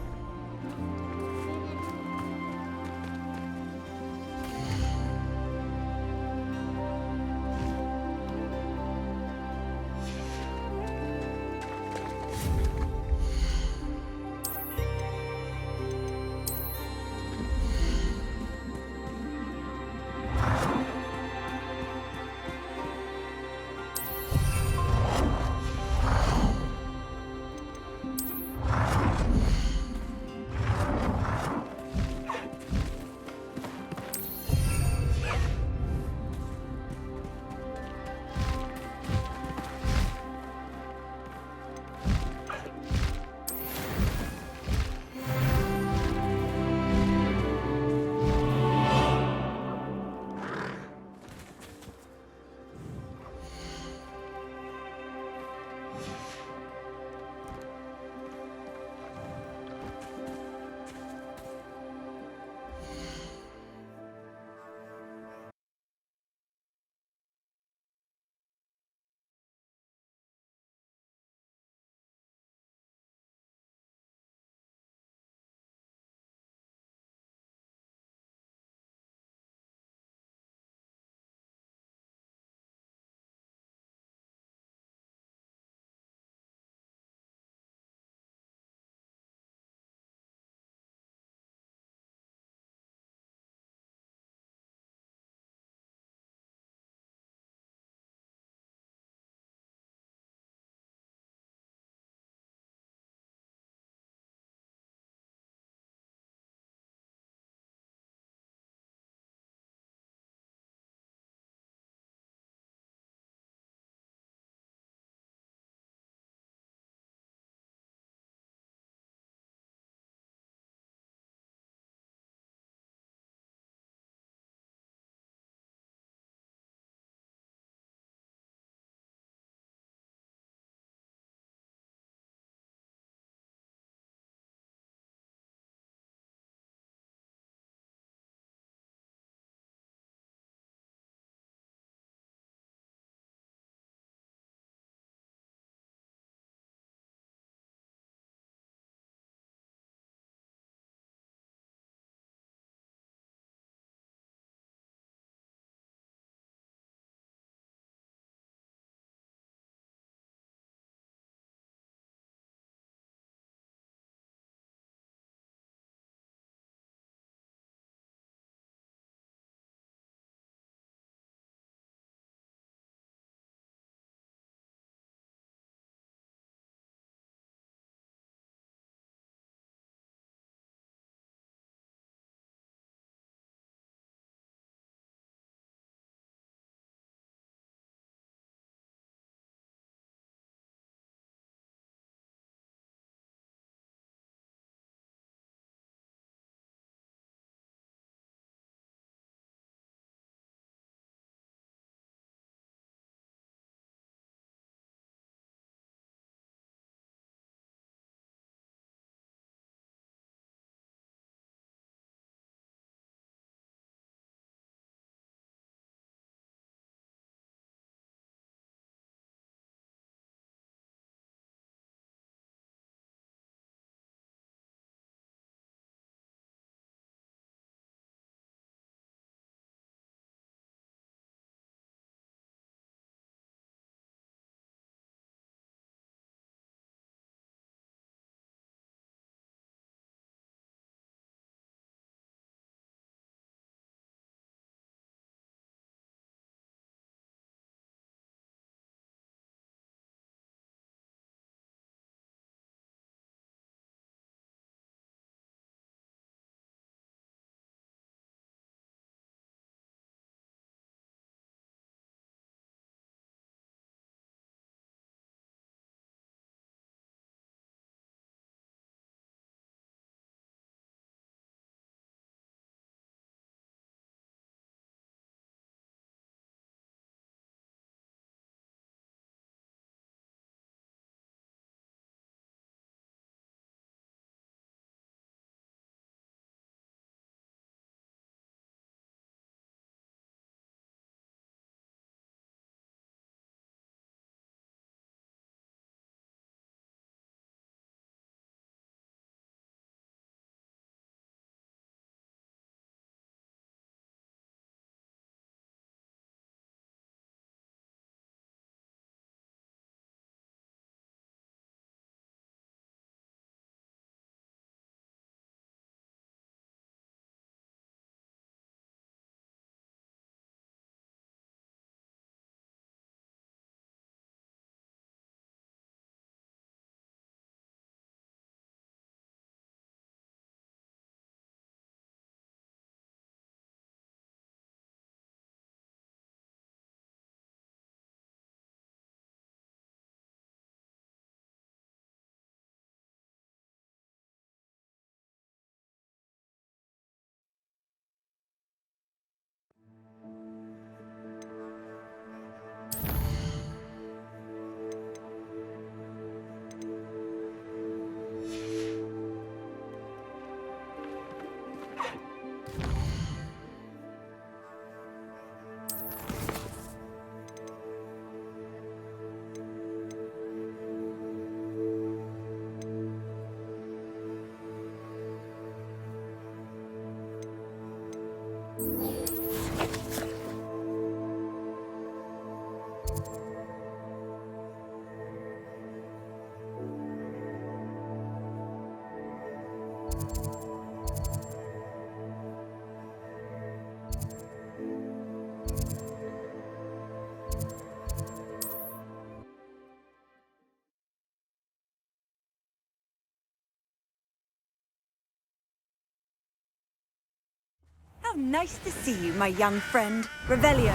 [SPEAKER 19] How nice to see you, my young friend. Revelio.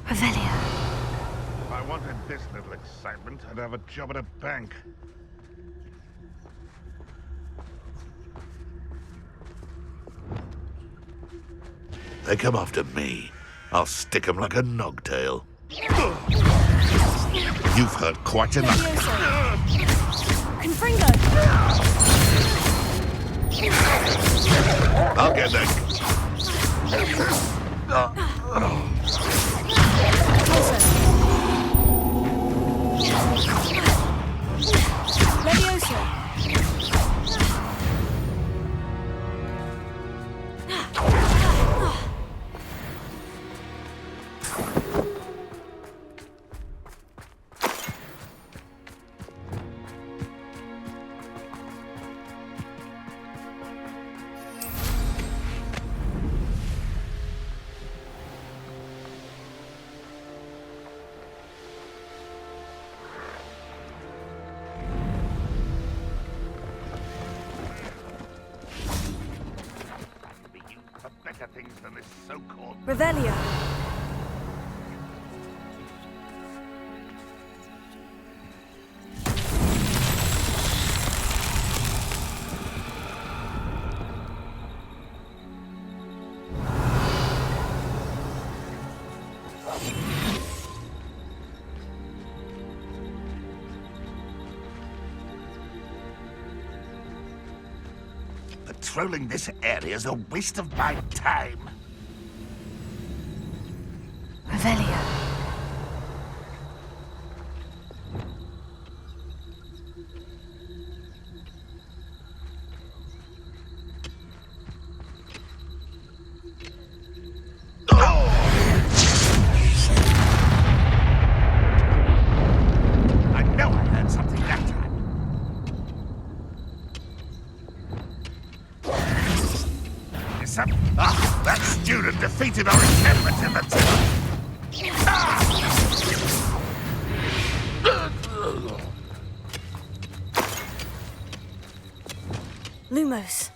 [SPEAKER 2] Revelio.
[SPEAKER 9] If I wanted this little excitement, I'd have a job at a bank. They come after me. I'll stick 'em like a nogtail. You've heard quite enough.
[SPEAKER 19] Confringo!
[SPEAKER 9] I'll get that.
[SPEAKER 19] Levioso!
[SPEAKER 9] Things than this so-called
[SPEAKER 19] Revelio.
[SPEAKER 9] Patrolling this area is a waste of my time.
[SPEAKER 2] Revelio.
[SPEAKER 9] I know I heard something that time. That student defeated our encampment in the tunnel.
[SPEAKER 6] Lumos.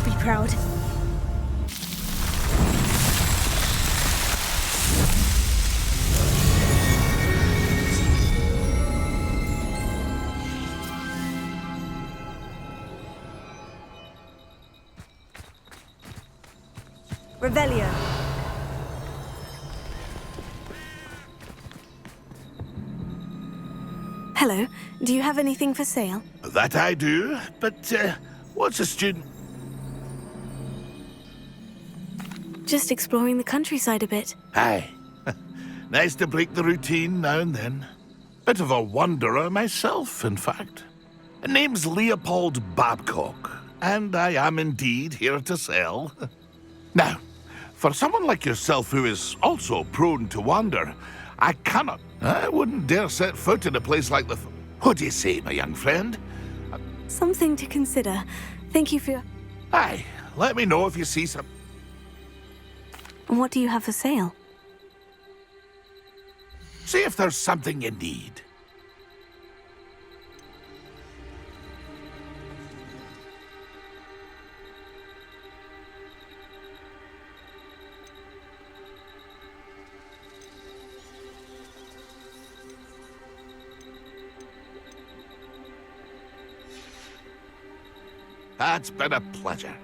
[SPEAKER 6] would be proud.
[SPEAKER 19] Revelio.
[SPEAKER 6] Hello. Do you have anything for sale?
[SPEAKER 9] That I do, but what's a student?
[SPEAKER 6] Just exploring the countryside a bit.
[SPEAKER 9] Aye. Nice to break the routine now and then. Bit of a wanderer myself, in fact. Name's Leopold Babcock, and I am indeed here to sell. Now, for someone like yourself who is also prone to wander, I wouldn't dare set foot in a place like the... What do you say, my young friend?
[SPEAKER 6] Something to consider. Thank you for your...
[SPEAKER 9] Aye, let me know if you see some...
[SPEAKER 6] And what do you have for sale?
[SPEAKER 9] See if there's something you need. It's been a pleasure.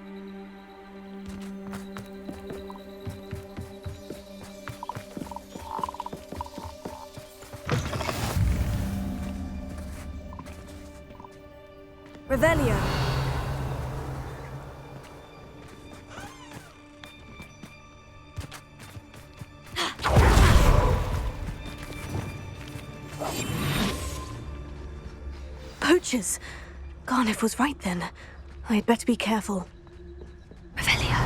[SPEAKER 19] Revelio.
[SPEAKER 6] Poachers! Garniff was right then. I'd better be careful. Revelio.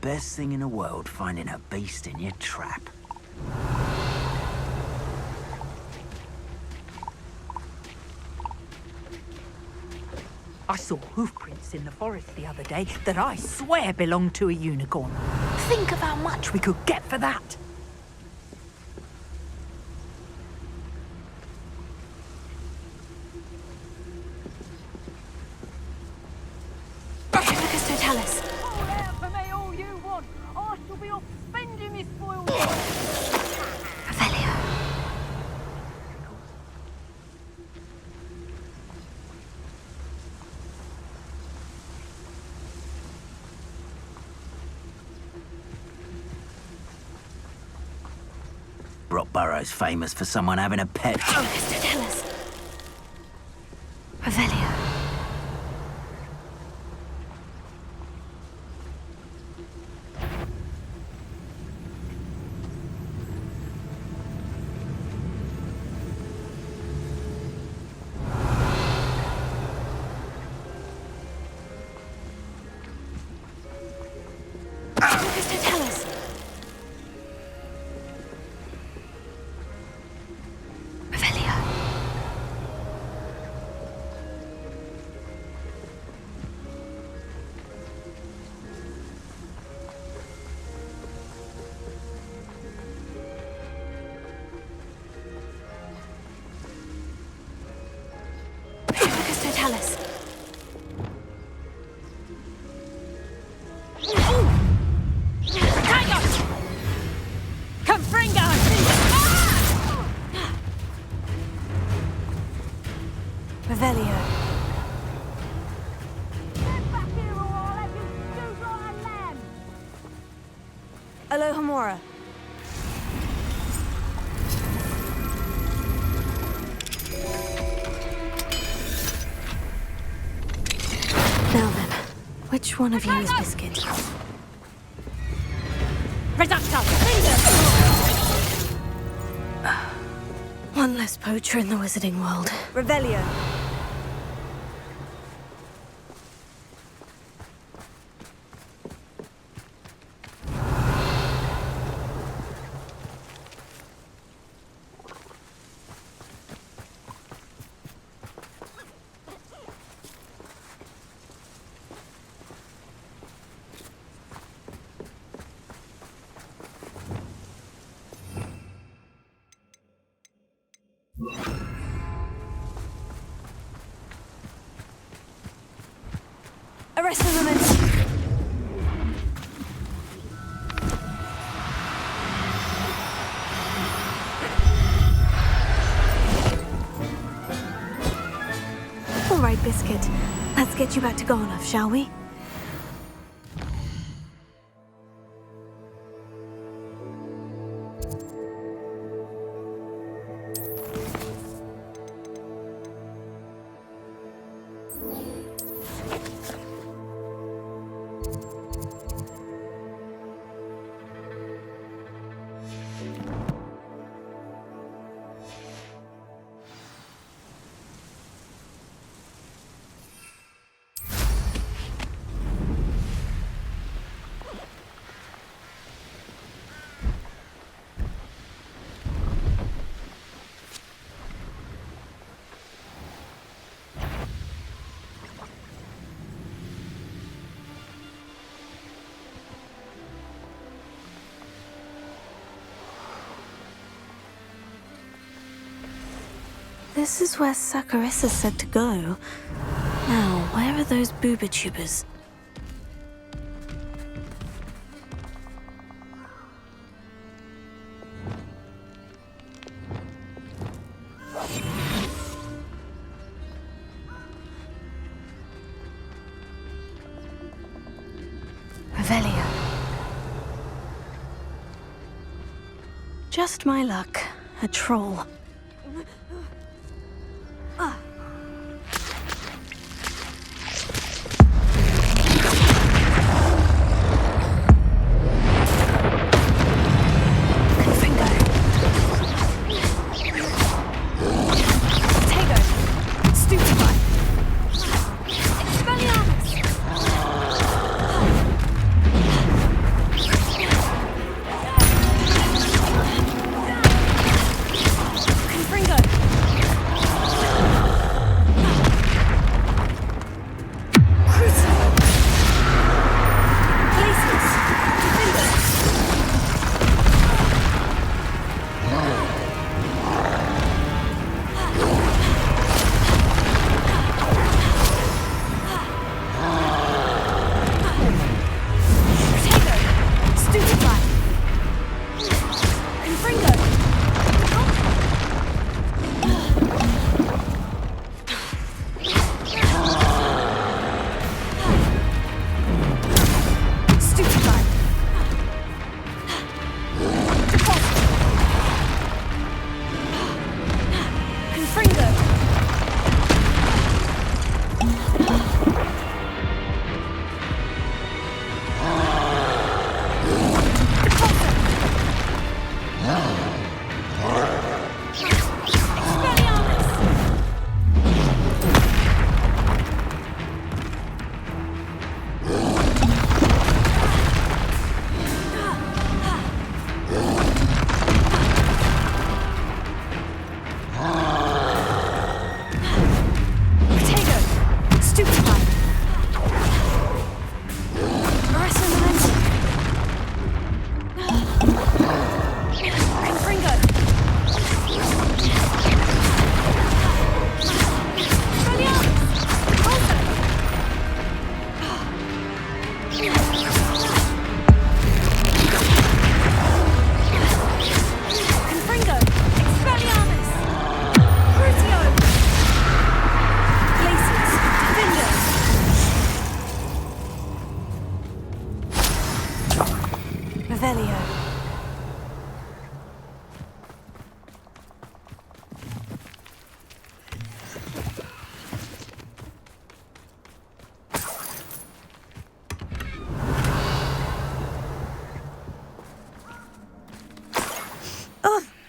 [SPEAKER 15] Best thing in the world, finding a beast in your trap.
[SPEAKER 5] I saw hoofprints in the forest the other day that I swear belonged to a unicorn. Think of how much we could get for that.
[SPEAKER 15] Brockborough's famous for someone having a pet.
[SPEAKER 6] Oh, Mr. Tell us. Revelio. Mr. Tell us. Revelio. Alohomora. Now then, which one of you is Biscuit? One less poacher in the wizarding world.
[SPEAKER 19] Revelio.
[SPEAKER 6] Arresting momentum. All right, Biscuit. Let's get you back to Garnoff, shall we? This is where Saccharissa said to go. Now, where are those booba-tubers? Revelio. Just my luck. A troll.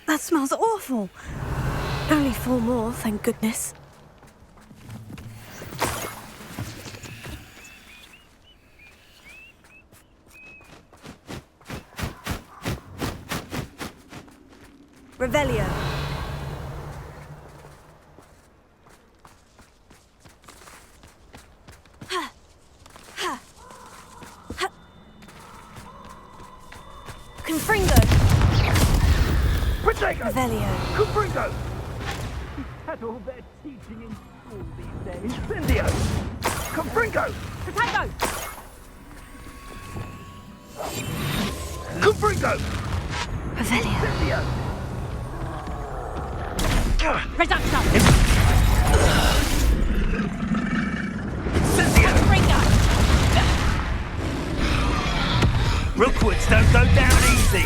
[SPEAKER 6] That smells awful. Only 4 more, thank goodness. Revelio. Confringo. Revelio.
[SPEAKER 11] Confringo. Had all their teaching in school these days. Incendio.
[SPEAKER 9] Confringo!
[SPEAKER 5] Potato!
[SPEAKER 9] Confringo!
[SPEAKER 2] Revelio.
[SPEAKER 5] Reducto!
[SPEAKER 1] Rookwoods don't go down easy.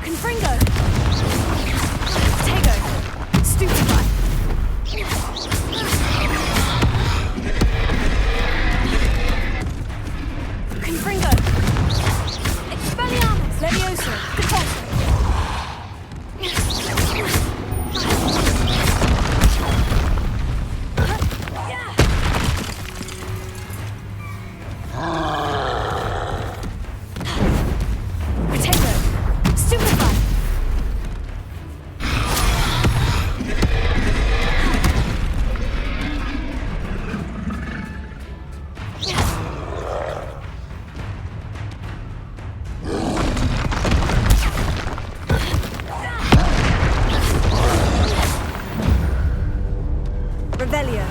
[SPEAKER 6] Confringo! Potato! Stupefy! Confringo! Expelliarmus! Levioso! Convulso! Potato! Stupefy! Revelio.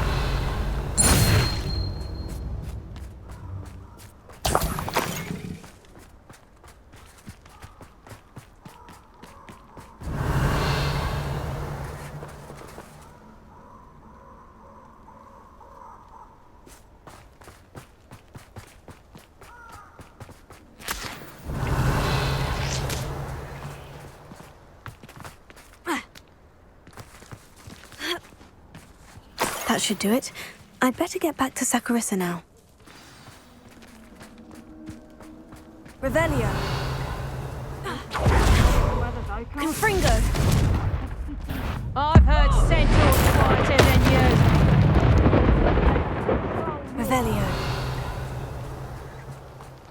[SPEAKER 6] That should do it. I'd better get back to Saccharissa now. Revelio. Confringo.
[SPEAKER 5] I've heard centaurs quieter than you.
[SPEAKER 6] Revelio.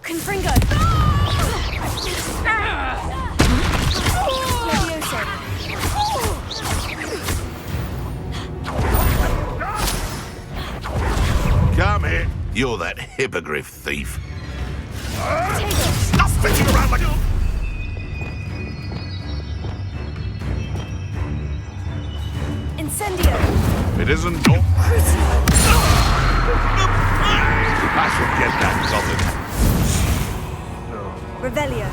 [SPEAKER 6] Confringo. Levioso.
[SPEAKER 9] Come here. You're that hippogriff thief.
[SPEAKER 6] Potato.
[SPEAKER 9] Stop fishing around like you.
[SPEAKER 6] Incendio.
[SPEAKER 9] It isn't your... I shall get that covered.
[SPEAKER 6] Revelio.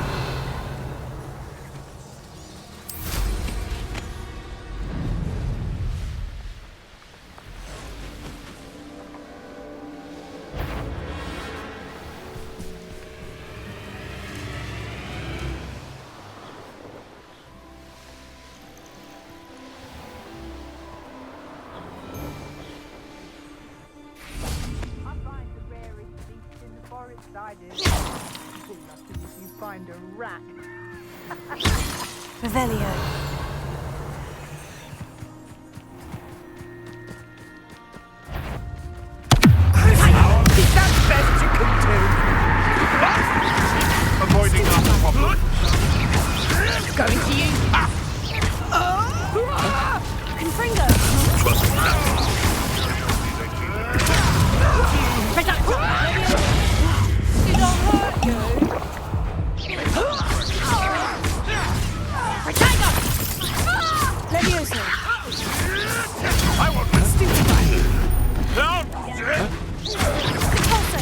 [SPEAKER 5] You find a rat.
[SPEAKER 6] Revelio.
[SPEAKER 1] Is that best you can do?
[SPEAKER 9] Avoiding our problem.
[SPEAKER 5] Going to you.
[SPEAKER 6] Confringo.
[SPEAKER 5] Did I hurt you? Potato!
[SPEAKER 6] Levioso.
[SPEAKER 9] I want to
[SPEAKER 6] Stupefy.
[SPEAKER 9] No!
[SPEAKER 6] Convulso.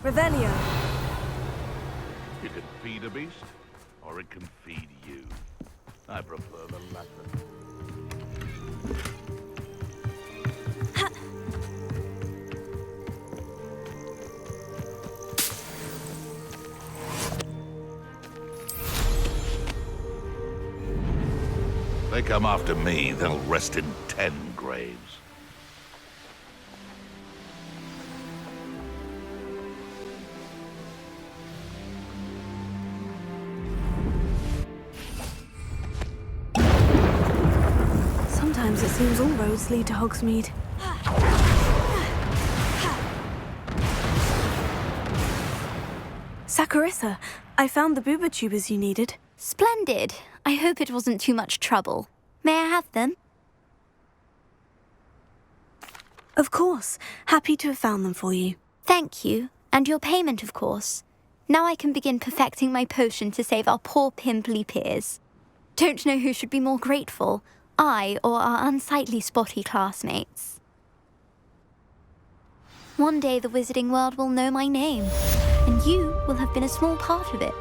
[SPEAKER 6] Revelio.
[SPEAKER 9] You can feed a beast, or it can feed you. I prefer the latter. They come after me, they'll rest in 10 graves.
[SPEAKER 6] Sometimes it seems all roads lead to Hogsmeade. Saccharissa, I found the booba tubers you needed.
[SPEAKER 2] Splendid. I hope it wasn't too much trouble. May I have them?
[SPEAKER 6] Of course. Happy to have found them for you.
[SPEAKER 2] Thank you, and your payment, of course. Now I can begin perfecting my potion to save our poor pimply peers. Don't know who should be more grateful, I or our unsightly spotty classmates. One day the wizarding world will know my name, and you will have been a small part of it.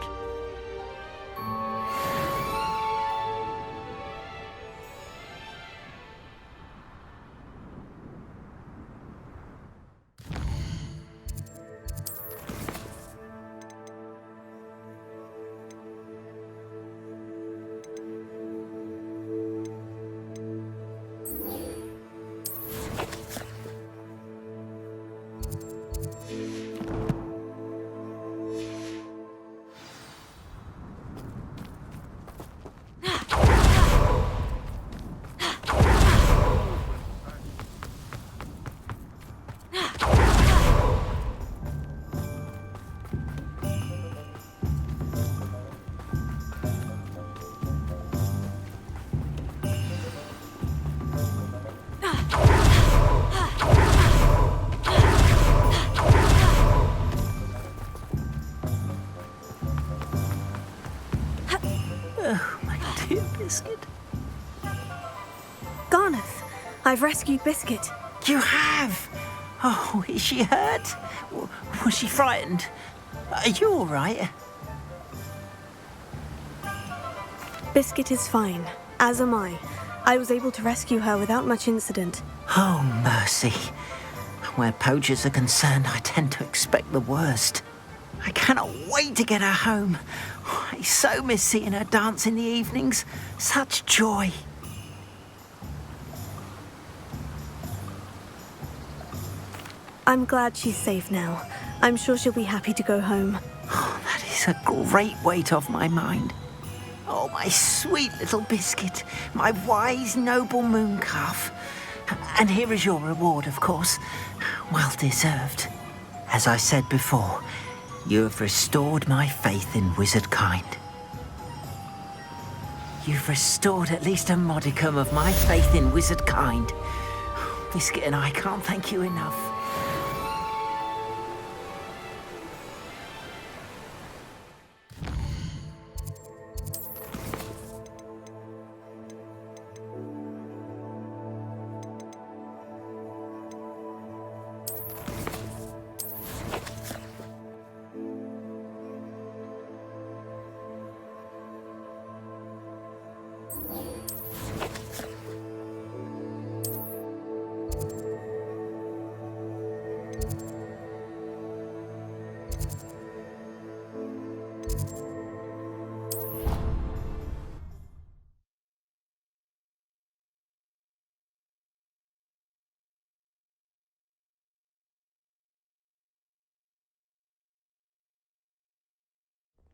[SPEAKER 15] Oh, my dear Biscuit.
[SPEAKER 6] Garneth, I've rescued Biscuit.
[SPEAKER 15] You have? Oh, is she hurt? Was she frightened? Are you all right?
[SPEAKER 6] Biscuit is fine, as am I. I was able to rescue her without much incident.
[SPEAKER 15] Oh, mercy. Where poachers are concerned, I tend to expect the worst. I cannot wait to get her home. I so miss seeing her dance in the evenings. Such joy.
[SPEAKER 6] I'm glad she's safe now. I'm sure she'll be happy to go home.
[SPEAKER 15] Oh, that is a great weight off my mind. Oh, my sweet little Biscuit, my wise, noble moon calf. And here is your reward, of course. Well deserved. As I said before, you have restored my faith in wizard kind. You've restored at least a modicum of my faith in wizard kind. Biscuit and I can't thank you enough.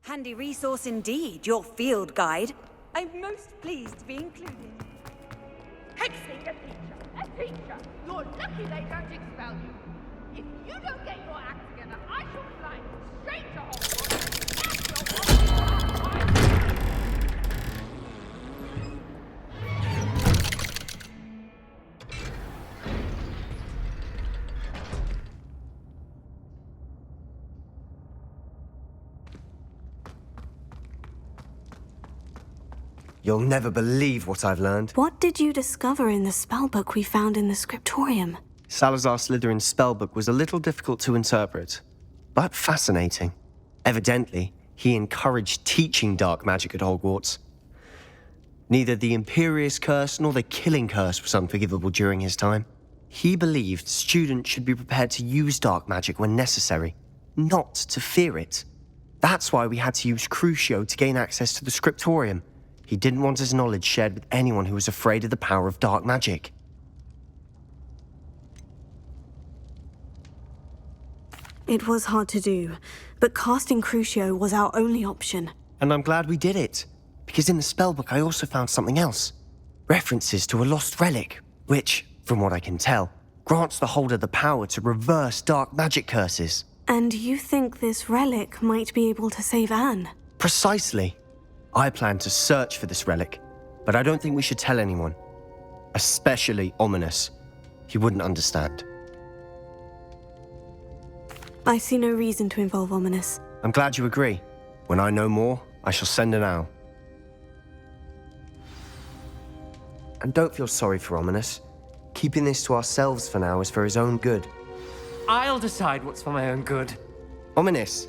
[SPEAKER 19] Handy resource indeed, your field guide. I'm most pleased to be included.
[SPEAKER 11] Hexing a teacher! You're lucky they don't expel you. If you don't get your act together, I shall fly you straight to Hogwarts and
[SPEAKER 10] You'll never believe what I've learned.
[SPEAKER 6] What did you discover in the spellbook we found in the scriptorium?
[SPEAKER 10] Salazar Slytherin's spellbook was a little difficult to interpret, but fascinating. Evidently, he encouraged teaching dark magic at Hogwarts. Neither the Imperious Curse nor the Killing Curse was unforgivable during his time. He believed students should be prepared to use dark magic when necessary, not to fear it. That's why we had to use Crucio to gain access to the scriptorium. He didn't want his knowledge shared with anyone who was afraid of the power of dark magic.
[SPEAKER 6] It was hard to do, but casting Crucio was our only option.
[SPEAKER 10] And I'm glad we did it, because in the spellbook I also found something else. References to a lost relic, which, from what I can tell, grants the holder the power to reverse dark magic curses.
[SPEAKER 6] And you think this relic might be able to save Anne?
[SPEAKER 10] Precisely. I plan to search for this relic, but I don't think we should tell anyone. Especially Ominous. He wouldn't understand.
[SPEAKER 6] I see no reason to involve Ominous.
[SPEAKER 10] I'm glad you agree. When I know more, I shall send an owl. And don't feel sorry for Ominous. Keeping this to ourselves for now is for his own good.
[SPEAKER 16] I'll decide what's for my own good.
[SPEAKER 10] Ominous,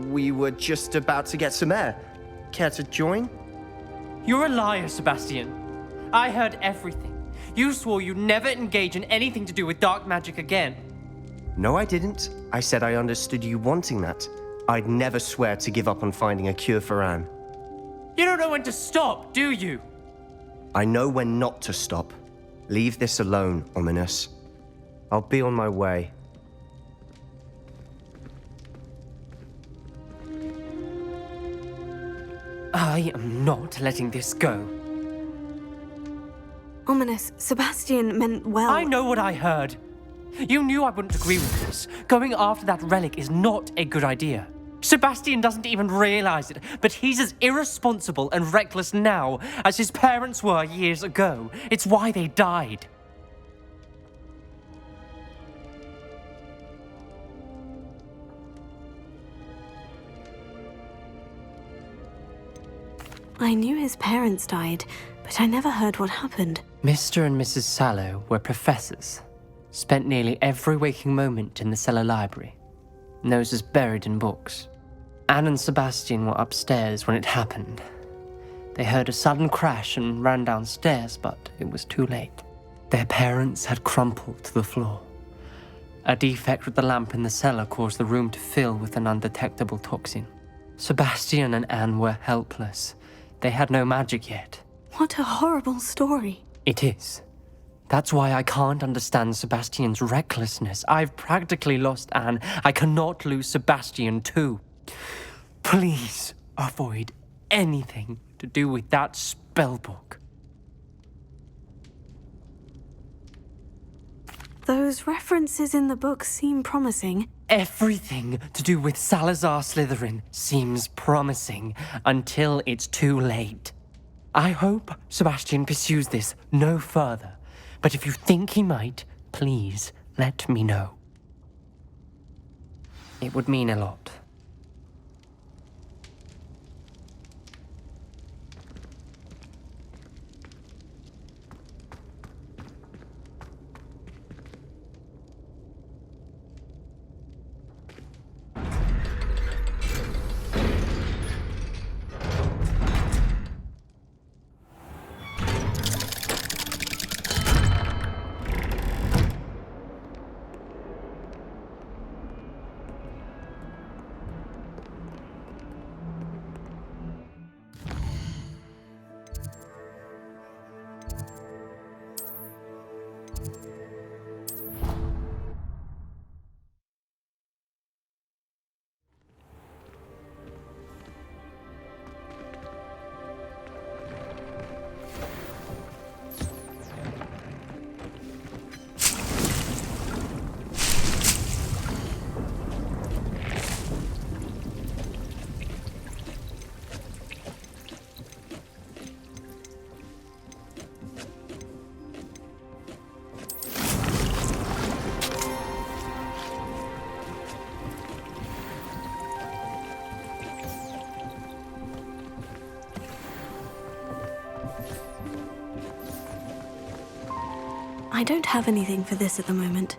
[SPEAKER 10] we were just about to get some air. Care to join?
[SPEAKER 16] You're a liar, Sebastian. I heard everything. You swore you'd never engage in anything to do with dark magic again.
[SPEAKER 10] No, I didn't. I said I understood you wanting that. I'd never swear to give up on finding a cure for Anne.
[SPEAKER 16] You don't know when to stop, do you?
[SPEAKER 10] I know when not to stop. Leave this alone, Ominous. I'll be on my way.
[SPEAKER 16] I am not letting this go.
[SPEAKER 6] Ominous, Sebastian meant well.
[SPEAKER 16] I know what I heard. You knew I wouldn't agree with this. Going after that relic is not a good idea. Sebastian doesn't even realize it, but he's as irresponsible and reckless now as his parents were years ago. It's why they died.
[SPEAKER 6] I knew his parents died, but I never heard what happened.
[SPEAKER 16] Mr. and Mrs. Sallow were professors. Spent nearly every waking moment in the cellar library. Noses buried in books. Anne and Sebastian were upstairs when it happened. They heard a sudden crash and ran downstairs, but it was too late. Their parents had crumpled to the floor. A defect with the lamp in the cellar caused the room to fill with an undetectable toxin. Sebastian and Anne were helpless. They had no magic yet.
[SPEAKER 6] What a horrible story.
[SPEAKER 16] It is. That's why I can't understand Sebastian's recklessness. I've practically lost Anne. I cannot lose Sebastian too. Please avoid anything to do with that spellbook.
[SPEAKER 6] Those references in the book seem promising.
[SPEAKER 16] Everything to do with Salazar Slytherin seems promising until it's too late. I hope Sebastian pursues this no further, but if you think he might, please let me know. It would mean a lot.
[SPEAKER 6] I don't have anything for this at the moment.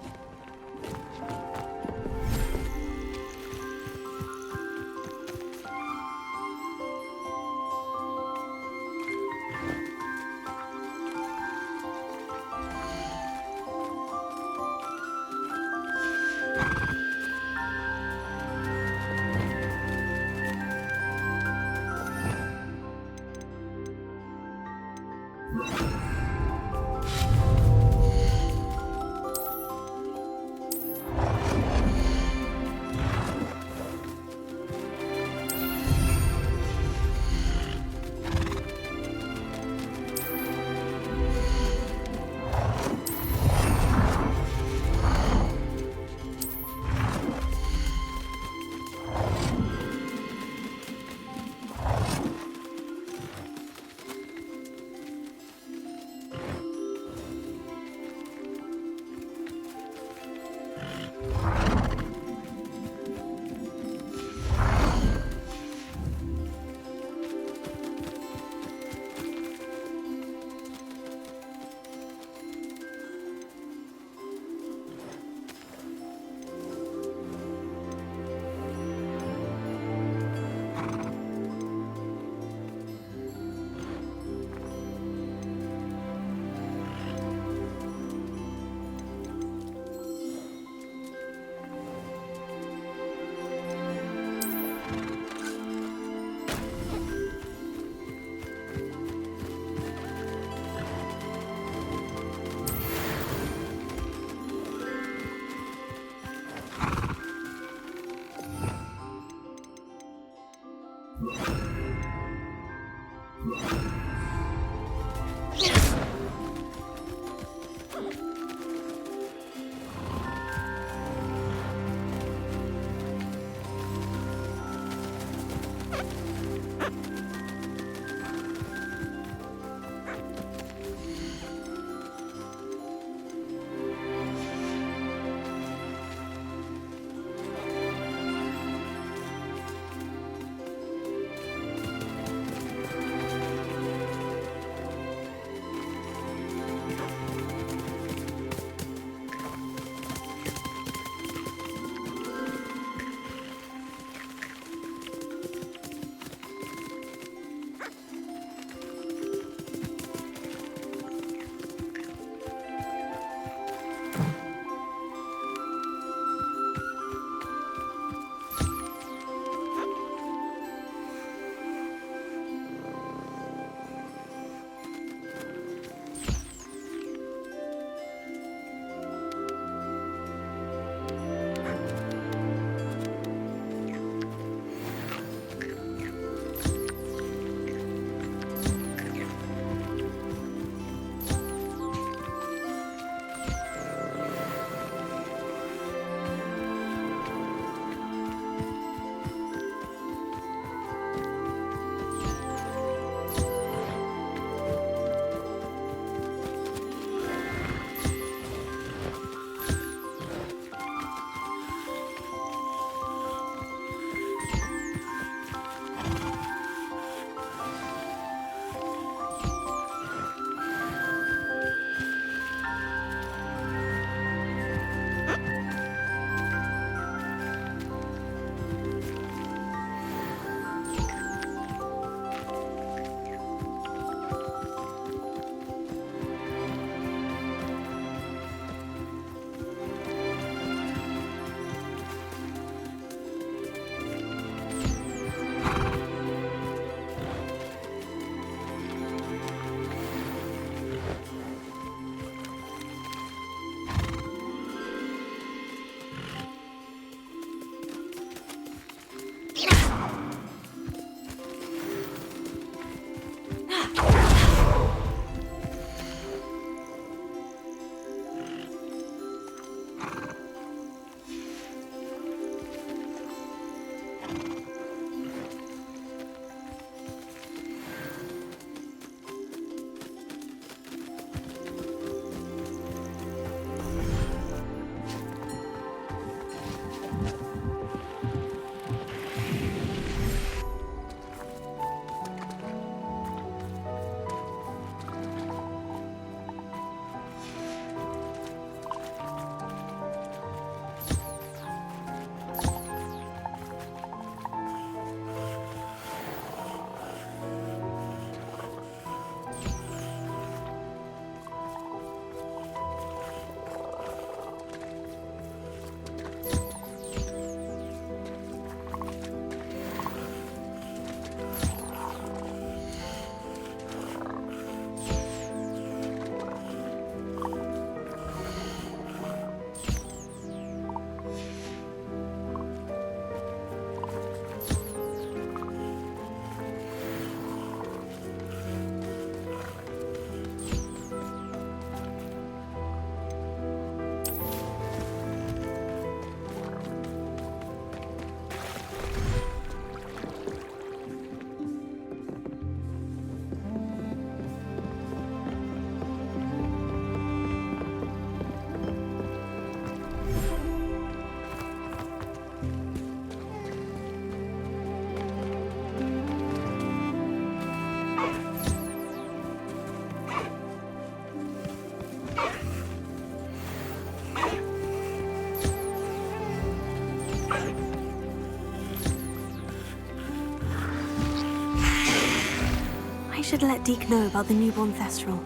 [SPEAKER 6] should let Deke know about the newborn Thestral.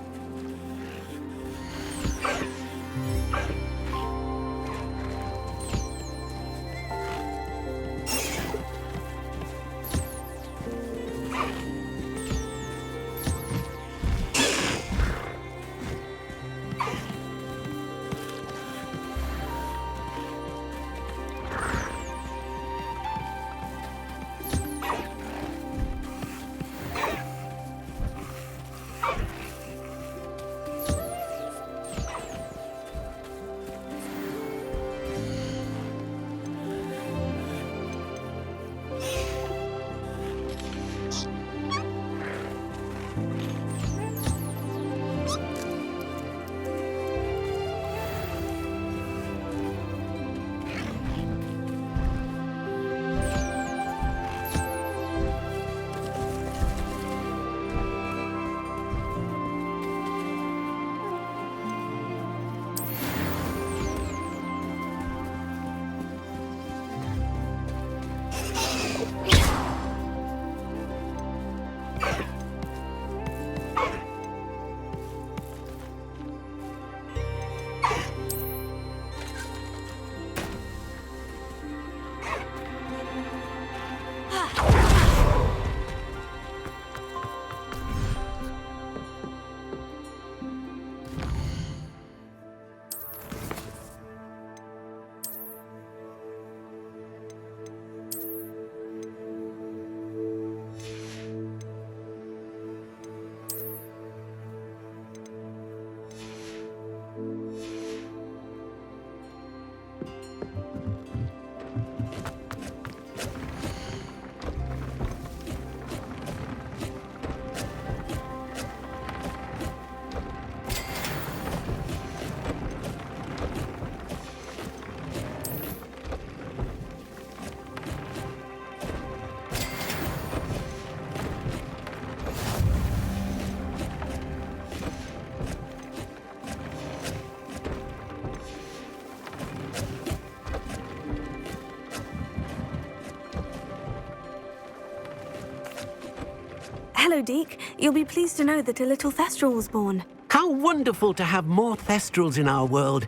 [SPEAKER 6] Hello, Deke. You'll be pleased to know that a little Thestral was born.
[SPEAKER 17] How wonderful to have more Thestrals in our world.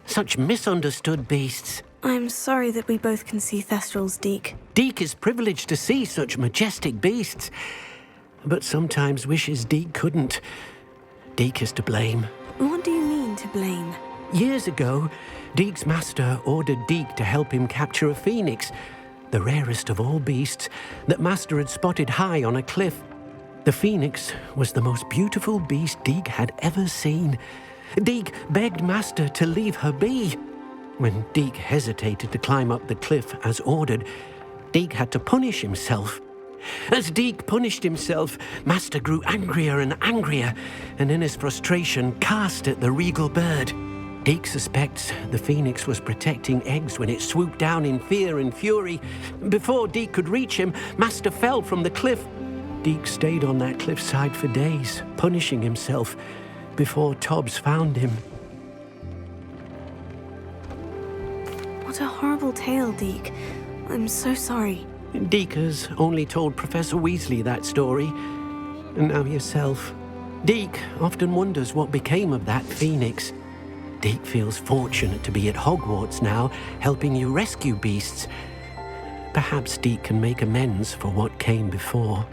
[SPEAKER 17] Such misunderstood beasts.
[SPEAKER 6] I'm sorry that we both can see Thestrals, Deke.
[SPEAKER 17] Deke is privileged to see such majestic beasts, but sometimes wishes Deke couldn't. Deke is to blame.
[SPEAKER 6] What do you mean, to blame?
[SPEAKER 17] Years ago, Deke's master ordered Deke to help him capture a phoenix, the rarest of all beasts, that master had spotted high on a cliff. The phoenix was the most beautiful beast Deke had ever seen. Deke begged master to leave her be. When Deke hesitated to climb up the cliff as ordered, Deke had to punish himself. As Deke punished himself, master grew angrier and angrier, and in his frustration cast at the regal bird. Deke suspects the phoenix was protecting eggs when it swooped down in fear and fury. Before Deke could reach him, master fell from the cliff. Deke stayed on that cliffside for days, punishing himself, before Tobbs found him.
[SPEAKER 6] What a horrible tale, Deke. I'm so sorry.
[SPEAKER 17] Deke has only told Professor Weasley that story, and now yourself. Deke often wonders what became of that phoenix. Deke feels fortunate to be at Hogwarts now, helping you rescue beasts. Perhaps Deke can make amends for what came before.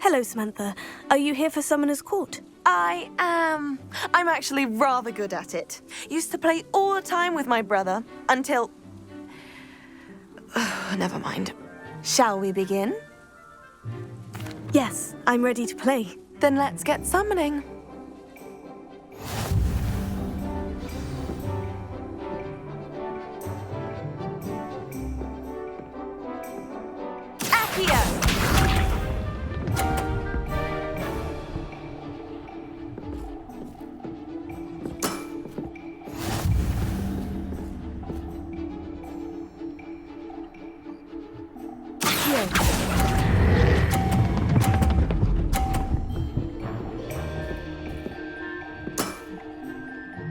[SPEAKER 6] Hello, Samantha. Are you here for Summoner's Court?
[SPEAKER 18] I am. I'm actually rather good at it. Used to play all the time with my brother until... Never mind. Shall we begin?
[SPEAKER 6] Yes, I'm ready to play.
[SPEAKER 18] Then let's get summoning. Accio!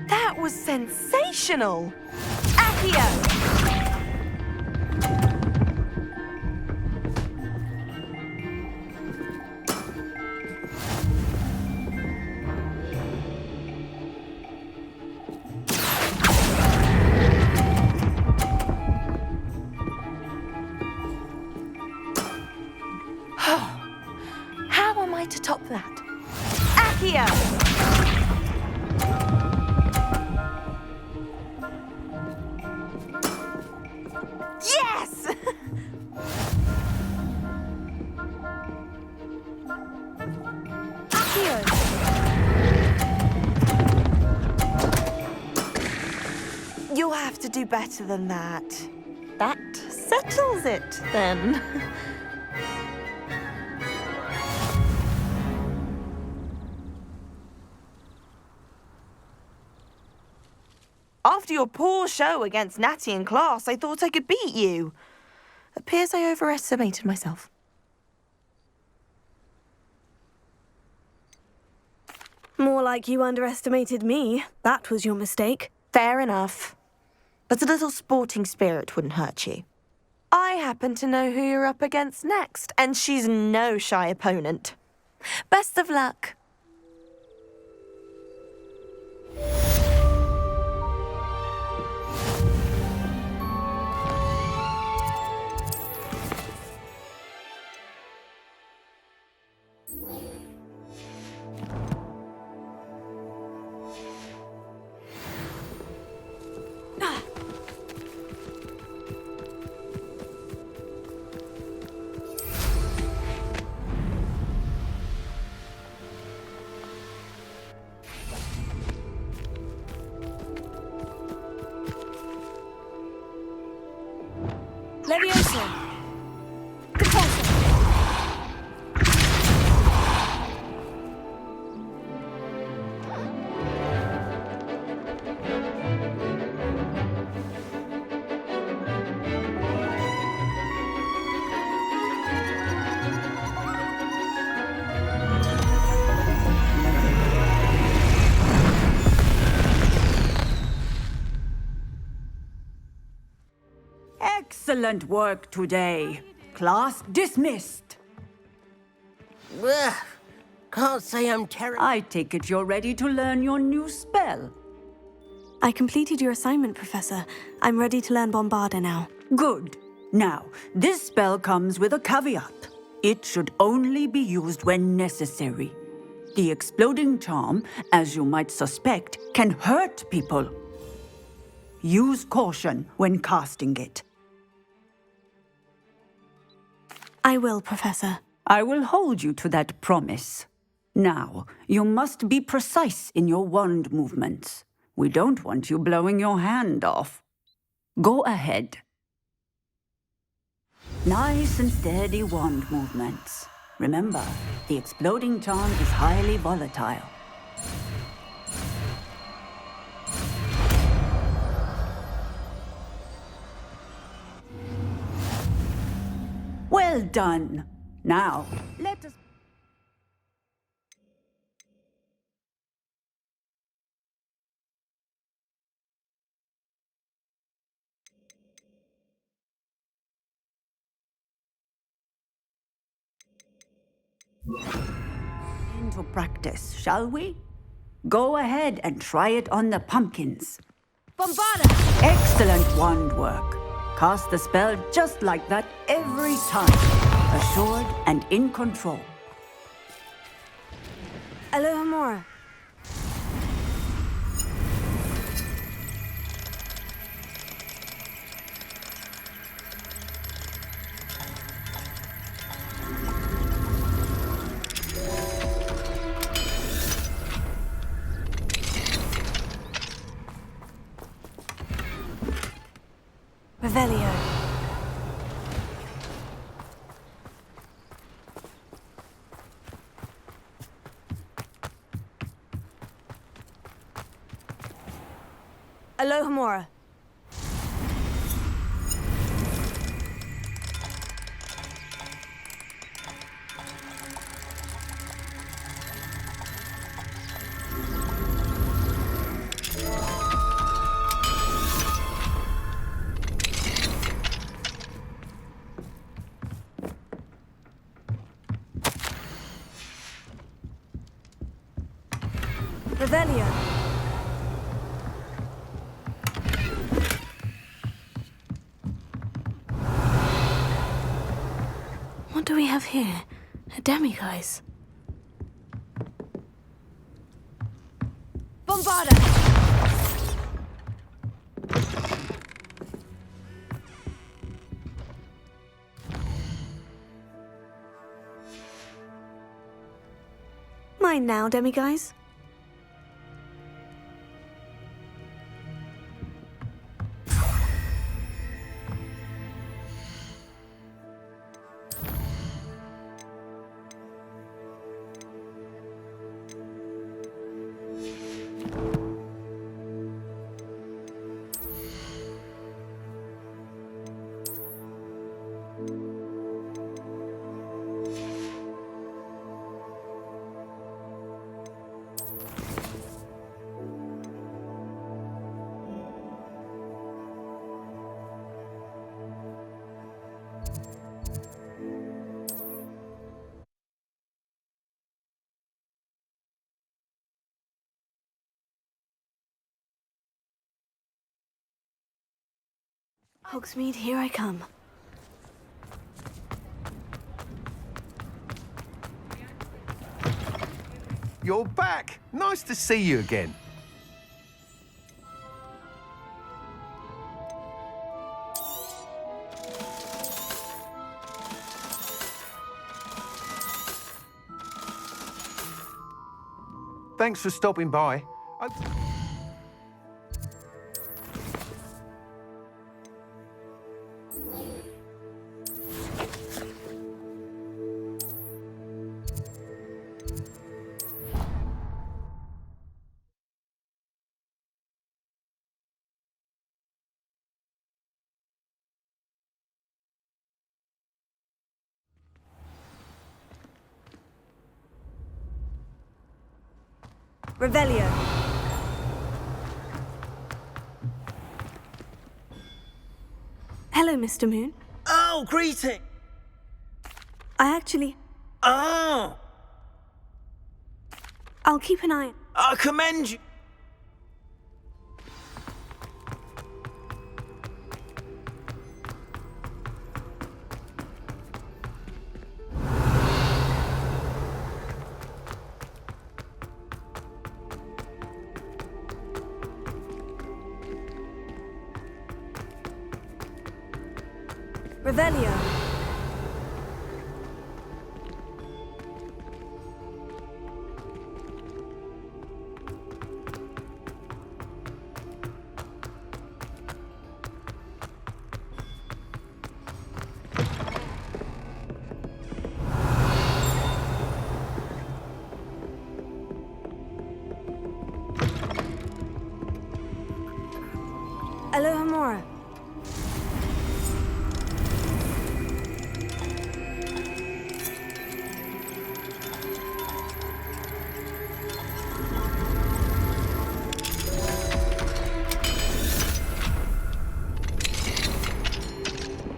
[SPEAKER 18] That was sensational! Accio! How am I to top that? Accio! Yes! Accio! You'll have to do better than that. That settles it, then. After your poor show against Natty in class, I thought I could beat you. Appears I overestimated myself.
[SPEAKER 6] More like you underestimated me. That was your mistake.
[SPEAKER 18] Fair enough. But a little sporting spirit wouldn't hurt you. I happen to know who you're up against next, and she's no shy opponent. Best of luck.
[SPEAKER 19] Leviosa!
[SPEAKER 5] Excellent work today. Class dismissed.
[SPEAKER 21] Ugh, can't say I'm terrible.
[SPEAKER 5] I take it you're ready to learn your new spell.
[SPEAKER 6] I completed your assignment, Professor. I'm ready to learn Bombarda now.
[SPEAKER 5] Good. Now, this spell comes with a caveat. It should only be used when necessary. The exploding charm, as you might suspect, can hurt people. Use caution when casting it.
[SPEAKER 6] I will, Professor.
[SPEAKER 5] I will hold you to that promise. Now, you must be precise in your wand movements. We don't want you blowing your hand off. Go ahead. Nice and steady wand movements. Remember, the exploding charm is highly volatile. Well done. Now, let us... into practice, shall we? Go ahead and try it on the pumpkins.
[SPEAKER 19] Bombarda!
[SPEAKER 5] Excellent wand work. Cast the spell just like that every time. Assured and in control.
[SPEAKER 6] Alohomora. Revelio. Alohomora. Revelio. What do we have here? A demiguise.
[SPEAKER 19] Bombarda!
[SPEAKER 6] Mine now, demiguise. Hogsmeade, here I come.
[SPEAKER 3] you're back. Nice to see you again. Thanks for stopping by.
[SPEAKER 6] Revelio. Hello, Mr. Moon.
[SPEAKER 21] Oh, greeting!
[SPEAKER 6] I actually...
[SPEAKER 21] Oh!
[SPEAKER 6] I'll keep an eye...
[SPEAKER 21] I commend you!
[SPEAKER 6] Revelio. Aloha Mora.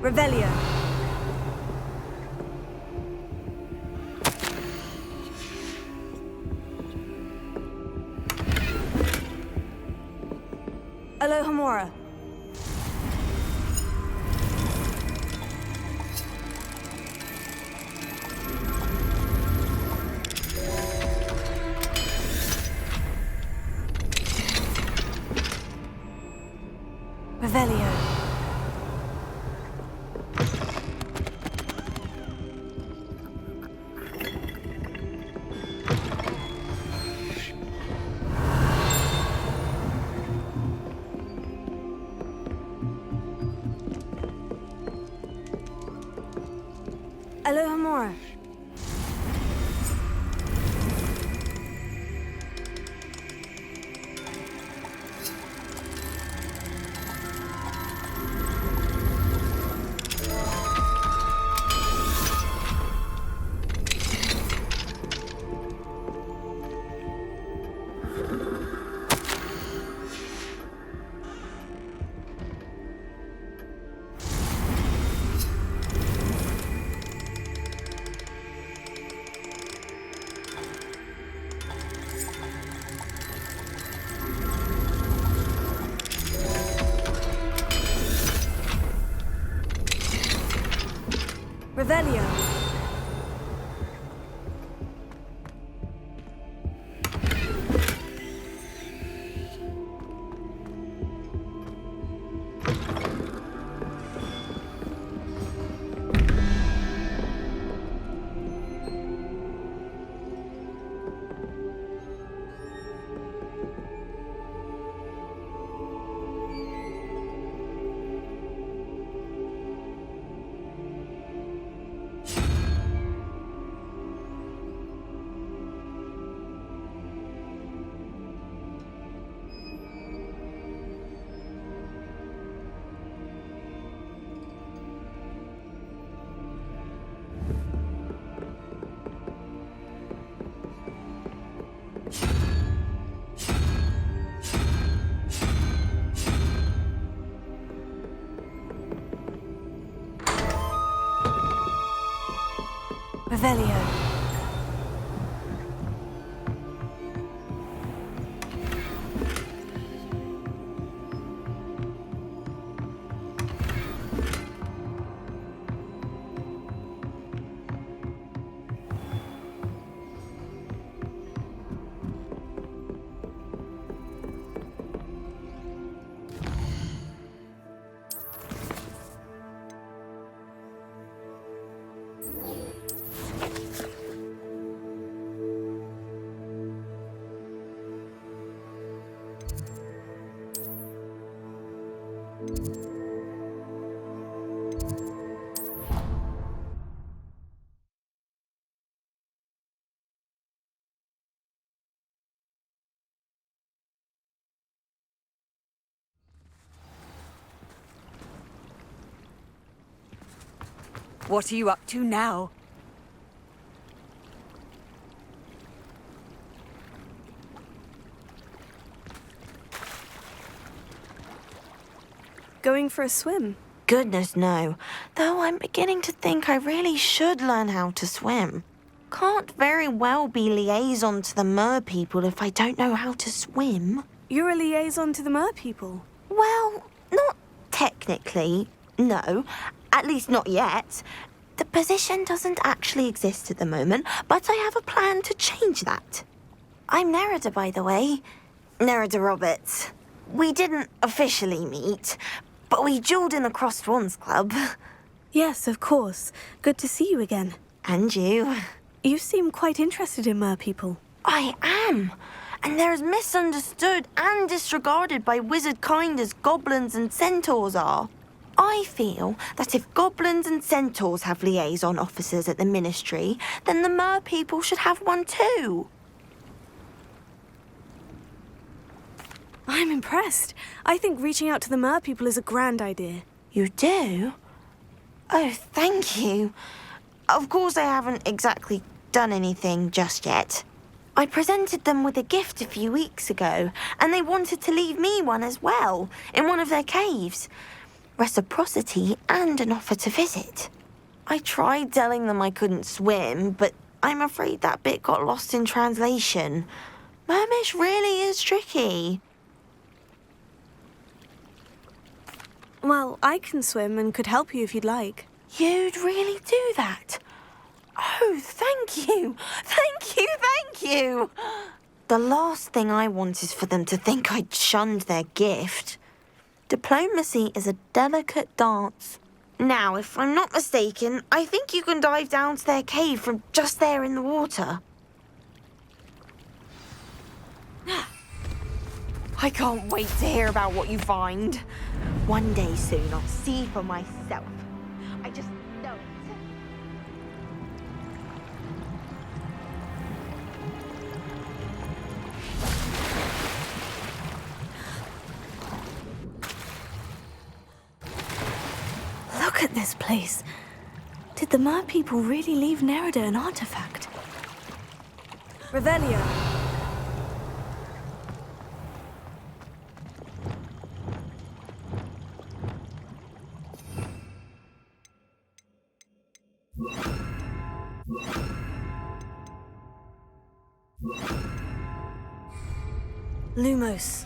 [SPEAKER 6] Revelio. Aloha Mora. Revelio. Aloha Mora. Revelio. Revelio.
[SPEAKER 19] What are you up to now?
[SPEAKER 6] Going for a swim.
[SPEAKER 18] Goodness, no. Though I'm beginning to think I really should learn how to swim. Can't very well be liaison to the mer people if I don't know how to swim.
[SPEAKER 6] You're a liaison to the mer people?
[SPEAKER 18] Well, not technically, no. At least not yet. The position doesn't actually exist at the moment, but I have a plan to change that. I'm Nerida, by the way. Nerida Roberts. We didn't officially meet, but we duelled in the Crossed Swans Club.
[SPEAKER 6] Yes, of course. Good to see you again.
[SPEAKER 18] And you.
[SPEAKER 6] You seem quite interested in mer people.
[SPEAKER 18] I am. And they're as misunderstood and disregarded by wizard kind as goblins and centaurs are. I feel that if goblins and centaurs have liaison officers at the ministry, then the mer people should have one too.
[SPEAKER 6] I'm impressed. I think reaching out to the mer people is a grand idea.
[SPEAKER 18] You do? Oh, thank you. Of course, I haven't exactly done anything just yet. I presented them with a gift a few weeks ago, and they wanted to leave me one as well, in one of their caves. Reciprocity and an offer to visit. I tried telling them I couldn't swim, but I'm afraid that bit got lost in translation. Mermish really is tricky.
[SPEAKER 6] Well, I can swim and could help you if you'd like.
[SPEAKER 18] You'd really do that? Oh, thank you! Thank you, thank you! The last thing I want is for them to think I'd shunned their gift. Diplomacy is a delicate dance. Now, if I'm not mistaken, I think you can dive down to their cave from just there in the water. I can't wait to hear about what you find. One day soon, I'll see for myself. I just know it.
[SPEAKER 6] Look at this place. Did the mer people really leave Nerida an artifact?
[SPEAKER 19] Revelio.
[SPEAKER 6] Lumos.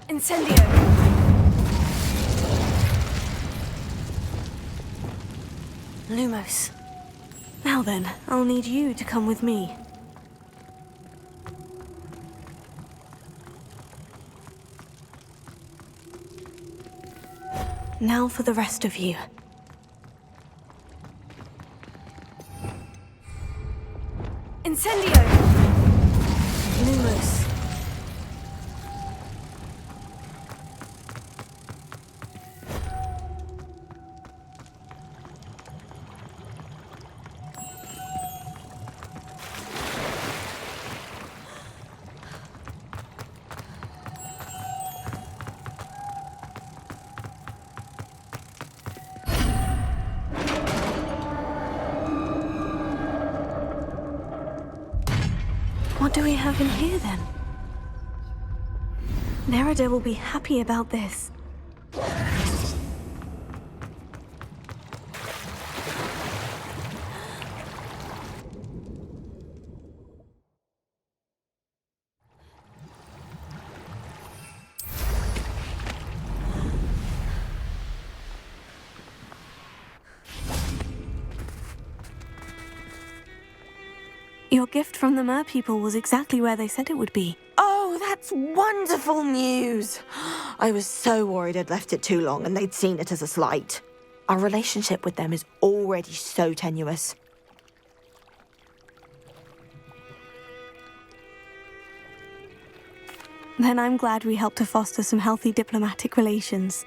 [SPEAKER 6] Incendio. Lumos. Now then, I'll need you to come with me. Now for the rest of you. Incendio! Lumos. What do we have in here, then? Nerida will be happy about this. Your gift from the mer people was exactly where they said it would be.
[SPEAKER 18] Oh, that's wonderful news! I was so worried I'd left it too long and they'd seen it as a slight. Our relationship with them is already so tenuous.
[SPEAKER 6] Then I'm glad we helped to foster some healthy diplomatic relations.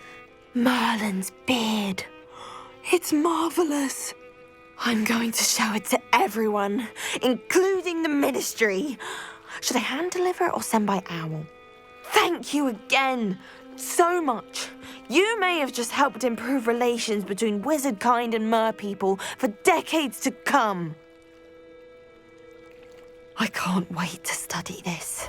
[SPEAKER 18] Merlin's beard. It's marvelous. I'm going to show it to everyone, including the ministry. Should I hand deliver it or send by owl? Thank you again so much. You may have just helped improve relations between wizard kind and mer people for decades to come. I can't wait to study this.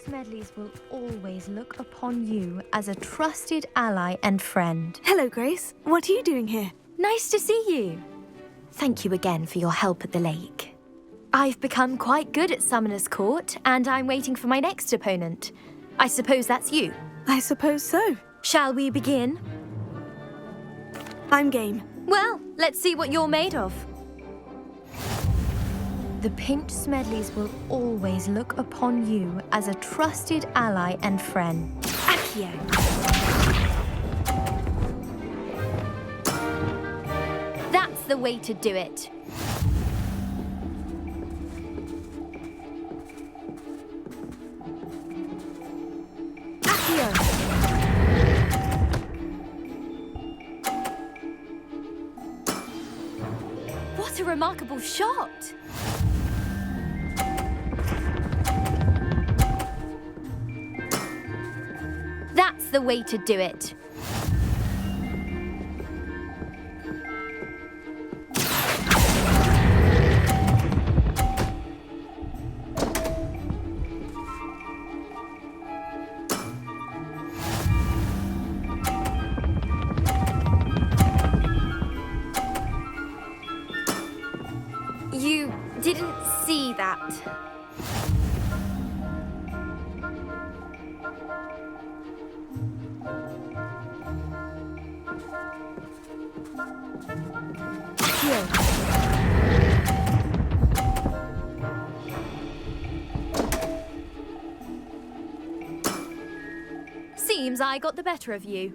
[SPEAKER 2] Smedleys will always look upon you as a trusted ally and friend.
[SPEAKER 6] Hello, Grace. What are you doing here?
[SPEAKER 2] Nice to see you. Thank you again for your help at the lake. I've become quite good at Summoner's Court, and I'm waiting for my next opponent. I suppose that's you.
[SPEAKER 6] I suppose so.
[SPEAKER 2] Shall we begin?
[SPEAKER 6] I'm game.
[SPEAKER 2] Well, let's see what you're made of. The Pinked Smedleys will always look upon you as a trusted ally and friend. Accio. That's the way to do it. Accio. What a remarkable shot! That's the way to do it. You didn't see that. Seems I got the better of you.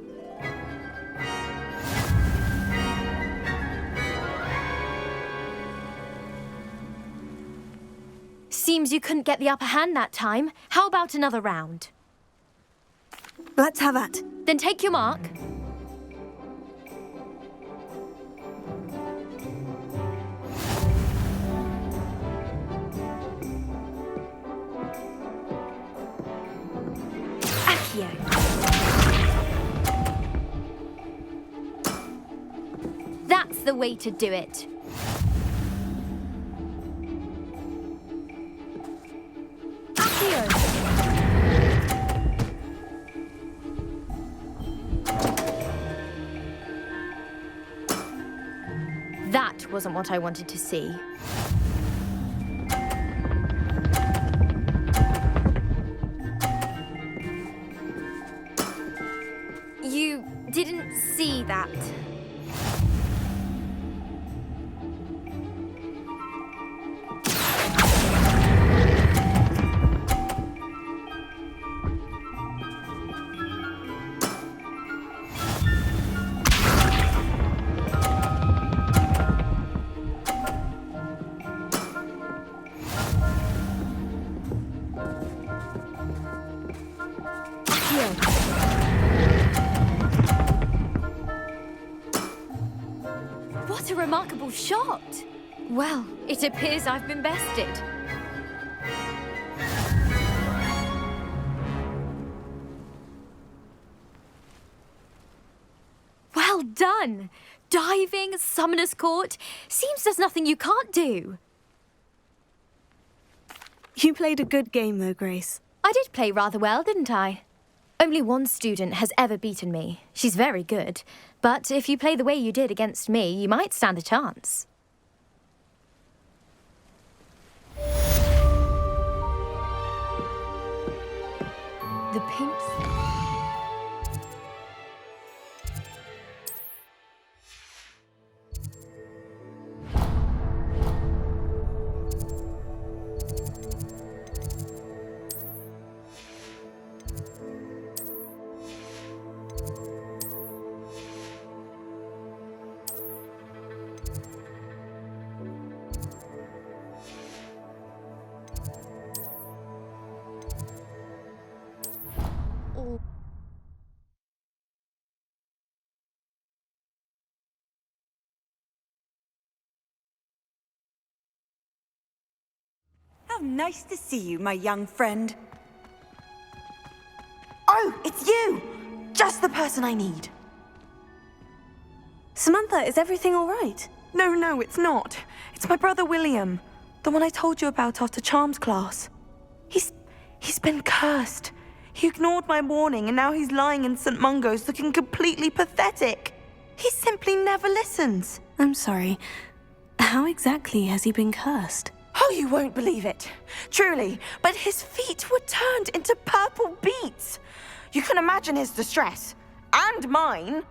[SPEAKER 2] Seems you couldn't get the upper hand that time. How about another round?
[SPEAKER 6] Let's have that.
[SPEAKER 2] Then take your mark. Accio. That's the way to do it. That wasn't what I wanted to see. You didn't see that. What a remarkable shot! Well, it appears I've been bested. Well done! Diving, Summoner's Court. Seems there's nothing you can't do.
[SPEAKER 6] You played a good game though, Grace.
[SPEAKER 2] I did play rather well, didn't I? Only one student has ever beaten me. She's very good. But if you play the way you did against me, you might stand a chance.
[SPEAKER 19] nice to see you, my young friend.
[SPEAKER 18] Oh, it's you! Just the person I need.
[SPEAKER 6] Samantha, is everything all right?
[SPEAKER 4] No, it's not. It's my brother William, the one I told you about after Charms class. He's been cursed. He ignored my warning, and now he's lying in St. Mungo's looking completely pathetic. He simply never listens.
[SPEAKER 6] I'm sorry. How exactly has he been cursed?
[SPEAKER 4] Oh, you won't believe it. Truly, but his feet were turned into purple beets. You can imagine his distress. And mine.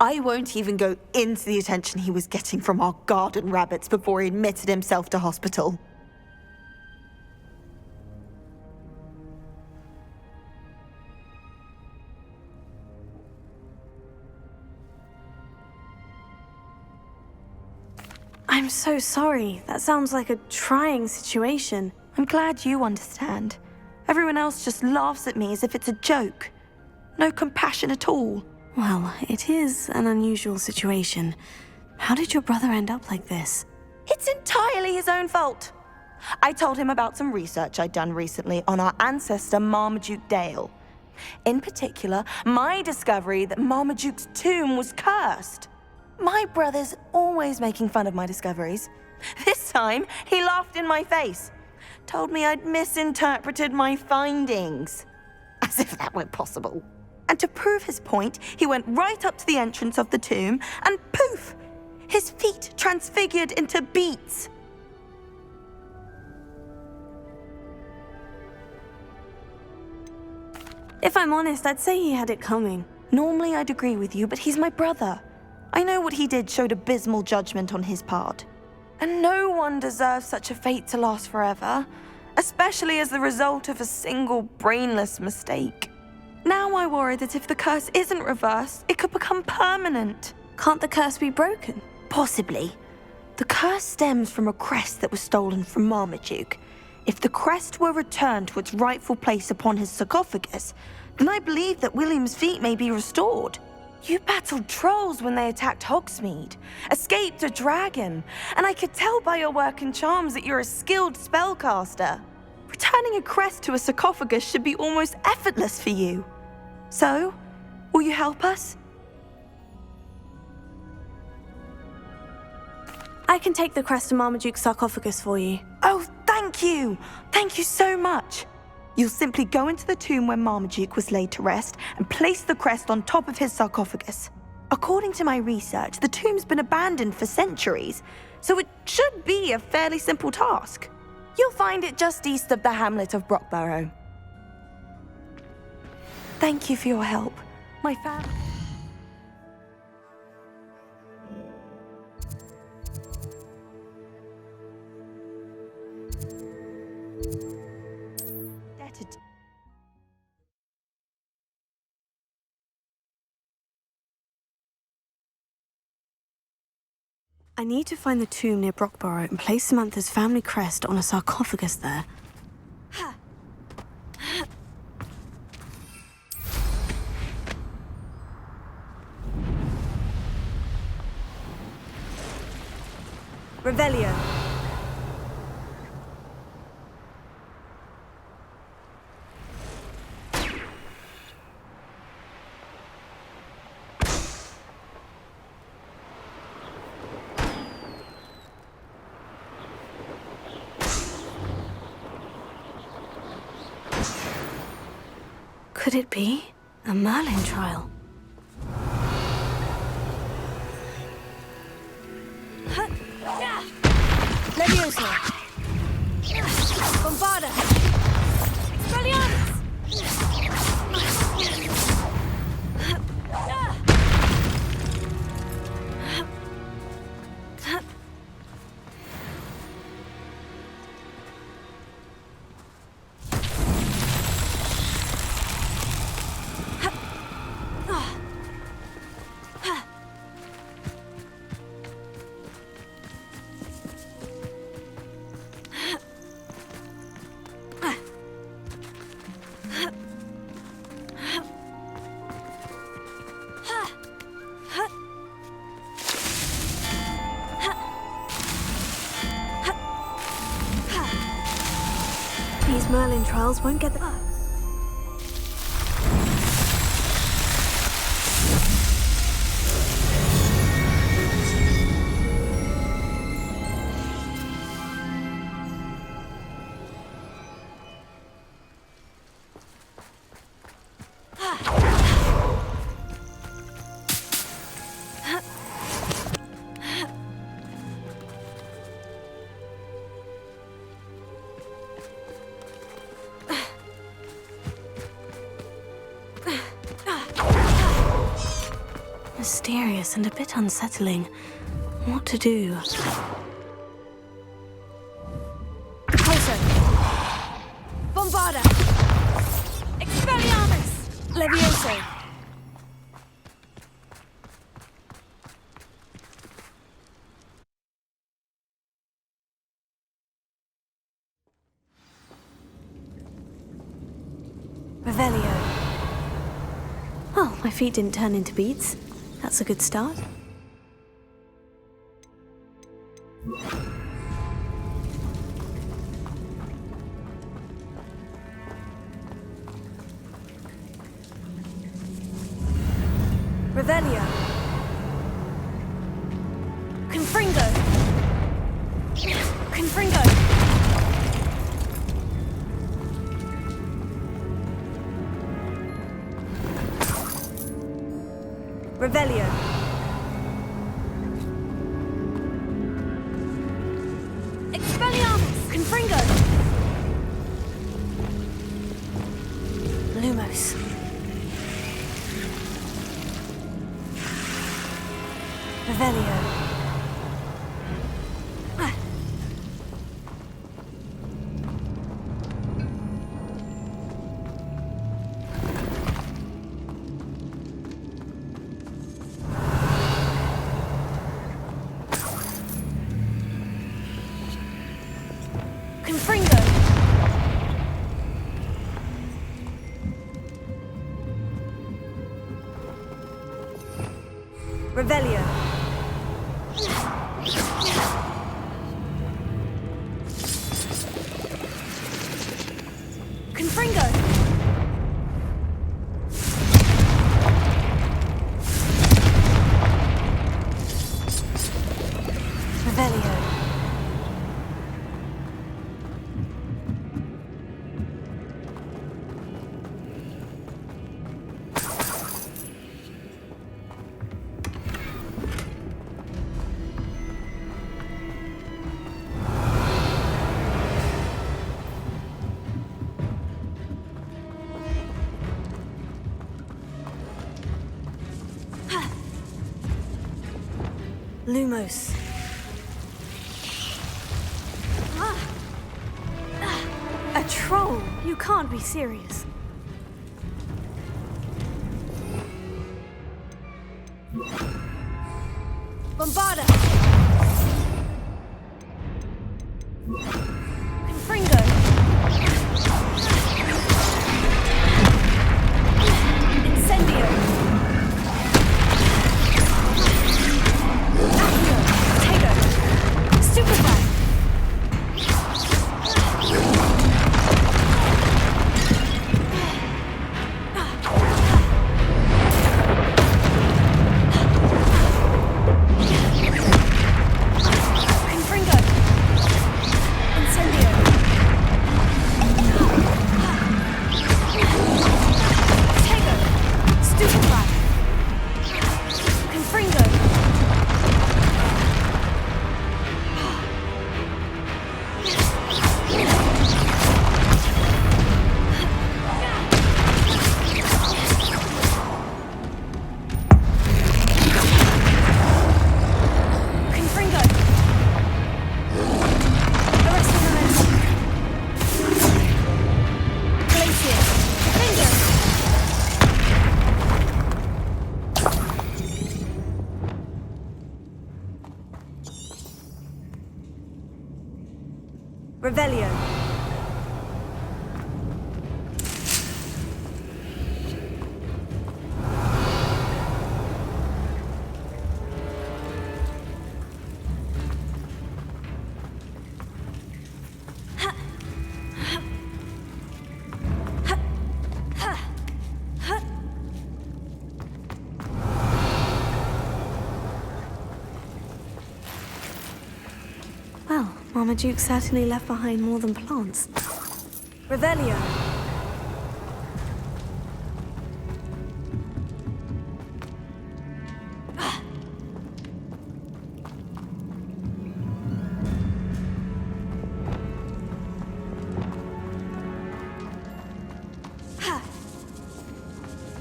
[SPEAKER 4] I won't even go into the attention he was getting from our garden rabbits before he admitted himself to hospital.
[SPEAKER 6] I'm so sorry. That sounds like a trying situation.
[SPEAKER 4] I'm glad you understand. Everyone else just laughs at me as if it's a joke. No compassion at all.
[SPEAKER 6] Well, it is an unusual situation. How did your brother end up like this?
[SPEAKER 4] It's entirely his own fault. I told him about some research I'd done recently on our ancestor Marmaduke Dale. In particular, my discovery that Marmaduke's tomb was cursed. My brother's always making fun of my discoveries. This time, he laughed in my face. Told me I'd misinterpreted my findings. As if that were possible. And to prove his point, he went right up to the entrance of the tomb and poof! His feet transfigured into beets.
[SPEAKER 6] If I'm honest, I'd say he had it coming.
[SPEAKER 4] Normally I'd agree with you, but he's my brother. I know what he did showed abysmal judgment on his part. And no one deserves such a fate to last forever, especially as the result of a single brainless mistake. Now I worry that if the curse isn't reversed, it could become permanent.
[SPEAKER 6] Can't the curse be broken?
[SPEAKER 4] Possibly. The curse stems from a crest that was stolen from Marmaduke. If the crest were returned to its rightful place upon his sarcophagus, then I believe that William's feet may be restored. You battled trolls when they attacked Hogsmeade, escaped a dragon, and I could tell by your work in charms that you're a skilled spellcaster. Returning a crest to a sarcophagus should be almost effortless for you. So, will you help us?
[SPEAKER 6] I can take the crest to Marmaduke's sarcophagus for you.
[SPEAKER 4] Oh, thank you! Thank you so much! You'll simply go into the tomb where Marmaduke was laid to rest and place the crest on top of his sarcophagus. According to my research, the tomb's been abandoned for centuries, so it should be a fairly simple task. You'll find it just east of the hamlet of Brockborough. Thank you for your help. My family...
[SPEAKER 6] I need to find the tomb near Brockborough and place Samantha's family crest on a sarcophagus there. Revelio. Could it be a Merlin trial? Leviosa! Bombarda! Expelliarmus! Those Merlin trials won't get the... Mysterious and a bit unsettling. What to do?
[SPEAKER 12] Closer! Bombarda! Expelliarmus! Levioso!
[SPEAKER 6] Revelio. Well, my feet didn't turn into beads. That's a good start. Revelio. Confringo. Confringo. Revelio. Expelliarmus! Confringo! Lumos. Revelio. Confringo! Revelio. Confringo! Revelio. Lumos. A troll? You can't be serious. Bombarda! Confringo! Incendio! Accio! Potato! Stupefy! Revelio. Marmaduke certainly left behind more than plants. Revelio.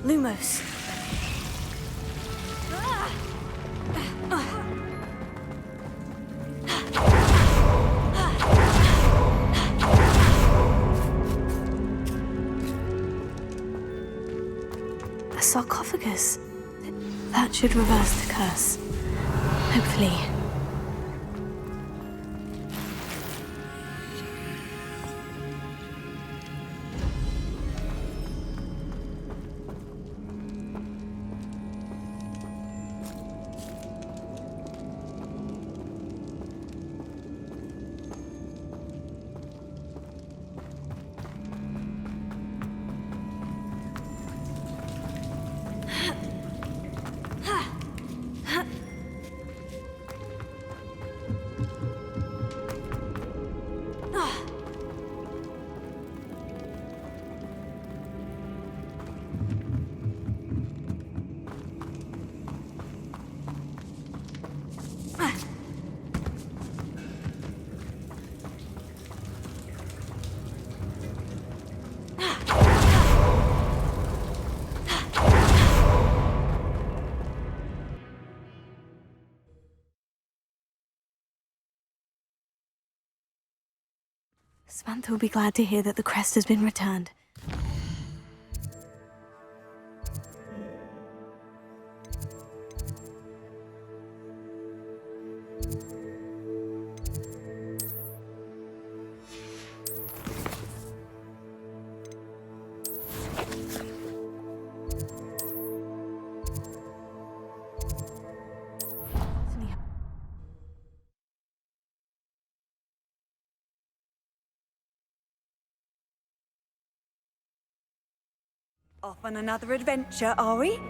[SPEAKER 6] Lumos. A sarcophagus. That should reverse the curse. Hopefully. Samantha will be glad to hear that the crest has been returned.
[SPEAKER 19] Off on another adventure, are we?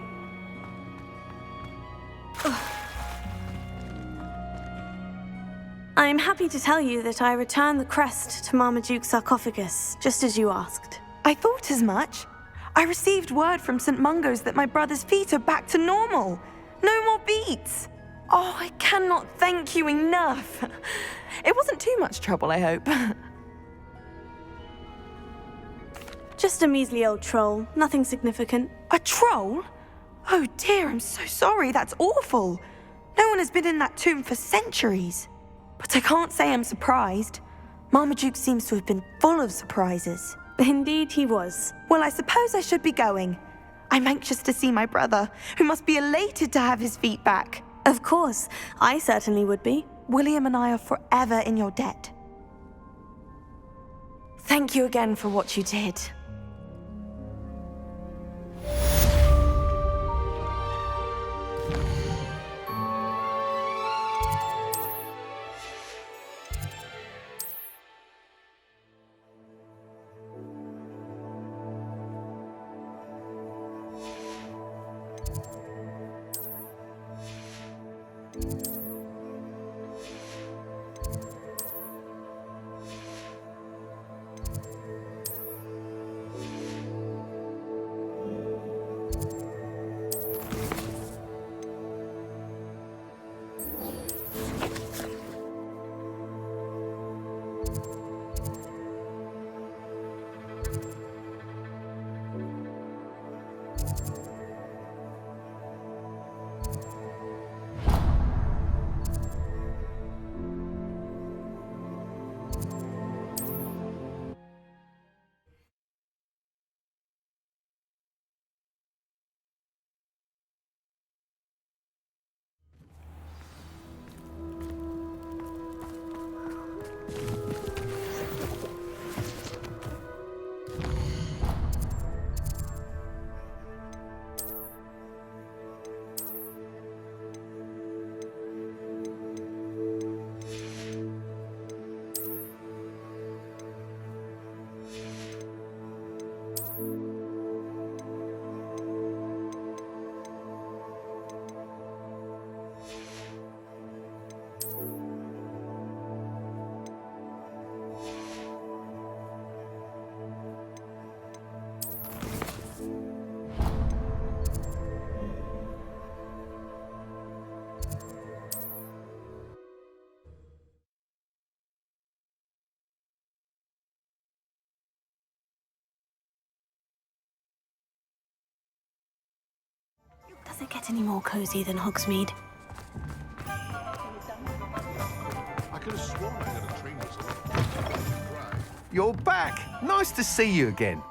[SPEAKER 6] I'm happy to tell you that I returned the crest to Marmaduke's sarcophagus, just as you asked.
[SPEAKER 4] I thought as much. I received word from St. Mungo's that my brother's feet are back to normal. No more beats. Oh, I cannot thank you enough. It wasn't too much trouble, I hope.
[SPEAKER 6] Just a measly old troll, nothing significant.
[SPEAKER 4] A troll? Oh dear, I'm so sorry, that's awful. No one has been in that tomb for centuries. But I can't say I'm surprised. Marmaduke seems to have been full of surprises.
[SPEAKER 6] Indeed he was.
[SPEAKER 4] Well, I suppose I should be going. I'm anxious to see my brother, who must be elated to have his feet back.
[SPEAKER 6] Of course, I certainly would be.
[SPEAKER 4] William and I are forever in your debt. Thank you again for what you did.
[SPEAKER 6] get any more cozy than Hogsmeade.
[SPEAKER 9] I could have sworn I heard a train whistle.
[SPEAKER 3] You're back. Nice to see you again.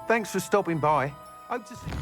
[SPEAKER 3] Thanks for stopping by. Hope to see